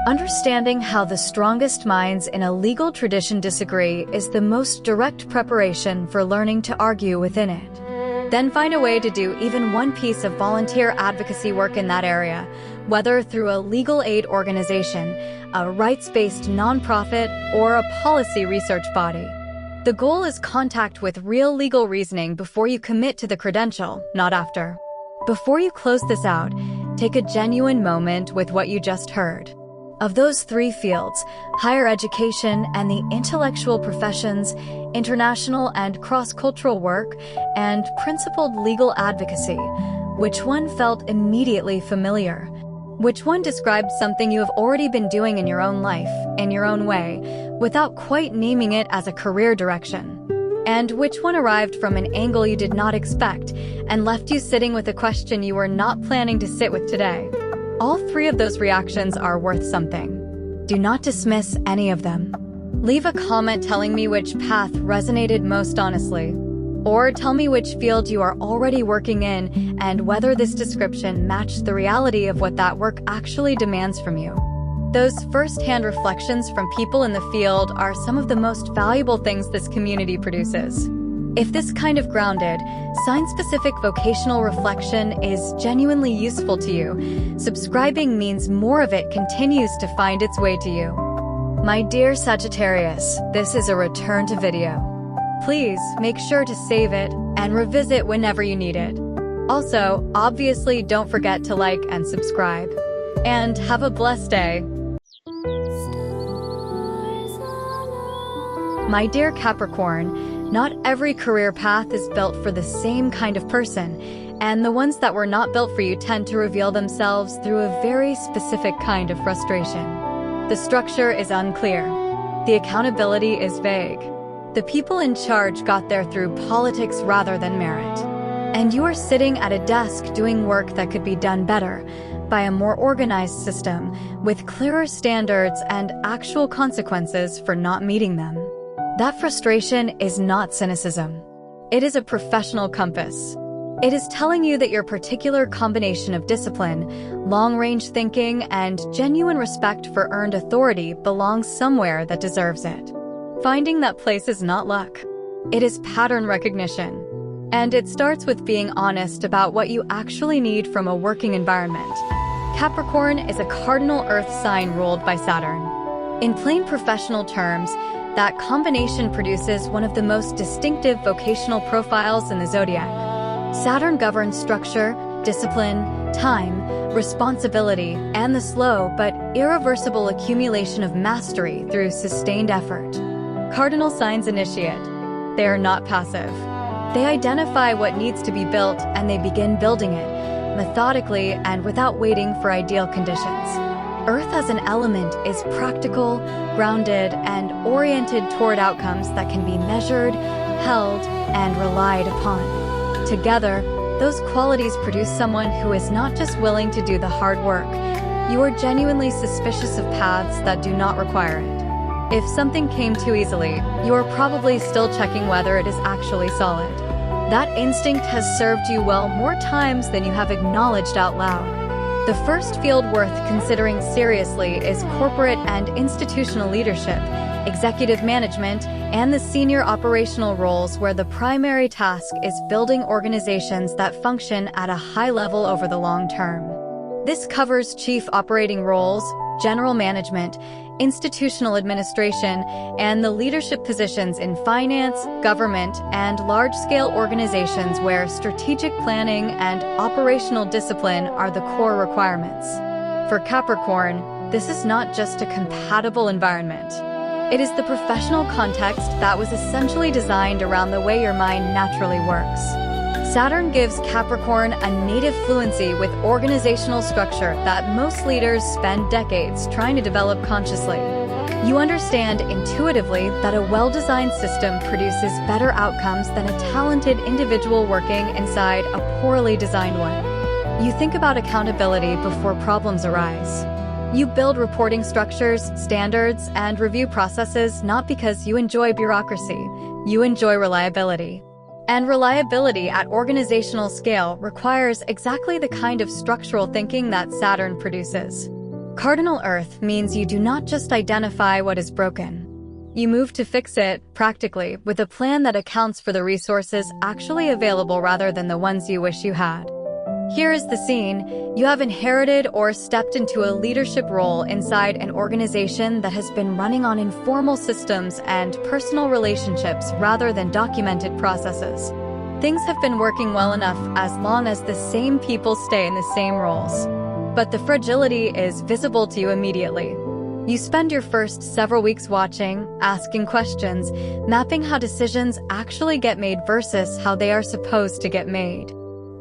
Understanding how the strongest minds in a legal tradition disagree is the most direct preparation for learning to argue within it. Then find a way to do even one piece of volunteer advocacy work in that area, whether through a legal aid organization, a rights-based nonprofit, or a policy research body. The goal is contact with real legal reasoning before you commit to the credential, not after. Before you close this out, take a genuine moment with what you just heard. Of those three fields, higher education and the intellectual professions, international and cross-cultural work, and principled legal advocacy, which one felt immediately familiar? Which one described something you have already been doing in your own life, in your own way, without quite naming it as a career direction? And which one arrived from an angle you did not expect and left you sitting with a question you were not planning to sit with today? All three of those reactions are worth something. Do not dismiss any of them. Leave a comment telling me which path resonated most honestly. Or tell me which field you are already working in and whether this description matched the reality of what that work actually demands from you. Those first-hand reflections from people in the field are some of the most valuable things this community produces. If this kind of grounded, sign-specific vocational reflection is genuinely useful to you, subscribing means more of it continues to find its way to you. My dear Sagittarius, this is a return to video. Please make sure to save it and revisit whenever you need it. Also, obviously don't forget to like and subscribe. And have a blessed day. My dear Capricorn, not every career path is built for the same kind of person, and the ones that were not built for you tend to reveal themselves through a very specific kind of frustration. The structure is unclear. The accountability is vague. The people in charge got there through politics rather than merit. And you are sitting at a desk doing work that could be done better by a more organized system with clearer standards and actual consequences for not meeting them. That frustration is not cynicism. It is a professional compass. It is telling you that your particular combination of discipline, long-range thinking, and genuine respect for earned authority belongs somewhere that deserves it. Finding that place is not luck. It is pattern recognition. And it starts with being honest about what you actually need from a working environment. Capricorn is a cardinal earth sign ruled by Saturn. In plain professional terms, that combination produces one of the most distinctive vocational profiles in the Zodiac. Saturn governs structure, discipline, time, responsibility, and the slow but irreversible accumulation of mastery through sustained effort. Cardinal signs initiate. They are not passive. They identify what needs to be built and they begin building it, methodically and without waiting for ideal conditions. Earth as an element is practical, grounded, and oriented toward outcomes that can be measured, held, and relied upon. Together, those qualities produce someone who is not just willing to do the hard work. You are genuinely suspicious of paths that do not require it. If something came too easily, you are probably still checking whether it is actually solid. That instinct has served you well more times than you have acknowledged out loud. The first field worth considering seriously is corporate and institutional leadership, executive management, and the senior operational roles where the primary task is building organizations that function at a high level over the long term. This covers chief operating roles, general management, institutional administration, and the leadership positions in finance, government, and large-scale organizations where strategic planning and operational discipline are the core requirements. For Capricorn, this is not just a compatible environment. It is the professional context that was essentially designed around the way your mind naturally works. Saturn gives Capricorn a native fluency with organizational structure that most leaders spend decades trying to develop consciously. You understand intuitively that a well-designed system produces better outcomes than a talented individual working inside a poorly designed one. You think about accountability before problems arise. You build reporting structures, standards, and review processes not because you enjoy bureaucracy. You enjoy reliability. And reliability at organizational scale requires exactly the kind of structural thinking that Saturn produces. Cardinal Earth means you do not just identify what is broken. You move to fix it, practically, with a plan that accounts for the resources actually available rather than the ones you wish you had. Here is the scene. You have inherited or stepped into a leadership role inside an organization that has been running on informal systems and personal relationships rather than documented processes. Things have been working well enough as long as the same people stay in the same roles. But the fragility is visible to you immediately. You spend your first several weeks watching, asking questions, mapping how decisions actually get made versus how they are supposed to get made.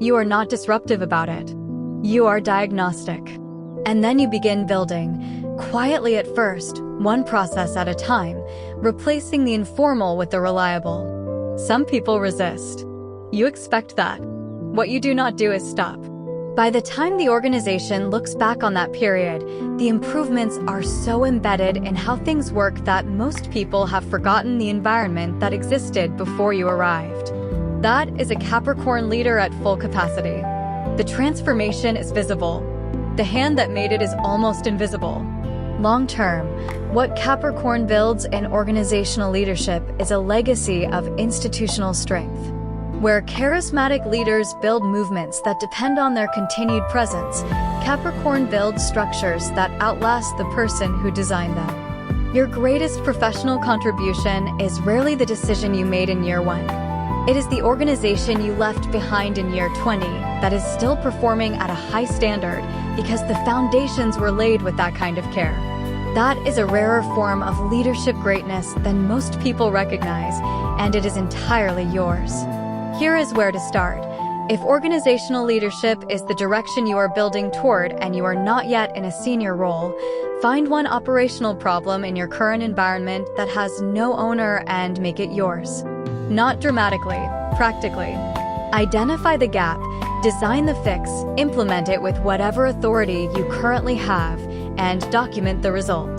You are not disruptive about it. You are diagnostic. And then you begin building, quietly at first, one process at a time, replacing the informal with the reliable. Some people resist. You expect that. What you do not do is stop. By the time the organization looks back on that period, the improvements are so embedded in how things work that most people have forgotten the environment that existed before you arrived. That is a Capricorn leader at full capacity. The transformation is visible. The hand that made it is almost invisible. Long term, what Capricorn builds in organizational leadership is a legacy of institutional strength. Where charismatic leaders build movements that depend on their continued presence, Capricorn builds structures that outlast the person who designed them. Your greatest professional contribution is rarely the decision you made in year 1. It is the organization you left behind in year 20 that is still performing at a high standard because the foundations were laid with that kind of care. That is a rarer form of leadership greatness than most people recognize, and it is entirely yours. Here is where to start. If organizational leadership is the direction you are building toward and you are not yet in a senior role, find one operational problem in your current environment that has no owner and make it yours. Not dramatically, practically. Identify the gap, design the fix, implement it with whatever authority you currently have, and document the result.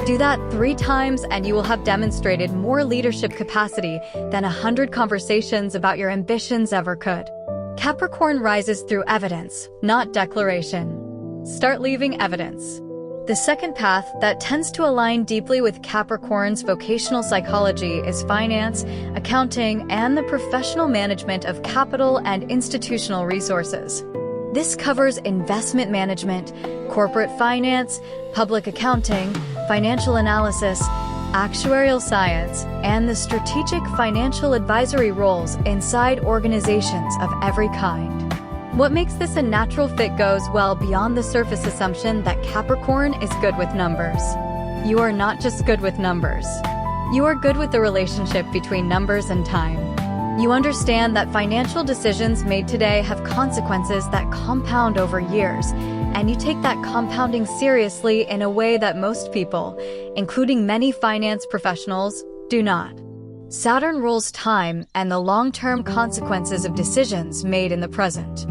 Do that 3 times and you will have demonstrated more leadership capacity than 100 conversations about your ambitions ever could. Capricorn rises through evidence, not declaration. Start leaving evidence. The second path that tends to align deeply with Capricorn's vocational psychology is finance, accounting, and the professional management of capital and institutional resources. This covers investment management, corporate finance, public accounting, financial analysis, actuarial science, and the strategic financial advisory roles inside organizations of every kind. What makes this a natural fit goes well beyond the surface assumption that Capricorn is good with numbers. You are not just good with numbers. You are good with the relationship between numbers and time. You understand that financial decisions made today have consequences that compound over years, and you take that compounding seriously in a way that most people, including many finance professionals, do not. Saturn rules time and the long-term consequences of decisions made in the present.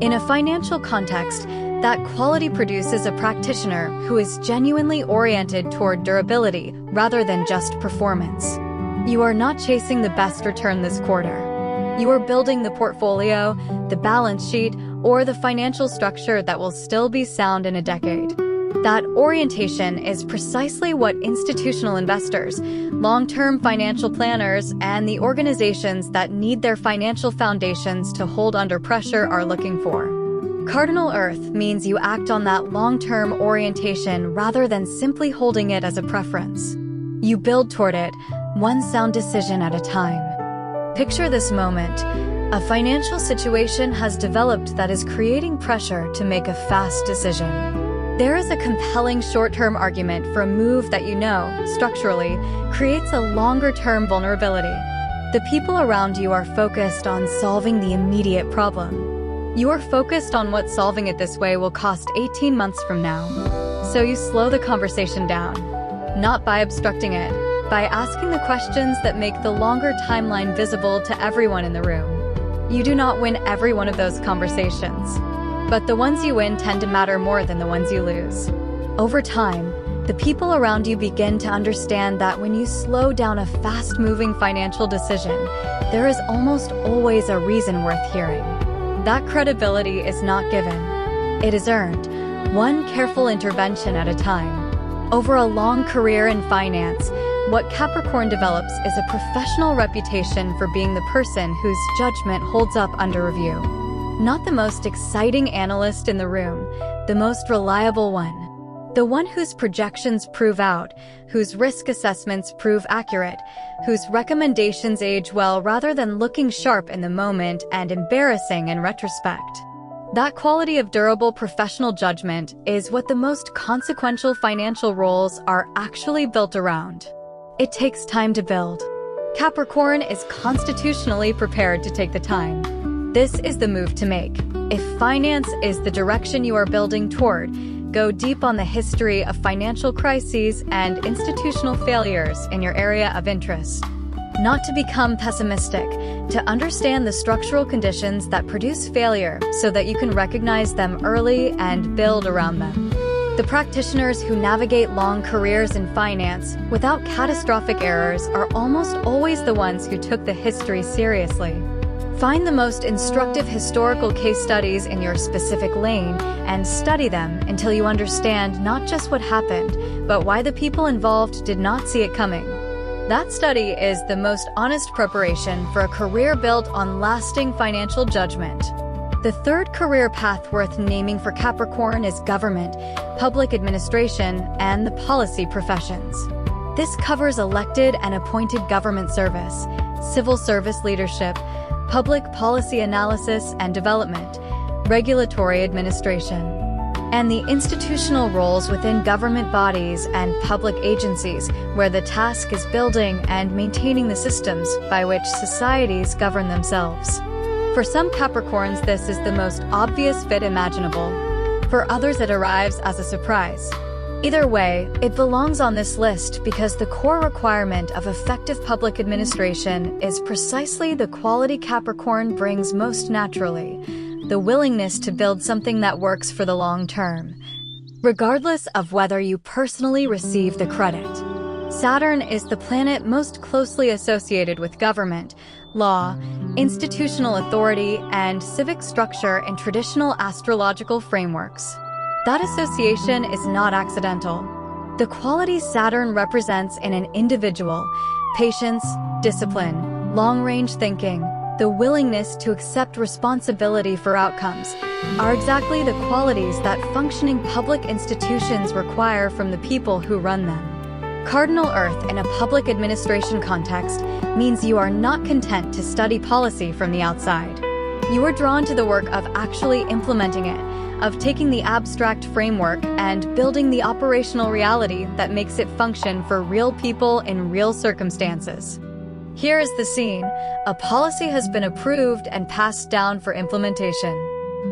In a financial context, that quality produces a practitioner who is genuinely oriented toward durability rather than just performance. You are not chasing the best return this quarter. You are building the portfolio, the balance sheet, or the financial structure that will still be sound in a decade. That orientation is precisely what institutional investors, long-term financial planners, and the organizations that need their financial foundations to hold under pressure are looking for. Cardinal Earth means you act on that long-term orientation rather than simply holding it as a preference. You build toward it, one sound decision at a time. Picture this moment. A financial situation has developed that is creating pressure to make a fast decision. There is a compelling short-term argument for a move that structurally, creates a longer-term vulnerability. The people around you are focused on solving the immediate problem. You are focused on what solving it this way will cost 18 months from now. So you slow the conversation down, not by obstructing it, by asking the questions that make the longer timeline visible to everyone in the room. You do not win every one of those conversations, but the ones you win tend to matter more than the ones you lose. Over time, the people around you begin to understand that when you slow down a fast-moving financial decision, there is almost always a reason worth hearing. That credibility is not given. It is earned, one careful intervention at a time. Over a long career in finance, what Capricorn develops is a professional reputation for being the person whose judgment holds up under review. Not the most exciting analyst in the room, the most reliable one. The one whose projections prove out, whose risk assessments prove accurate, whose recommendations age well rather than looking sharp in the moment and embarrassing in retrospect. That quality of durable professional judgment is what the most consequential financial roles are actually built around. It takes time to build. Capricorn is constitutionally prepared to take the time. This is the move to make. If finance is the direction you are building toward, go deep on the history of financial crises and institutional failures in your area of interest. Not to become pessimistic, to understand the structural conditions that produce failure so that you can recognize them early and build around them. The practitioners who navigate long careers in finance without catastrophic errors are almost always the ones who took the history seriously. Find the most instructive historical case studies in your specific lane and study them until you understand not just what happened, but why the people involved did not see it coming. That study is the most honest preparation for a career built on lasting financial judgment. The third career path worth naming for Capricorn is government, public administration, and the policy professions. This covers elected and appointed government service, civil service leadership, public policy analysis and development, regulatory administration, and the institutional roles within government bodies and public agencies where the task is building and maintaining the systems by which societies govern themselves. For some Capricorns, this is the most obvious fit imaginable. For others, it arrives as a surprise. Either way, it belongs on this list because the core requirement of effective public administration is precisely the quality Capricorn brings most naturally, the willingness to build something that works for the long term, regardless of whether you personally receive the credit. Saturn is the planet most closely associated with government, law, institutional authority, and civic structure in traditional astrological frameworks. That association is not accidental. The quality Saturn represents in an individual, patience, discipline, long-range thinking, the willingness to accept responsibility for outcomes, are exactly the qualities that functioning public institutions require from the people who run them. Cardinal Earth in a public administration context means you are not content to study policy from the outside. You are drawn to the work of actually implementing it, of taking the abstract framework and building the operational reality that makes it function for real people in real circumstances. Here is the scene. A policy has been approved and passed down for implementation.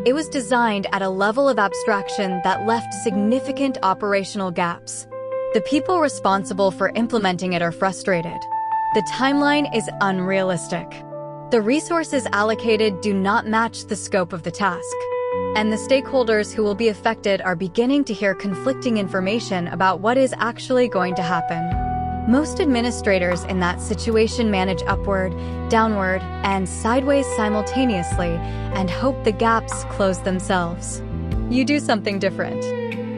It was designed at a level of abstraction that left significant operational gaps. The people responsible for implementing it are frustrated. The timeline is unrealistic. The resources allocated do not match the scope of the task. And the stakeholders who will be affected are beginning to hear conflicting information about what is actually going to happen. Most administrators in that situation manage upward, downward, and sideways simultaneously and hope the gaps close themselves. You do something different.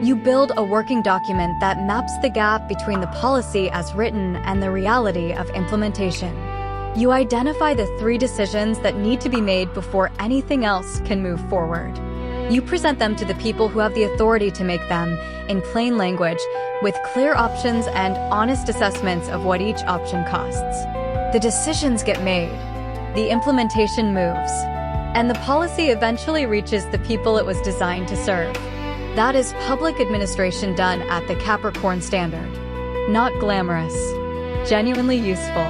You build a working document that maps the gap between the policy as written and the reality of implementation. You identify the 3 decisions that need to be made before anything else can move forward. You present them to the people who have the authority to make them, in plain language, with clear options and honest assessments of what each option costs. The decisions get made, the implementation moves, and the policy eventually reaches the people it was designed to serve. That is public administration done at the Capricorn standard. Not glamorous, genuinely useful.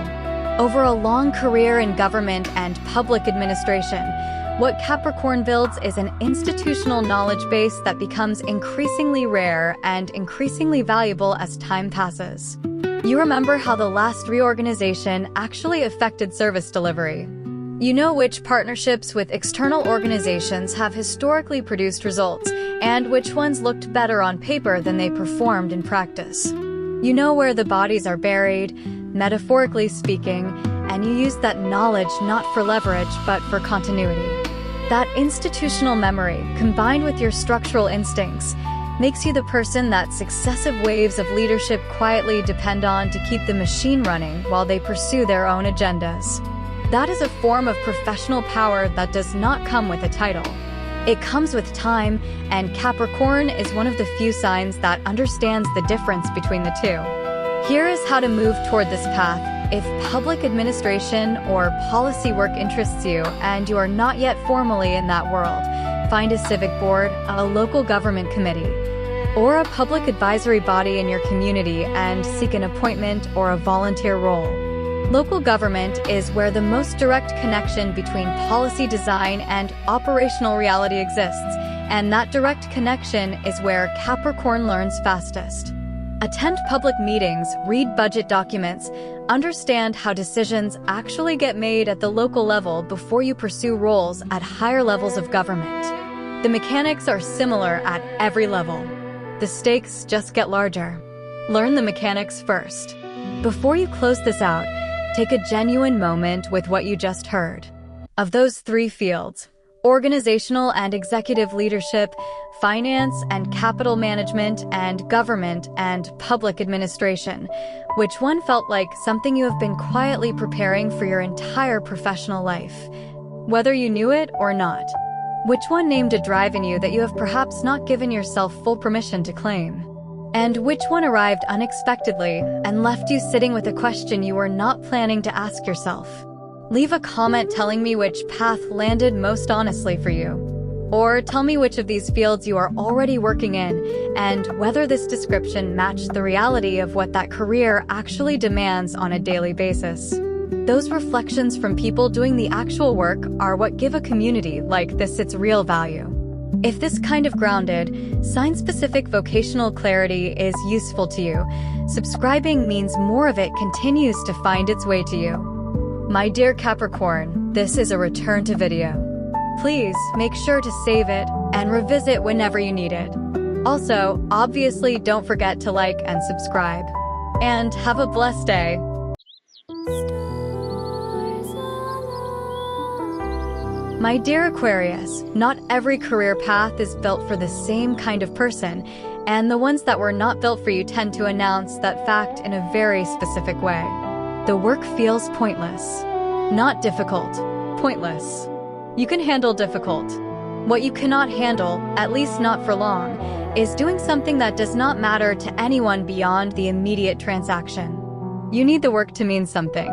Over a long career in government and public administration, what Capricorn builds is an institutional knowledge base that becomes increasingly rare and increasingly valuable as time passes. You remember how the last reorganization actually affected service delivery. You know which partnerships with external organizations have historically produced results, and which ones looked better on paper than they performed in practice. You know where the bodies are buried, metaphorically speaking, and you use that knowledge not for leverage but for continuity. That institutional memory, combined with your structural instincts, makes you the person that successive waves of leadership quietly depend on to keep the machine running while they pursue their own agendas. That is a form of professional power that does not come with a title. It comes with time, and Capricorn is one of the few signs that understands the difference between the two. Here is how to move toward this path. If public administration or policy work interests you and you are not yet formally in that world, find a civic board, a local government committee, or a public advisory body in your community and seek an appointment or a volunteer role. Local government is where the most direct connection between policy design and operational reality exists, and that direct connection is where Capricorn learns fastest. Attend public meetings, read budget documents, understand how decisions actually get made at the local level before you pursue roles at higher levels of government. The mechanics are similar at every level. The stakes just get larger. Learn the mechanics first. Before you close this out, take a genuine moment with what you just heard. Of those 3 fields, organizational and executive leadership, finance and capital management, and government and public administration, which one felt like something you have been quietly preparing for your entire professional life, whether you knew it or not? Which one named a drive in you that you have perhaps not given yourself full permission to claim? And which one arrived unexpectedly and left you sitting with a question you were not planning to ask yourself? Leave a comment telling me which path landed most honestly for you. Or tell me which of these fields you are already working in and whether this description matched the reality of what that career actually demands on a daily basis. Those reflections from people doing the actual work are what give a community like this its real value. If this kind of grounded, sign-specific vocational clarity is useful to you, subscribing means more of it continues to find its way to you. My dear Capricorn, this is a return to video. Please make sure to save it and revisit whenever you need it. Also, obviously don't forget to like and subscribe. And have a blessed day. My dear Aquarius, not every career path is built for the same kind of person, and the ones that were not built for you tend to announce that fact in a very specific way. The work feels pointless. Not difficult, pointless. You can handle difficult. What you cannot handle, at least not for long, is doing something that does not matter to anyone beyond the immediate transaction. You need the work to mean something.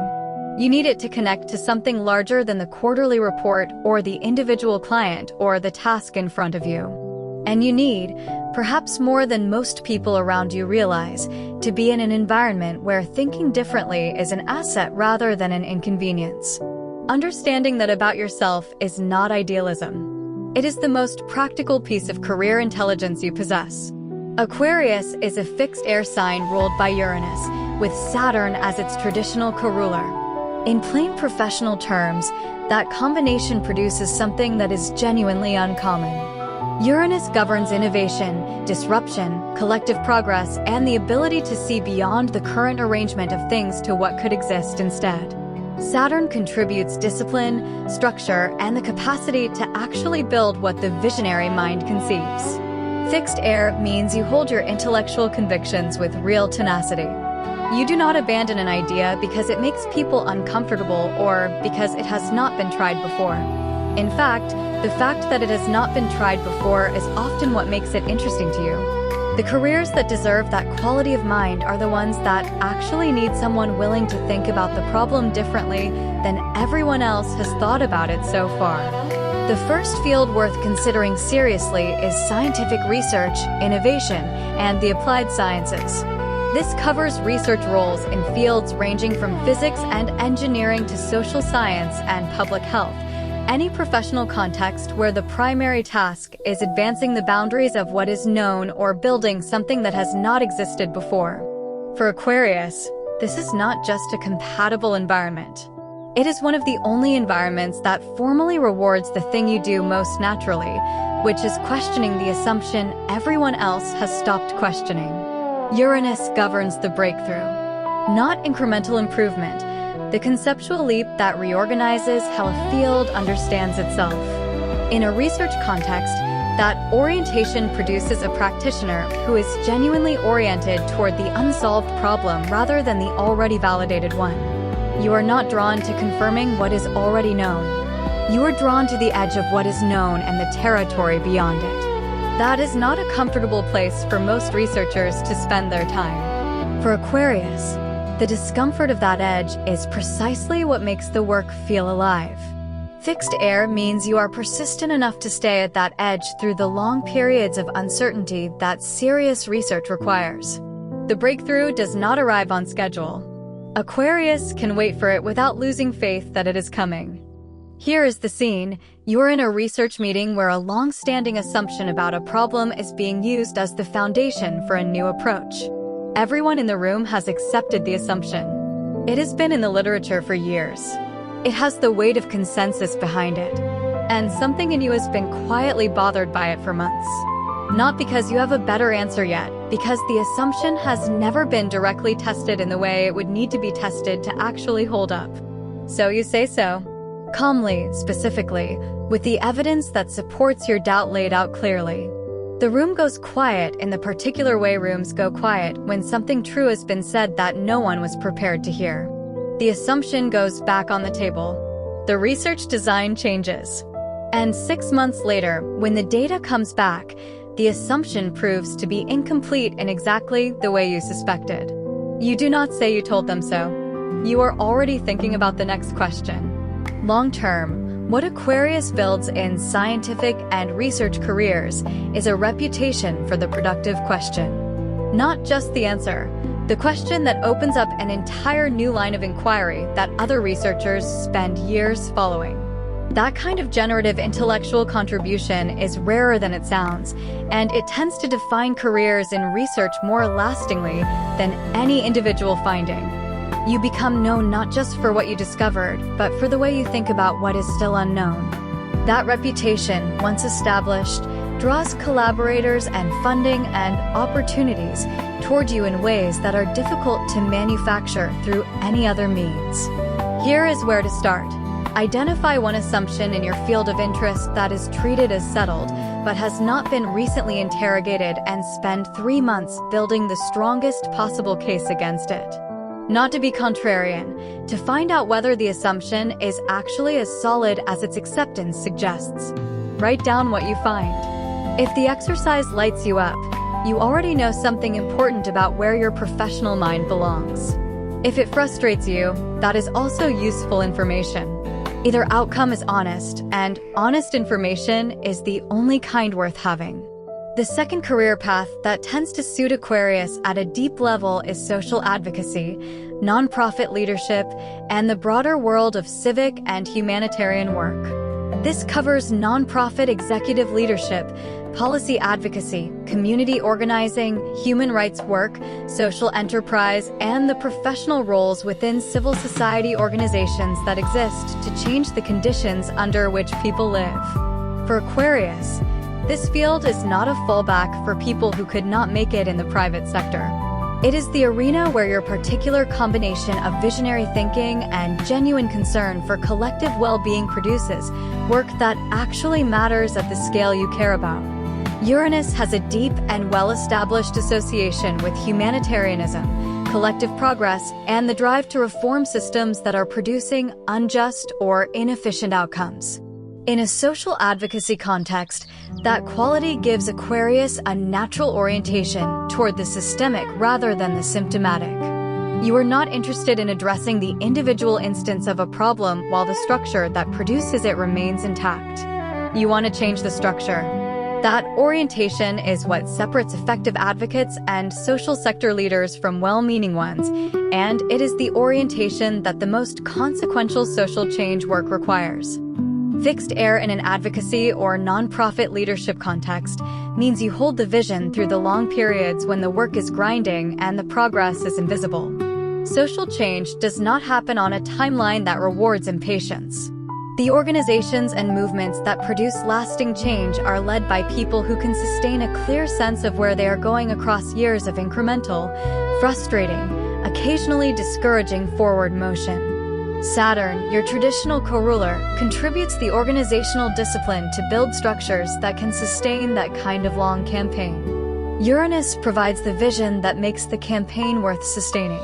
You need it to connect to something larger than the quarterly report or the individual client or the task in front of you. And you need, perhaps more than most people around you realize, to be in an environment where thinking differently is an asset rather than an inconvenience. Understanding that about yourself is not idealism. It is the most practical piece of career intelligence you possess. Aquarius is a fixed air sign ruled by Uranus, with Saturn as its traditional co-ruler. In plain professional terms, that combination produces something that is genuinely uncommon. Uranus governs innovation, disruption, collective progress, and the ability to see beyond the current arrangement of things to what could exist instead. Saturn contributes discipline, structure, and the capacity to actually build what the visionary mind conceives. Fixed air means you hold your intellectual convictions with real tenacity. You do not abandon an idea because it makes people uncomfortable or because it has not been tried before. In fact, the fact that it has not been tried before is often what makes it interesting to you. The careers that deserve that quality of mind are the ones that actually need someone willing to think about the problem differently than everyone else has thought about it so far. The first field worth considering seriously is scientific research, innovation, and the applied sciences. This covers research roles in fields ranging from physics and engineering to social science and public health, any professional context where the primary task is advancing the boundaries of what is known or building something that has not existed before. For Aquarius, this is not just a compatible environment. It is one of the only environments that formally rewards the thing you do most naturally, which is questioning the assumption everyone else has stopped questioning. Uranus governs the breakthrough, not incremental improvement, the conceptual leap that reorganizes how a field understands itself. In a research context, that orientation produces a practitioner who is genuinely oriented toward the unsolved problem rather than the already validated one. You are not drawn to confirming what is already known. You are drawn to the edge of what is known and the territory beyond it. That is not a comfortable place for most researchers to spend their time. For Aquarius, the discomfort of that edge is precisely what makes the work feel alive. Fixed air means you are persistent enough to stay at that edge through the long periods of uncertainty that serious research requires. The breakthrough does not arrive on schedule. Aquarius can wait for it without losing faith that it is coming. Here is the scene. You're in a research meeting where a long-standing assumption about a problem is being used as the foundation for a new approach. Everyone in the room has accepted the assumption. It has been in the literature for years. It has the weight of consensus behind it. And something in you has been quietly bothered by it for months. Not because you have a better answer yet, because the assumption has never been directly tested in the way it would need to be tested to actually hold up. So you say so. Calmly, specifically, with the evidence that supports your doubt laid out clearly. The room goes quiet in the particular way rooms go quiet when something true has been said that no one was prepared to hear. The assumption goes back on the table. The research design changes. And 6 months later, when the data comes back, the assumption proves to be incomplete in exactly the way you suspected. You do not say you told them so. You are already thinking about the next question. Long-term, what Aquarius builds in scientific and research careers is a reputation for the productive question. Not just the answer, the question that opens up an entire new line of inquiry that other researchers spend years following. That kind of generative intellectual contribution is rarer than it sounds, and it tends to define careers in research more lastingly than any individual finding. You become known not just for what you discovered, but for the way you think about what is still unknown. That reputation, once established, draws collaborators and funding and opportunities toward you in ways that are difficult to manufacture through any other means. Here is where to start. Identify one assumption in your field of interest that is treated as settled, but has not been recently interrogated, and spend 3 months building the strongest possible case against it. Not to be contrarian, to find out whether the assumption is actually as solid as its acceptance suggests. Write down what you find. If the exercise lights you up, you already know something important about where your professional mind belongs. If it frustrates you, that is also useful information. Either outcome is honest, and honest information is the only kind worth having. The second career path that tends to suit Aquarius at a deep level is social advocacy, nonprofit leadership, and the broader world of civic and humanitarian work. This covers nonprofit executive leadership, policy advocacy, community organizing, human rights work, social enterprise, and the professional roles within civil society organizations that exist to change the conditions under which people live. For Aquarius, this field is not a fallback for people who could not make it in the private sector. It is the arena where your particular combination of visionary thinking and genuine concern for collective well-being produces work that actually matters at the scale you care about. Uranus has a deep and well-established association with humanitarianism, collective progress, and the drive to reform systems that are producing unjust or inefficient outcomes. In a social advocacy context, that quality gives Aquarius a natural orientation toward the systemic rather than the symptomatic. You are not interested in addressing the individual instance of a problem while the structure that produces it remains intact. You want to change the structure. That orientation is what separates effective advocates and social sector leaders from well-meaning ones, and it is the orientation that the most consequential social change work requires. Fixed air in an advocacy or nonprofit leadership context means you hold the vision through the long periods when the work is grinding and the progress is invisible. Social change does not happen on a timeline that rewards impatience. The organizations and movements that produce lasting change are led by people who can sustain a clear sense of where they are going across years of incremental, frustrating, occasionally discouraging forward motion. Saturn, your traditional co-ruler, contributes the organizational discipline to build structures that can sustain that kind of long campaign. Uranus provides the vision that makes the campaign worth sustaining.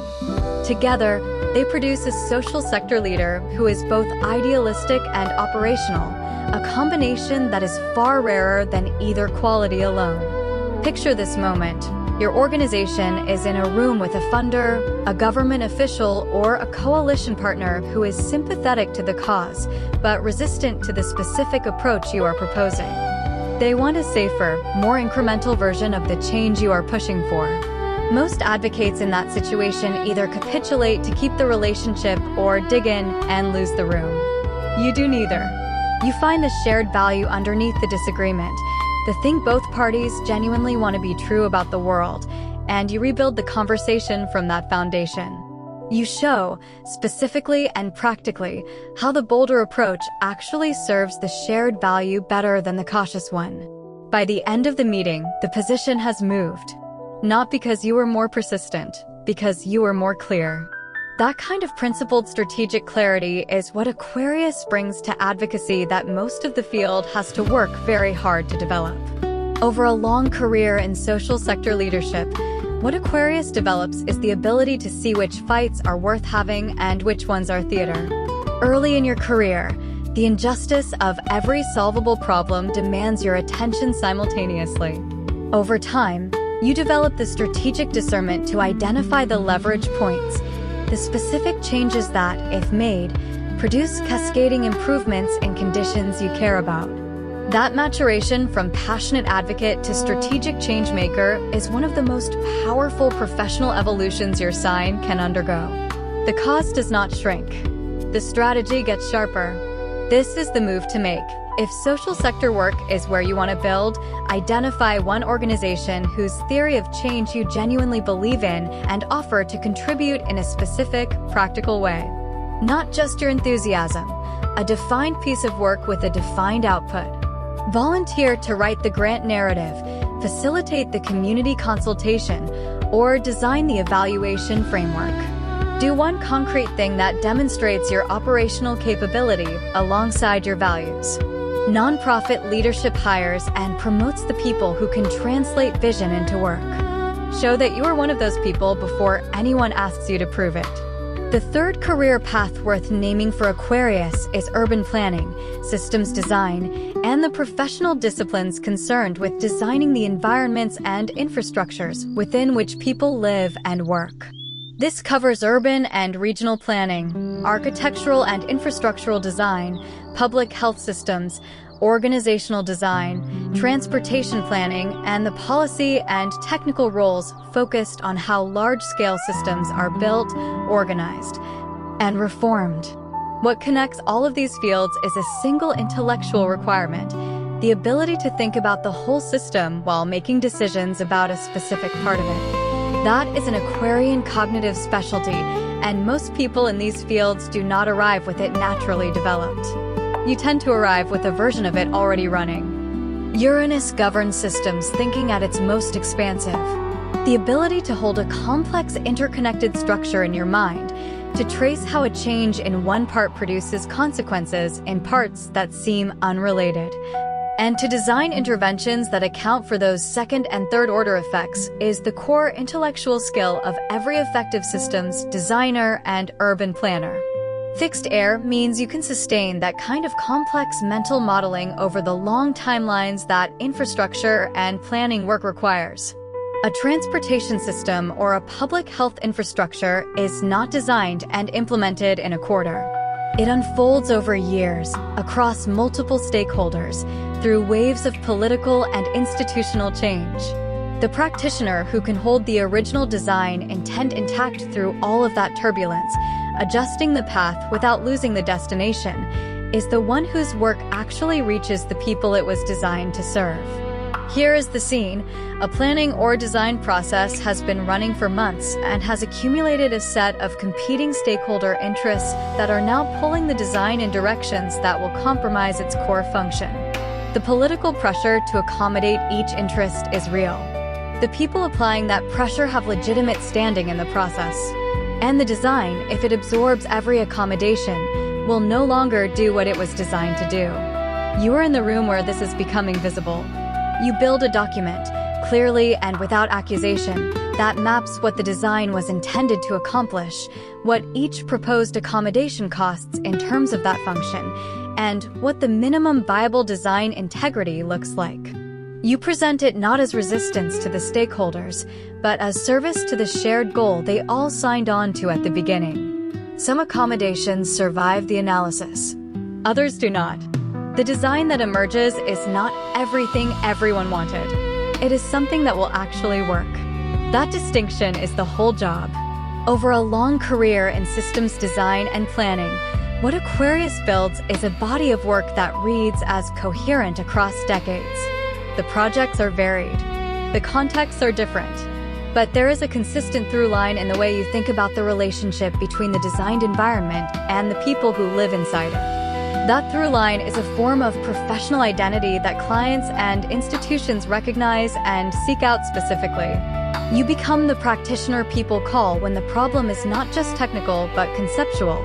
Together, they produce a social sector leader who is both idealistic and operational, a combination that is far rarer than either quality alone. Picture this moment. Your organization is in a room with a funder, a government official, or a coalition partner who is sympathetic to the cause, but resistant to the specific approach you are proposing. They want a safer, more incremental version of the change you are pushing for. Most advocates in that situation either capitulate to keep the relationship or dig in and lose the room. You do neither. You find the shared value underneath the disagreement, the thing both parties genuinely want to be true about the world, and you rebuild the conversation from that foundation. You show, specifically and practically, how the bolder approach actually serves the shared value better than the cautious one. By the end of the meeting, the position has moved. Not because you were more persistent, because you were more clear. That kind of principled strategic clarity is what Aquarius brings to advocacy that most of the field has to work very hard to develop. Over a long career in social sector leadership, what Aquarius develops is the ability to see which fights are worth having and which ones are theater. Early in your career, the injustice of every solvable problem demands your attention simultaneously. Over time, you develop the strategic discernment to identify the leverage points, the specific changes that, if made, produce cascading improvements in conditions you care about. That maturation from passionate advocate to strategic changemaker is one of the most powerful professional evolutions your sign can undergo. The cause does not shrink. The strategy gets sharper. This is the move to make. If social sector work is where you want to build, identify one organization whose theory of change you genuinely believe in and offer to contribute in a specific, practical way. Not just your enthusiasm, a defined piece of work with a defined output. Volunteer to write the grant narrative, facilitate the community consultation, or design the evaluation framework. Do one concrete thing that demonstrates your operational capability alongside your values. Nonprofit leadership hires and promotes the people who can translate vision into work. Show that you are one of those people before anyone asks you to prove it. The third career path worth naming for Aquarius is urban planning, systems design, and the professional disciplines concerned with designing the environments and infrastructures within which people live and work. This covers urban and regional planning, architectural and infrastructural design, public health systems, organizational design, transportation planning, and the policy and technical roles focused on how large-scale systems are built, organized, and reformed. What connects all of these fields is a single intellectual requirement: the ability to think about the whole system while making decisions about a specific part of it. That is an Aquarian cognitive specialty, and most people in these fields do not arrive with it naturally developed. You tend to arrive with a version of it already running. Uranus governs systems thinking at its most expansive. The ability to hold a complex interconnected structure in your mind, to trace how a change in one part produces consequences in parts that seem unrelated, and to design interventions that account for those second and third order effects is the core intellectual skill of every effective systems designer and urban planner. Fixed air means you can sustain that kind of complex mental modeling over the long timelines that infrastructure and planning work requires. A transportation system or a public health infrastructure is not designed and implemented in a quarter. It unfolds over years, across multiple stakeholders, through waves of political and institutional change. The practitioner who can hold the original design intent intact through all of that turbulence, adjusting the path without losing the destination, is the one whose work actually reaches the people it was designed to serve. Here is the scene. A planning or design process has been running for months and has accumulated a set of competing stakeholder interests that are now pulling the design in directions that will compromise its core function. The political pressure to accommodate each interest is real. The people applying that pressure have legitimate standing in the process. And the design, if it absorbs every accommodation, will no longer do what it was designed to do. You are in the room where this is becoming visible. You build a document, clearly and without accusation, that maps what the design was intended to accomplish, what each proposed accommodation costs in terms of that function, and what the minimum viable design integrity looks like. You present it not as resistance to the stakeholders, but as service to the shared goal they all signed on to at the beginning. Some accommodations survive the analysis. Others do not. The design that emerges is not everything everyone wanted. It is something that will actually work. That distinction is the whole job. Over a long career in systems design and planning, what Aquarius builds is a body of work that reads as coherent across decades. The projects are varied. The contexts are different. But there is a consistent through line in the way you think about the relationship between the designed environment and the people who live inside it. That through line is a form of professional identity that clients and institutions recognize and seek out specifically. You become the practitioner people call when the problem is not just technical but conceptual,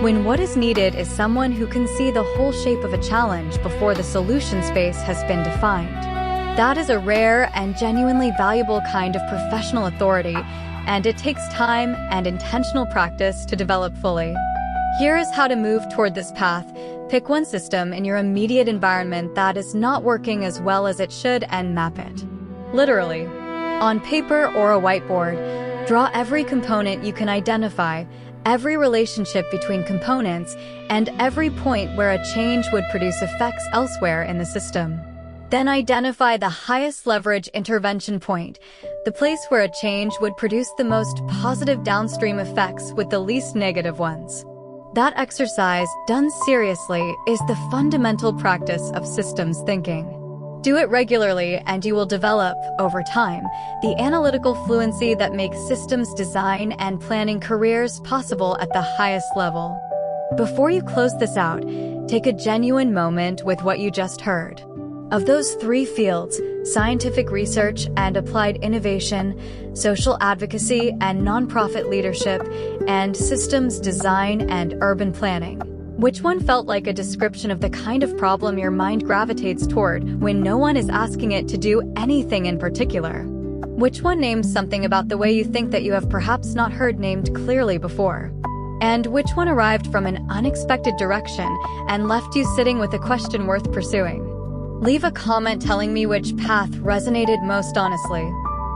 when what is needed is someone who can see the whole shape of a challenge before the solution space has been defined. That is a rare and genuinely valuable kind of professional authority, and it takes time and intentional practice to develop fully. Here is how to move toward this path. Pick one system in your immediate environment that is not working as well as it should and map it. Literally. On paper or a whiteboard, draw every component you can identify, every relationship between components, and every point where a change would produce effects elsewhere in the system. Then identify the highest leverage intervention point, the place where a change would produce the most positive downstream effects with the least negative ones. That exercise, done seriously, is the fundamental practice of systems thinking. Do it regularly and you will develop, over time, the analytical fluency that makes systems design and planning careers possible at the highest level. Before you close this out, take a genuine moment with what you just heard. Of those three fields, scientific research and applied innovation, social advocacy and nonprofit leadership, and systems design and urban planning, which one felt like a description of the kind of problem your mind gravitates toward when no one is asking it to do anything in particular? Which one names something about the way you think that you have perhaps not heard named clearly before? And which one arrived from an unexpected direction and left you sitting with a question worth pursuing? Leave a comment telling me which path resonated most honestly.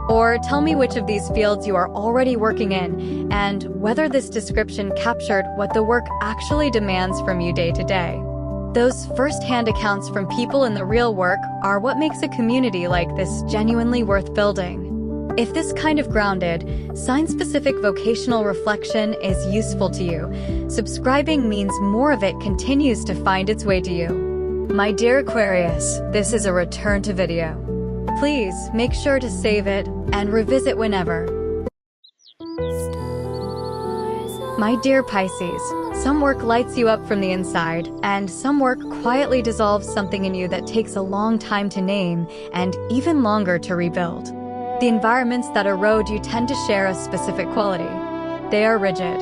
Or tell me which of these fields you are already working in, and whether this description captured what the work actually demands from you day to day. Those first-hand accounts from people in the real work are what makes a community like this genuinely worth building. If this kind of grounded, sign-specific vocational reflection is useful to you, subscribing means more of it continues to find its way to you. My dear Aquarius, this is a return to video. Please make sure to save it and revisit whenever. My dear Pisces, some work lights you up from the inside, and some work quietly dissolves something in you that takes a long time to name and even longer to rebuild. The environments that erode you tend to share a specific quality. They are rigid.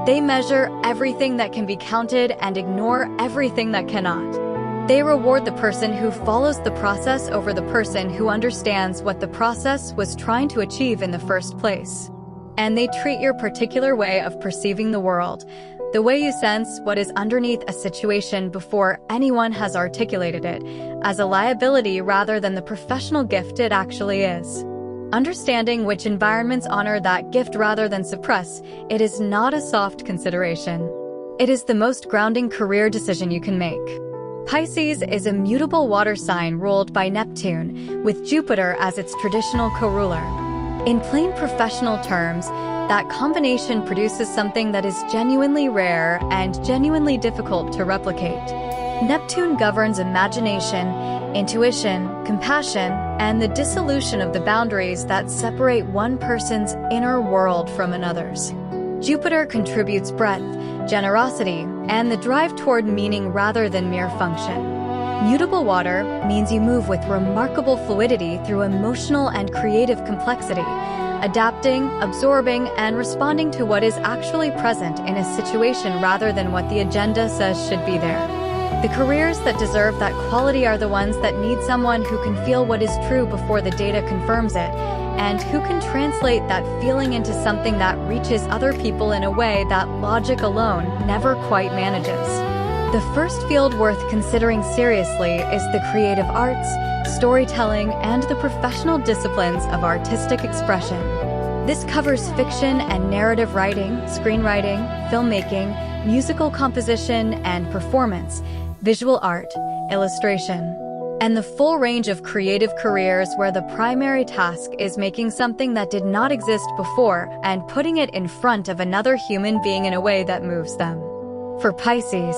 They measure everything that can be counted and ignore everything that cannot. They reward the person who follows the process over the person who understands what the process was trying to achieve in the first place. And they treat your particular way of perceiving the world, the way you sense what is underneath a situation before anyone has articulated it, as a liability rather than the professional gift it actually is. Understanding which environments honor that gift rather than suppress it is not a soft consideration. It is the most grounding career decision you can make. Pisces is a mutable water sign ruled by Neptune, with Jupiter as its traditional co-ruler. In plain professional terms, that combination produces something that is genuinely rare and genuinely difficult to replicate. Neptune governs imagination, intuition, compassion, and the dissolution of the boundaries that separate one person's inner world from another's. Jupiter contributes breadth, generosity, and the drive toward meaning rather than mere function. Mutable water means you move with remarkable fluidity through emotional and creative complexity, adapting, absorbing, and responding to what is actually present in a situation rather than what the agenda says should be there. The careers that deserve that quality are the ones that need someone who can feel what is true before the data confirms it, and who can translate that feeling into something that reaches other people in a way that logic alone never quite manages. The first field worth considering seriously is the creative arts, storytelling, and the professional disciplines of artistic expression. This covers fiction and narrative writing, screenwriting, filmmaking, musical composition and performance, visual art, illustration, and the full range of creative careers where the primary task is making something that did not exist before and putting it in front of another human being in a way that moves them. For Pisces,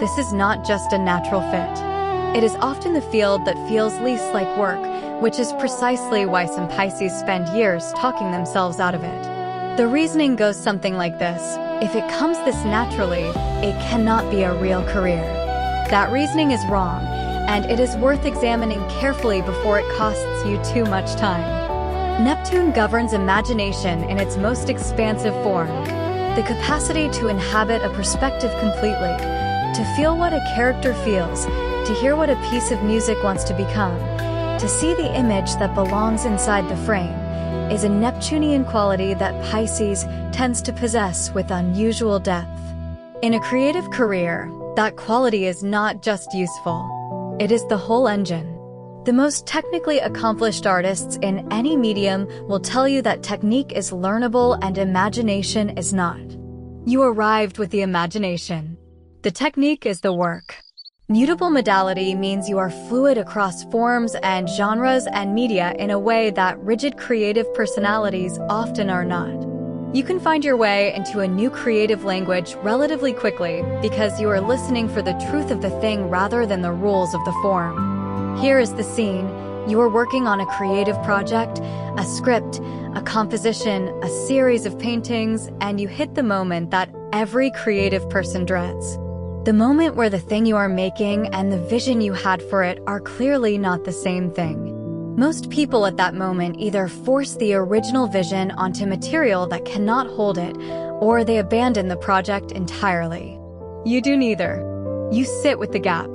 this is not just a natural fit. It is often the field that feels least like work, which is precisely why some Pisces spend years talking themselves out of it. The reasoning goes something like this: if it comes this naturally, it cannot be a real career. That reasoning is wrong, and it is worth examining carefully before it costs you too much time. Neptune governs imagination in its most expansive form, the capacity to inhabit a perspective completely, to feel what a character feels, to hear what a piece of music wants to become, to see the image that belongs inside the frame, is a Neptunian quality that Pisces tends to possess with unusual depth. In a creative career, that quality is not just useful. It is the whole engine. The most technically accomplished artists in any medium will tell you that technique is learnable and imagination is not. You arrived with the imagination. The technique is the work. Mutable modality means you are fluid across forms and genres and media in a way that rigid creative personalities often are not. You can find your way into a new creative language relatively quickly because you are listening for the truth of the thing rather than the rules of the form. Here is the scene. You are working on a creative project, a script, a composition, a series of paintings, and you hit the moment that every creative person dreads. The moment where the thing you are making and the vision you had for it are clearly not the same thing. Most people at that moment either force the original vision onto material that cannot hold it, or they abandon the project entirely. You do neither. You sit with the gap.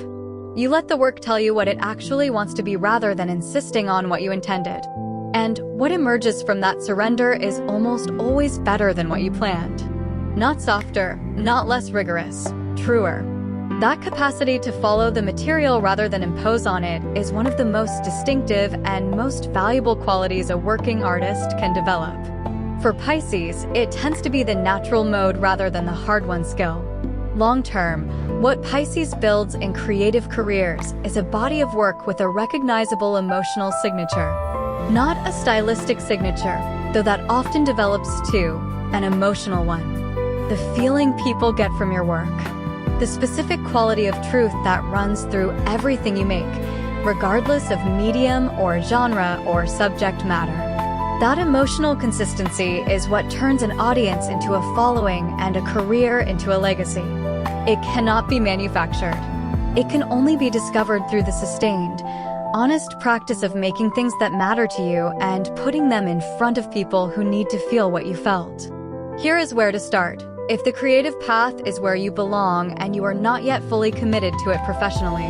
You let the work tell you what it actually wants to be rather than insisting on what you intended. And what emerges from that surrender is almost always better than what you planned. Not softer, not less rigorous, truer. That capacity to follow the material rather than impose on it is one of the most distinctive and most valuable qualities a working artist can develop. For Pisces, it tends to be the natural mode rather than the hard-won skill. Long-term, what Pisces builds in creative careers is a body of work with a recognizable emotional signature. Not a stylistic signature, though that often develops too, an emotional one. The feeling people get from your work. The specific quality of truth that runs through everything you make, regardless of medium or genre or subject matter. That emotional consistency is what turns an audience into a following and a career into a legacy. It cannot be manufactured. It can only be discovered through the sustained, honest practice of making things that matter to you and putting them in front of people who need to feel what you felt. Here is where to start. If the creative path is where you belong and you are not yet fully committed to it professionally,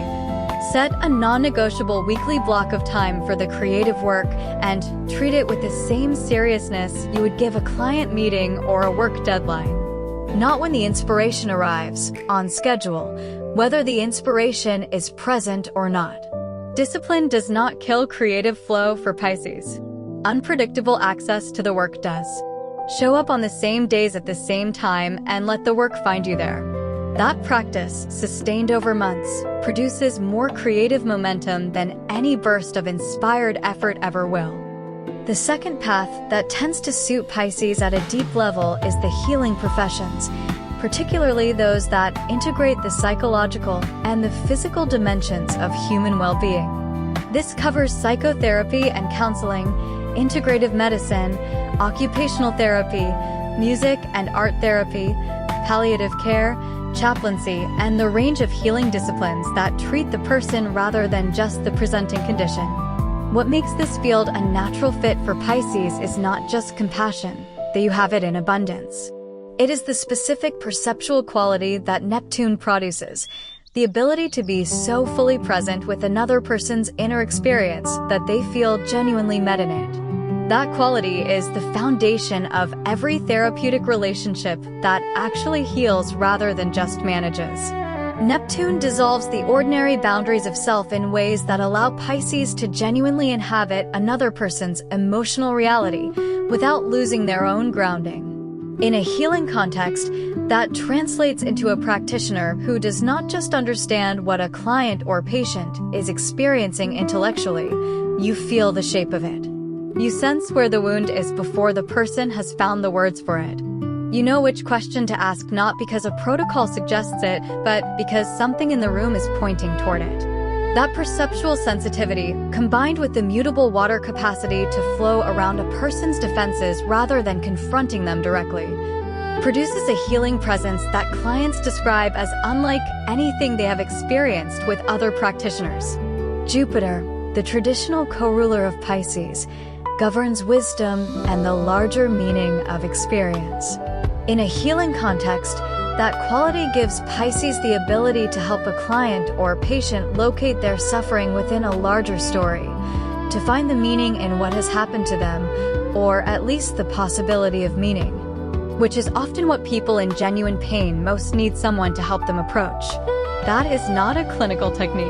set a non-negotiable weekly block of time for the creative work and treat it with the same seriousness you would give a client meeting or a work deadline. Not when the inspiration arrives, on schedule, whether the inspiration is present or not. Discipline does not kill creative flow for Pisces. Unpredictable access to the work does. Show up on the same days at the same time and let the work find you there. That practice, sustained over months, produces more creative momentum than any burst of inspired effort ever will. The second path that tends to suit Pisces at a deep level is the healing professions, particularly those that integrate the psychological and the physical dimensions of human well-being. This covers psychotherapy and counseling, integrative medicine, occupational therapy, music and art therapy, palliative care, chaplaincy, and the range of healing disciplines that treat the person rather than just the presenting condition. What makes this field a natural fit for Pisces is not just compassion, that you have it in abundance. It is the specific perceptual quality that Neptune produces, the ability to be so fully present with another person's inner experience that they feel genuinely met in it. That quality is the foundation of every therapeutic relationship that actually heals rather than just manages. Neptune dissolves the ordinary boundaries of self in ways that allow Pisces to genuinely inhabit another person's emotional reality without losing their own grounding. In a healing context, that translates into a practitioner who does not just understand what a client or patient is experiencing intellectually, you feel the shape of it. You sense where the wound is before the person has found the words for it. You know which question to ask not because a protocol suggests it, but because something in the room is pointing toward it. That perceptual sensitivity, combined with the mutable water capacity to flow around a person's defenses rather than confronting them directly, produces a healing presence that clients describe as unlike anything they have experienced with other practitioners. Jupiter, the traditional co-ruler of Pisces, governs wisdom and the larger meaning of experience. In a healing context, that quality gives Pisces the ability to help a client or patient locate their suffering within a larger story, to find the meaning in what has happened to them, or at least the possibility of meaning, which is often what people in genuine pain most need someone to help them approach. That is not a clinical technique.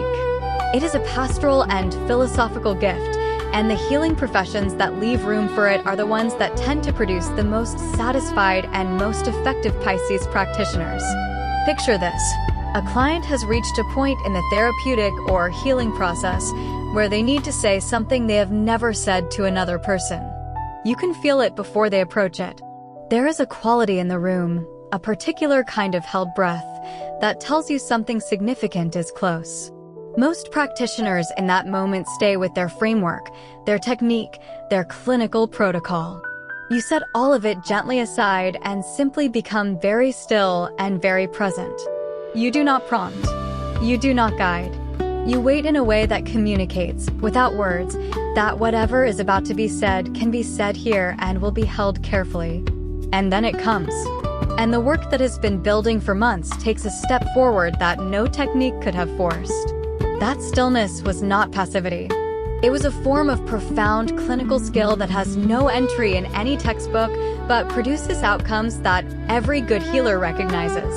It is a pastoral and philosophical gift, and the healing professions that leave room for it are the ones that tend to produce the most satisfied and most effective Pisces practitioners. Picture this. A client has reached a point in the therapeutic or healing process where they need to say something they have never said to another person. You can feel it before they approach it. There is a quality in the room, a particular kind of held breath, that tells you something significant is close. Most practitioners in that moment stay with their framework, their technique, their clinical protocol. You set all of it gently aside and simply become very still and very present. You do not prompt. You do not guide. You wait in a way that communicates, without words, that whatever is about to be said can be said here and will be held carefully. And then it comes. And the work that has been building for months takes a step forward that no technique could have forced. That stillness was not passivity. It was a form of profound clinical skill that has no entry in any textbook, but produces outcomes that every good healer recognizes.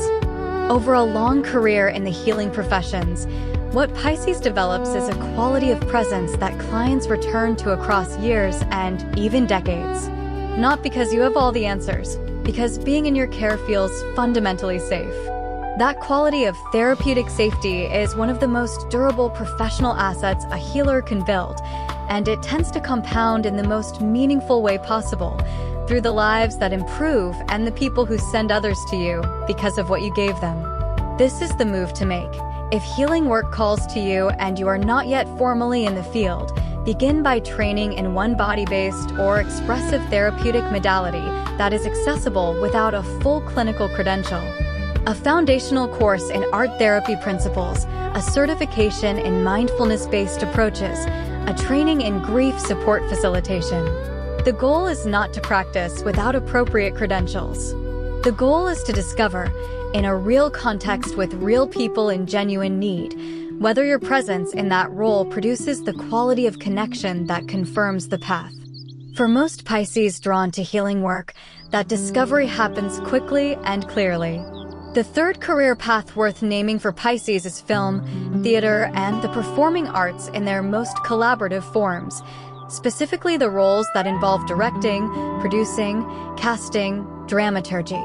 Over a long career in the healing professions, what Pisces develops is a quality of presence that clients return to across years and even decades. Not because you have all the answers, because being in your care feels fundamentally safe. That quality of therapeutic safety is one of the most durable professional assets a healer can build, and it tends to compound in the most meaningful way possible, through the lives that improve and the people who send others to you because of what you gave them. This is the move to make. If healing work calls to you and you are not yet formally in the field, begin by training in one body-based or expressive therapeutic modality that is accessible without a full clinical credential. A foundational course in art therapy principles, a certification in mindfulness-based approaches, a training in grief support facilitation. The goal is not to practice without appropriate credentials. The goal is to discover, in a real context with real people in genuine need, whether your presence in that role produces the quality of connection that confirms the path. For most Pisces drawn to healing work, that discovery happens quickly and clearly. The third career path worth naming for Pisces is film, theater, and the performing arts in their most collaborative forms, specifically the roles that involve directing, producing, casting, dramaturgy,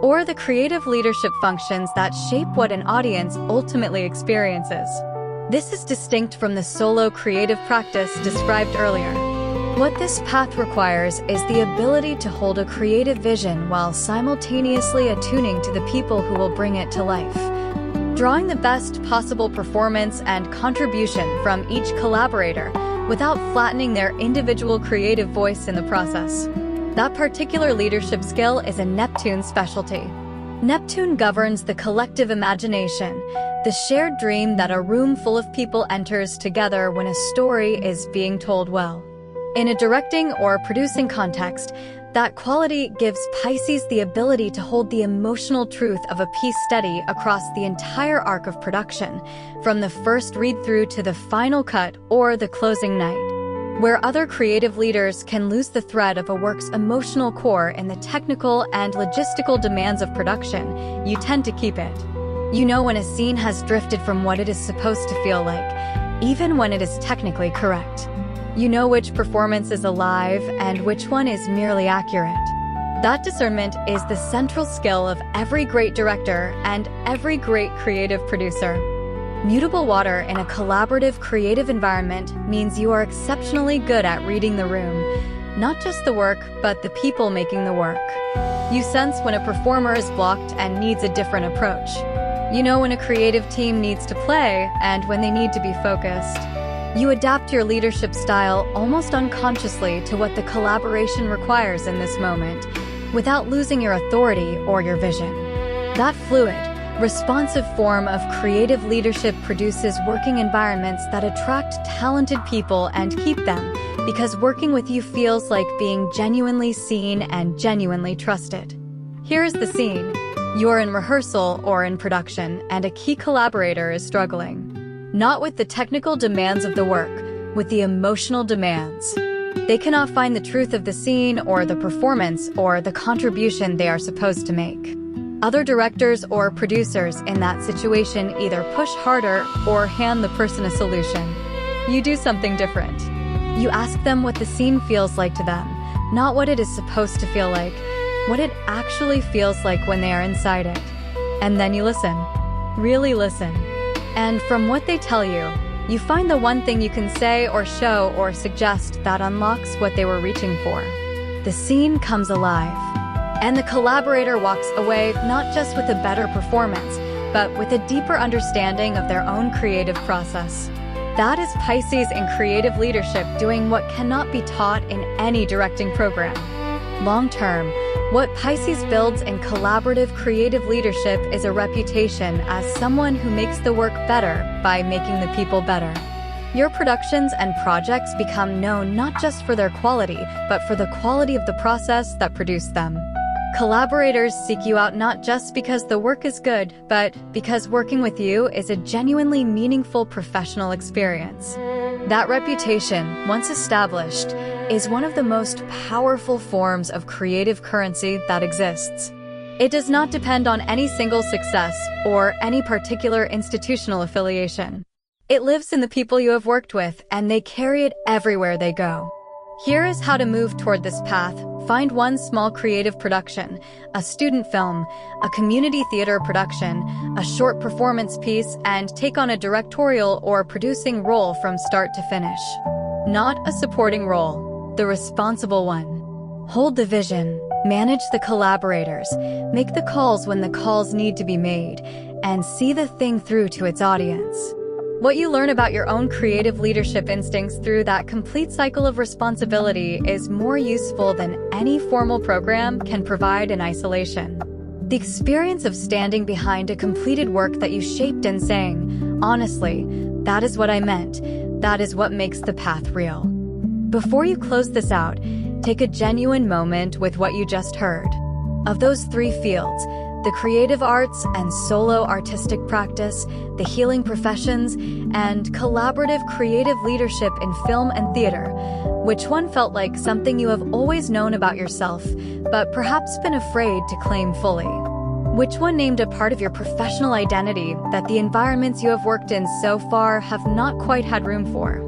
or the creative leadership functions that shape what an audience ultimately experiences. This is distinct from the solo creative practice described earlier. What this path requires is the ability to hold a creative vision while simultaneously attuning to the people who will bring it to life, drawing the best possible performance and contribution from each collaborator without flattening their individual creative voice in the process. That particular leadership skill is a Neptune specialty. Neptune governs the collective imagination, the shared dream that a room full of people enters together when a story is being told well. In a directing or producing context, that quality gives Pisces the ability to hold the emotional truth of a piece steady across the entire arc of production, from the first read-through to the final cut or the closing night. Where other creative leaders can lose the thread of a work's emotional core in the technical and logistical demands of production, you tend to keep it. You know when a scene has drifted from what it is supposed to feel like, even when it is technically correct. You know which performance is alive and which one is merely accurate. That discernment is the central skill of every great director and every great creative producer. Mutable water in a collaborative creative environment means you are exceptionally good at reading the room, not just the work, but the people making the work. You sense when a performer is blocked and needs a different approach. You know when a creative team needs to play and when they need to be focused. You adapt your leadership style almost unconsciously to what the collaboration requires in this moment, without losing your authority or your vision. That fluid, responsive form of creative leadership produces working environments that attract talented people and keep them, because working with you feels like being genuinely seen and genuinely trusted. Here is the scene. You're in rehearsal or in production, and a key collaborator is struggling. Not with the technical demands of the work, with the emotional demands. They cannot find the truth of the scene or the performance or the contribution they are supposed to make. Other directors or producers in that situation either push harder or hand the person a solution. You do something different. You ask them what the scene feels like to them, not what it is supposed to feel like, what it actually feels like when they are inside it. And then you listen. Really listen. And from what they tell you, you find the one thing you can say or show or suggest that unlocks what they were reaching for. The scene comes alive. And the collaborator walks away not just with a better performance, but with a deeper understanding of their own creative process. That is Pisces in creative leadership doing what cannot be taught in any directing program. Long term, what Pisces builds in collaborative creative leadership is a reputation as someone who makes the work better by making the people better. Your productions and projects become known not just for their quality, but for the quality of the process that produced them. Collaborators seek you out not just because the work is good, but because working with you is a genuinely meaningful professional experience. That reputation, once established, is one of the most powerful forms of creative currency that exists. It does not depend on any single success or any particular institutional affiliation. It lives in the people you have worked with, and they carry it everywhere they go. Here is how to move toward this path. Find one small creative production, a student film, a community theater production, a short performance piece, and take on a directorial or producing role from start to finish. Not a supporting role, the responsible one. Hold the vision, manage the collaborators, make the calls when the calls need to be made, and see the thing through to its audience. What you learn about your own creative leadership instincts through that complete cycle of responsibility is more useful than any formal program can provide in isolation. The experience of standing behind a completed work that you shaped and saying, "Honestly, that is what I meant," that is what makes the path real. Before you close this out, take a genuine moment with what you just heard. Of those three fields, the creative arts and solo artistic practice, the healing professions, and collaborative creative leadership in film and theater, which one felt like something you have always known about yourself, but perhaps been afraid to claim fully? Which one named a part of your professional identity that the environments you have worked in so far have not quite had room for?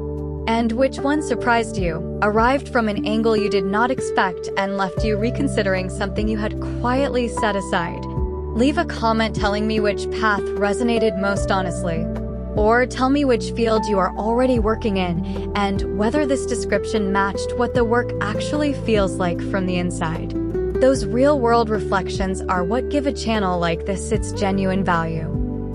And which one surprised you, arrived from an angle you did not expect, and left you reconsidering something you had quietly set aside? Leave a comment telling me which path resonated most honestly. Or tell me which field you are already working in, and whether this description matched what the work actually feels like from the inside. Those real-world reflections are what give a channel like this its genuine value.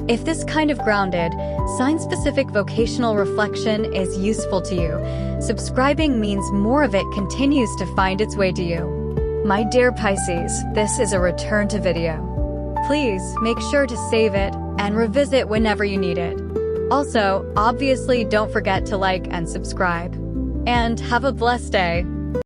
If this kind of grounded, sign-specific vocational reflection is useful to you, subscribing means more of it continues to find its way to you. My dear Pisces, this is a return to video. Please make sure to save it and revisit whenever you need it. Also, obviously don't forget to like and subscribe. And have a blessed day.